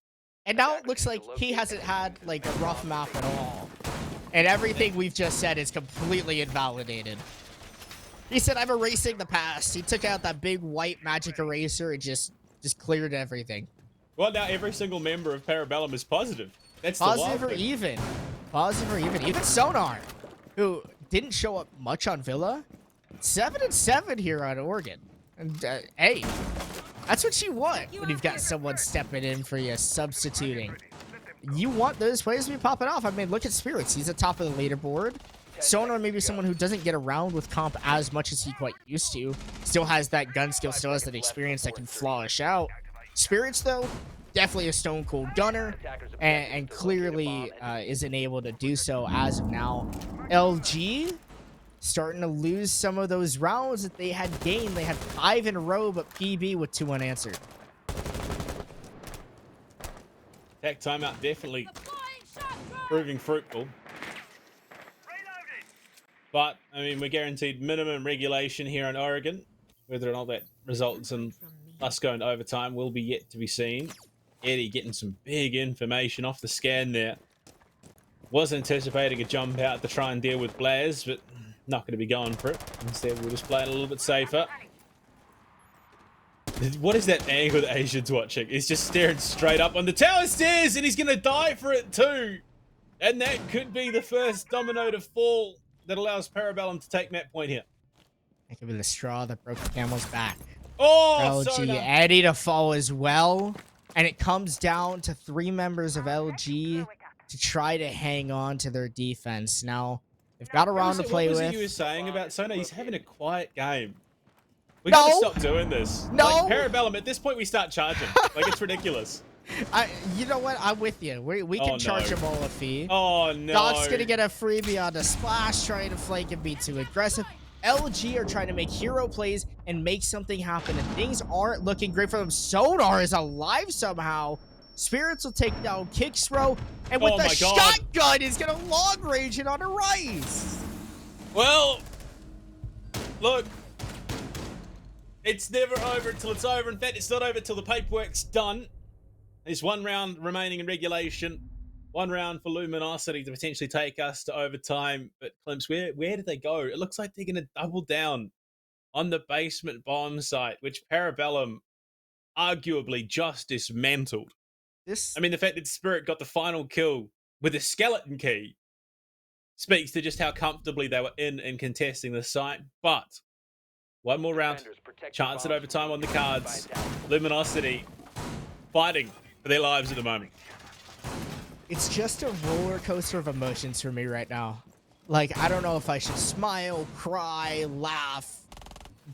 And now it looks like he hasn't had like a rough map at all. And everything we've just said is completely invalidated. He said, I'm erasing the past. He took out that big white magic eraser and just cleared everything. Well, now every single member of Parabellum is positive. That's Positive the or wild thing. even. Positive or even. Even Sonar, who didn't show up much on Villa. 7 and 7 here on Oregon. And hey, that's what you want when you've got someone stepping in for you, substituting. You want those players to be popping off. I mean, look at Spirits. He's at top of the leaderboard. Sonar maybe someone who doesn't get around with comp as much as he quite used to. Still has that gun skill, still has that experience that can flourish out. Spirits, though, definitely a stone cold gunner, and clearly isn't able to do so as of now. LG starting to lose some of those rounds that they had gained. They had 5 in a row, but PB with 2 unanswered. Tech timeout definitely proving fruitful. But, I mean, we're guaranteed minimum regulation here in Oregon. Whether or not that results in us going to overtime will be yet to be seen. Eddie getting some big information off the scan there. Was anticipating a jump out to try and deal with Blaz, but not going to be going for it. Instead, we'll just play it a little bit safer. What is that angle that Asian's watching? He's just staring straight up on the tower stairs, and he's going to die for it too. And that could be the first domino to fall that allows Parabellum to take map point here. That could be the straw that broke the camel's back. Oh, LG, Soda. Eddie to fall as well. And it comes down to 3 members of LG to try to hang on to their defense. Now, they've got a round to play What was with. it you were saying about Sona? He's having a quiet game. We No. gotta stop doing this. No. Like, Parabellum, at this point, we start charging. Like, it's ridiculous. You know what? I'm with you. We can Oh, charge no. them all a fee. Oh, no. Doc's gonna get a freebie on the splash, trying to flank and be too aggressive. LG are trying to make hero plays and make something happen, and things aren't looking great for them. Sonar is alive somehow. Spirits will take down Kicksrow, and with Oh the my God. shotgun, he's gonna long range it on a Rice. Well, look. It's never over until it's over. In fact, it's not over till the paperwork's done. There's 1 round remaining in regulation. 1 round for Luminosity to potentially take us to overtime. But Clemps, where did they go? It looks like they're going to double down on the basement bomb site, which Parabellum arguably just dismantled. This, I mean, the fact that Spirit got the final kill with a skeleton key speaks to just how comfortably they were in and contesting the site. But One more round. Defenders, protect the Chance at bombs overtime from on the being taken cards. by attackers. Luminosity fighting for their lives at the moment. It's just a roller coaster of emotions for me right now. Like, I don't know if I should smile, cry, laugh,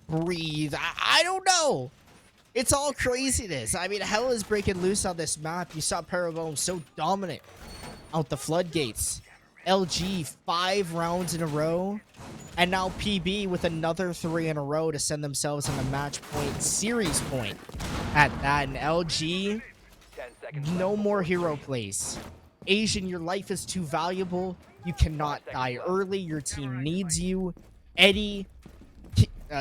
breathe. I don't know. It's all craziness. I mean, hell is breaking loose on this map. You saw Parabellum so dominant out the floodgates. LG 5 rounds in a row. And now PB with another 3 in a row to send themselves on the match point, series point at that. And LG, 10 seconds no left more before hero insertion. plays. Asian, your life is too valuable. You cannot die early. Your team needs you. Eddie,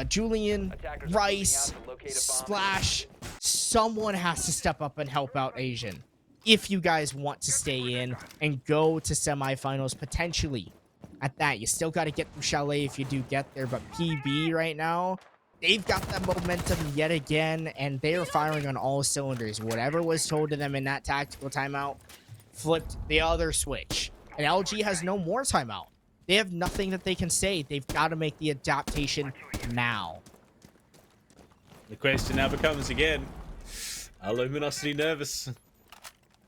Julian, Attackers are Rice, moving out to locate a bomb. Splash. Someone has to step up and help out Asian if you guys want to stay in and go to semifinals potentially. At that, you still got to get through Chalet if you do get there, but PB right now, they've got that momentum yet again, and they are firing on all cylinders. Whatever was told to them in that tactical timeout, flipped the other switch. And LG has no more timeout. They have nothing that they can say. They've got to make the adaptation now. The question now becomes again, are Luminosity nervous?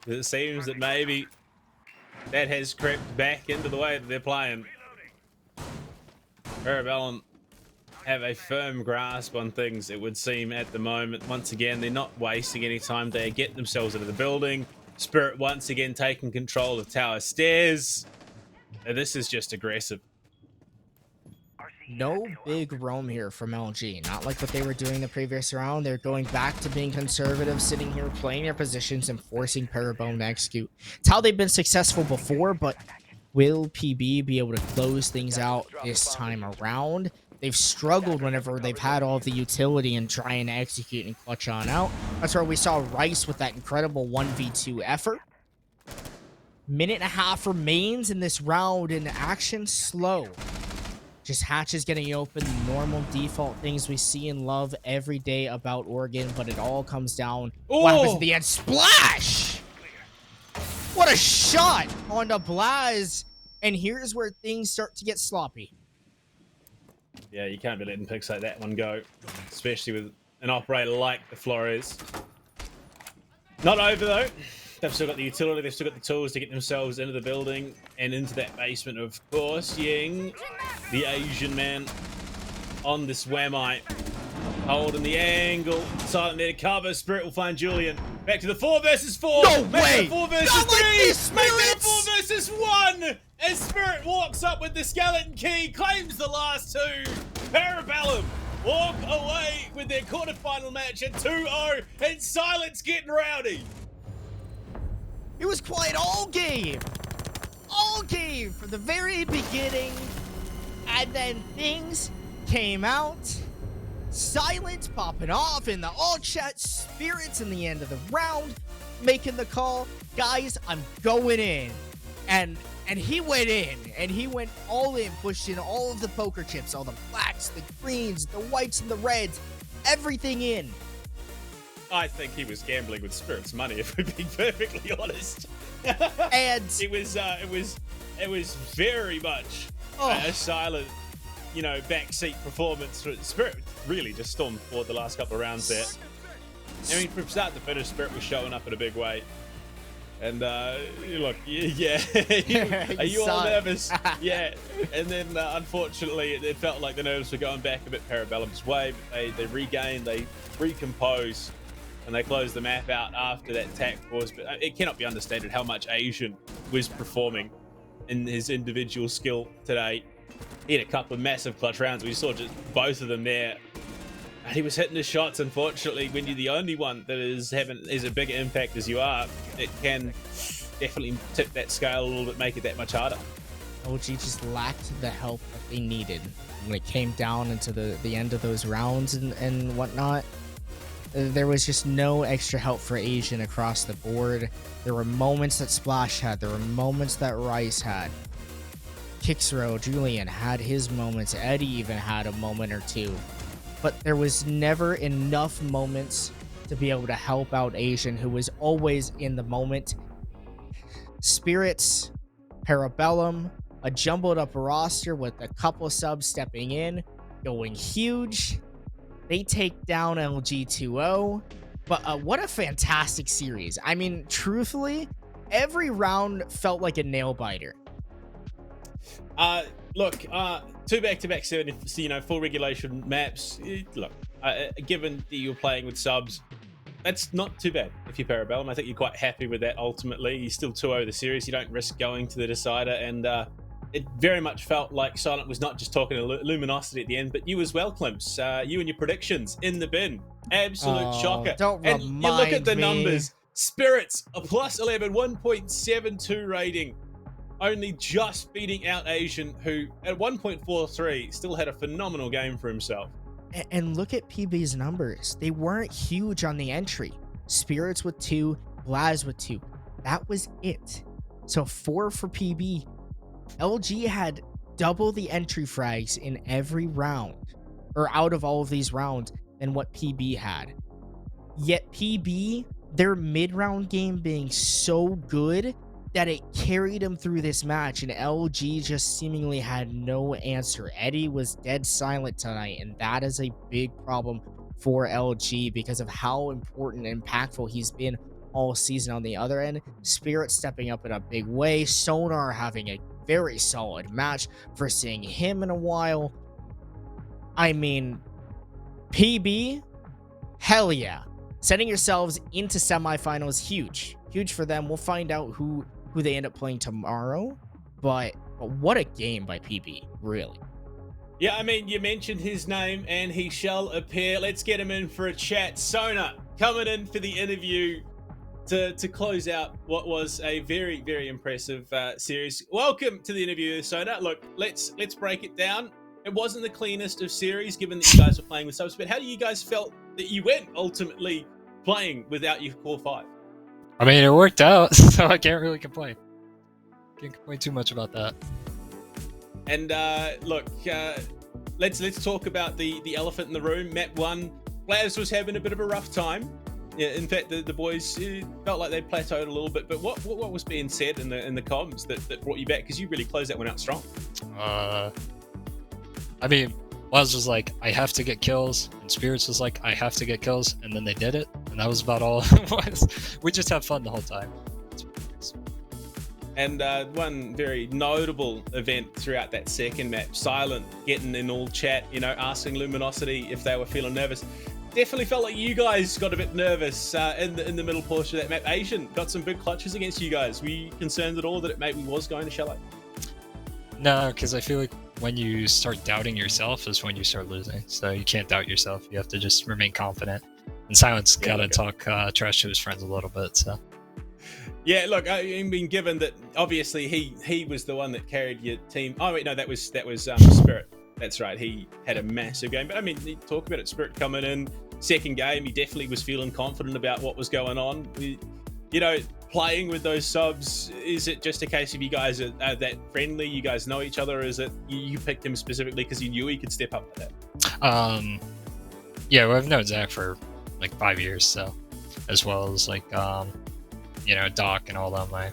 It seems that maybe that has crept back into the way that they're playing. Parabellum have a firm grasp on things, it would seem, at the moment. Once again, they're not wasting any time. They're getting themselves into the building. Spirit once again taking control of tower stairs. And this is just aggressive. No big roam here from LG. Not like what they were doing the previous round. They're going back to being conservative, sitting here, playing their positions, and forcing Parabellum to execute. It's how they've been successful before, but will PB be able to close things out this time around? They've struggled whenever they've had all of the utility and try and execute and clutch on out. That's where we saw Rice with that incredible 1v2 effort. Minute and a half remains in this round, and action slow. Just hatches getting open, normal default things we see and love every day about Oregon, but it all comes down. What happens at the end? Splash! What a shot on the Blaz! And here's where things start to get sloppy. Yeah, you can't be letting picks like that one go, especially with an operator like the Flores. Not over though. They've still got the utility, they've still got the tools to get themselves into the building and into that basement, of course. Ying, the Asian man, on this Whamite, holding the angle, silent there to cover. Spirit will find Julian. Back to the 4 versus 4. No Make way! it a 4 versus Not 3. like this, Make it a Spirits! 4 versus 1. As Spirit walks up with the skeleton key, claims the last 2. Parabellum walk away with their quarterfinal match at 2-0, and Silence getting rowdy. It was quite all game. All game from the very beginning. And then things came out. Silence popping off in the all chat. Spirits in the end of the round making the call. Guys, I'm going in. And he went in. And he went all in, pushed in all of the poker chips. All the blacks, the greens, the whites, and the reds. Everything in. I think he was gambling with Spirit's money, if we're being perfectly honest. And it was very much a silent, backseat performance. Spirit really just stormed forward the last couple of rounds there. I mean, from start to finish, Spirit was showing up in a big way. And look, yeah, are you all nervous? Yeah. And then unfortunately, it felt like the nerves were going back a bit Parabellum's way, but they regained, they recomposed, and they closed the map out after that attack pause. But it cannot be understated how much Asian was performing in his individual skill today. He had a couple of massive clutch rounds. We saw just both of them there. And he was hitting his shots. Unfortunately, when you're the only one that is a bigger impact as you are, it can definitely tip that scale a little bit, make it that much harder. OG just lacked the help that they needed when it came down into the end of those rounds and whatnot. There was just no extra help for Asian across the board. There were moments that Splash had. There were moments that Rice had. Kixrow, Julian had his moments. Eddie even had a moment or two. But there was never enough moments to be able to help out Asian, who was always in the moment. Spirits, Parabellum, a jumbled up roster with a couple subs stepping in, going huge. They take down LG 2-0. But what a fantastic series. I mean, truthfully, every round felt like a nail biter. Look, two back-to-back 7, full regulation maps. Look, given that you're playing with subs, that's not too bad if you're Parabellum. I think you're quite happy with that ultimately. You're still 2-0 the series. You don't risk going to the decider. And it very much felt like Silent was not just talking to Luminosity at the end, but you as well, Klimps. You and your predictions in the bin. Absolute shocker. Don't and remind you look at the me. numbers. Spirits, a plus 11, 1.72 rating. Only just beating out Asian, who at 1.43 still had a phenomenal game for himself. And look at PB's numbers. They weren't huge on the entry. Spirits with 2, Blaz with 2. That was it. So 4 for PB. LG had double the entry frags in every round, or out of all of these rounds, than what PB had. Yet PB, their mid-round game being so good that it carried him through this match, and LG just seemingly had no answer. Eddie was dead silent tonight, and that is a big problem for LG because of how important and impactful he's been all season. On the other end, Spirit stepping up in a big way, Sonar having a very solid match for seeing him in a while. I mean, PB, hell yeah. Setting yourselves into semifinals, huge for them. We'll find out who they end up playing tomorrow, but what a game by PB, really. Yeah, I mean, you mentioned his name and he shall appear. Let's get him in for a chat. Sona coming in for the interview to close out what was a very, very impressive series. Welcome to the interview, Sona. Look, let's break it down. It wasn't the cleanest of series given that you guys were playing with subs, but how do you guys felt that you went ultimately playing without your core 5? I mean, it worked out, so I can't really complain. Can't complain too much about that. And look, let's talk about the elephant in the room. Map 1, Blaz was having a bit of a rough time. Yeah, in fact, the boys felt like they plateaued a little bit. But what was being said in the comms that brought you back? Because you really closed that one out strong. I mean, Blaz was like, I have to get kills, and Spirits was like, I have to get kills, and then they did it, and that was about all it was. We just had fun the whole time. And one very notable event throughout that second match, Silent getting in all chat, asking Luminosity if they were feeling nervous. Definitely felt like you guys got a bit nervous in the middle portion of that map. Asian got some big clutches against you guys. Were you concerned at all that it maybe was going to shallow? No, because I feel like when you start doubting yourself is when you start losing. So you can't doubt yourself. You have to just remain confident. And Silent's got to talk trash to his friends a little bit. So. Yeah, look, I mean, given that obviously he was the one that carried your team. Oh wait, no, that was Spirit. That's right. He had a massive game. But I mean, talk about it. Spirit coming in second game, he definitely was feeling confident about what was going on. Playing with those subs, is it just a case of you guys are that friendly? You guys know each other? Or is it you picked him specifically because you knew he could step up like that? Yeah, well, I've known Zach for like 5 years, so as well as like Doc and all them. I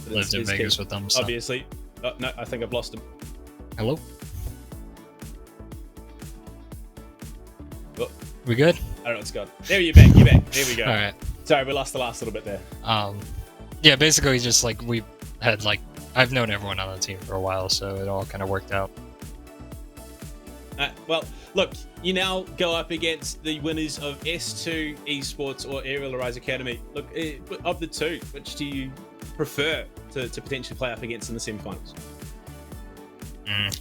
lived in Vegas with them. So. Obviously. Oh, no, I think I've lost him. Hello? Oh. We good? I don't know what's gone. There you're back. You're back. There we go. All right. Sorry, we lost the last little bit there. Yeah, basically just like we had like I've known everyone on the team for a while, so it all kind of worked out. Well, look, you now go up against the winners of S2 Esports or Aerial Rise Academy. Look, of the two, which do you prefer to potentially play up against in the semifinals?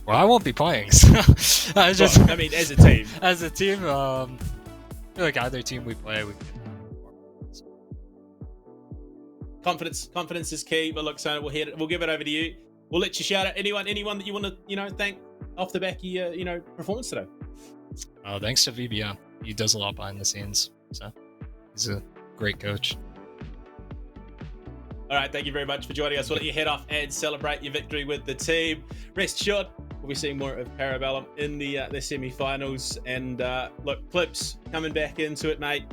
Well, I won't be playing. So I mean, as a team. As a team, I feel like either team we play, we can. Confidence is key. But look, Sona, we'll give it over to you. We'll let you shout out anyone that you want to thank off the back of your performance today. Thanks to VBM. He does a lot behind the scenes, so he's a great coach. All right, thank you very much for joining us. We'll let you head off and celebrate your victory with the team. Rest assured, we'll be seeing more of Parabellum in the semi-finals. And look, Clips coming back into it, mate.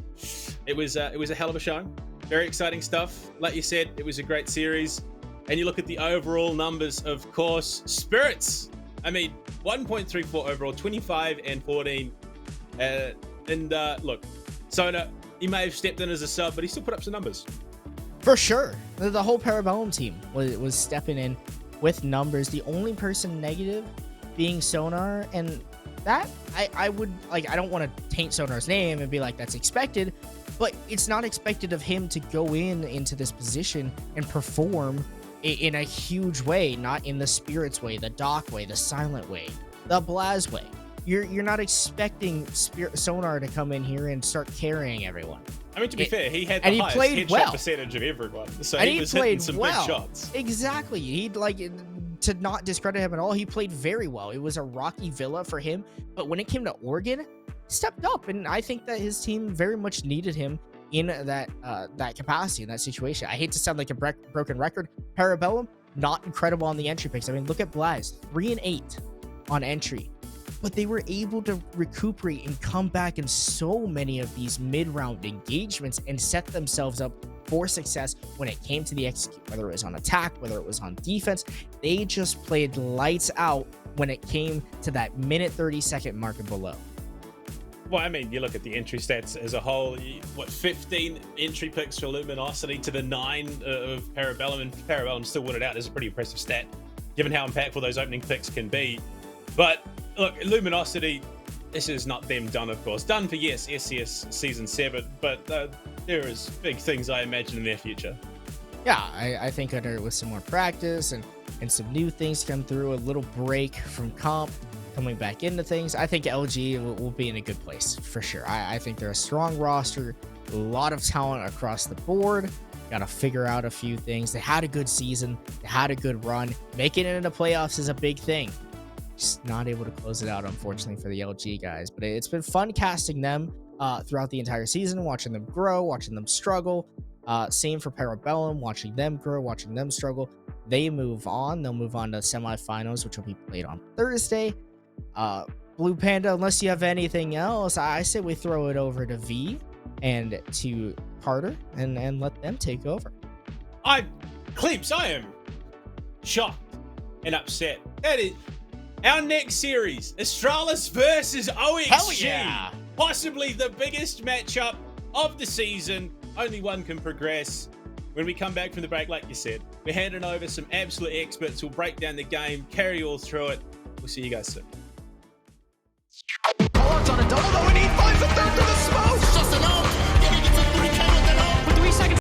It was a hell of a show. Very exciting stuff. Like you said, it was a great series. And you look at the overall numbers, of course. Spirits, I mean, 1.34 overall, 25 and 14. And look, Sona, he may have stepped in as a sub, but he still put up some numbers. For sure. The whole Parabellum team was stepping in with numbers. The only person negative being Sonar, and that I would like, I don't want to taint Sonar's name and be like that's expected, but it's not expected of him to go into this position and perform in a huge way, not in the Spirits way, the Doc way, the Silent way, the Blaz way. You're not expecting Sonar to come in here and start carrying everyone. I mean, to be fair, he had the and he highest played headshot well. percentage of everyone, so And he was hitting some big shots. Exactly. He'd like, to not discredit him at all, he played very well. It was a rocky villa for him, but when it came to Oregon, he stepped up, and I think that his team very much needed him in that capacity, in that situation. I hate to sound like a broken record. Parabellum, not incredible on the entry picks. I mean, look at Blaz, 3 and 8 on entry, but they were able to recuperate and come back in so many of these mid-round engagements and set themselves up for success when it came to the execute, whether it was on attack, whether it was on defense. They just played lights out when it came to that minute 30-second mark and below. Well, I mean, you look at the entry stats as a whole, 15 entry picks for Luminosity to the 9 of Parabellum, and Parabellum still won it out. Is a pretty impressive stat, given how impactful those opening picks can be. But look, Luminosity, this is not them done, of course. Done for, yes, SCS Season 7, but there is big things I imagine in their future. Yeah, I think with some more practice and some new things come through, a little break from comp, coming back into things, I think LG will be in a good place for sure. I think they're a strong roster, a lot of talent across the board. Got to figure out a few things. They had a good season, they had a good run. Making it into playoffs is a big thing. Just not able to close it out, unfortunately, for the LG guys. But it's been fun casting them throughout the entire season, watching them grow, watching them struggle. Same for Parabellum, watching them grow, watching them struggle. They move on. They'll move on to semifinals, which will be played on Thursday. Blue Panda, unless you have anything else, I say we throw it over to V and to Carter and let them take over. Cleeps, I am shocked and upset. That is our next series, Astralis versus OXG. Hell yeah! Possibly the biggest matchup of the season. Only one can progress. When we come back from the break, like you said, we're handing over some absolute experts who'll break down the game, carry you all through it. We'll see you guys soon. Call-outs on a double, though, and he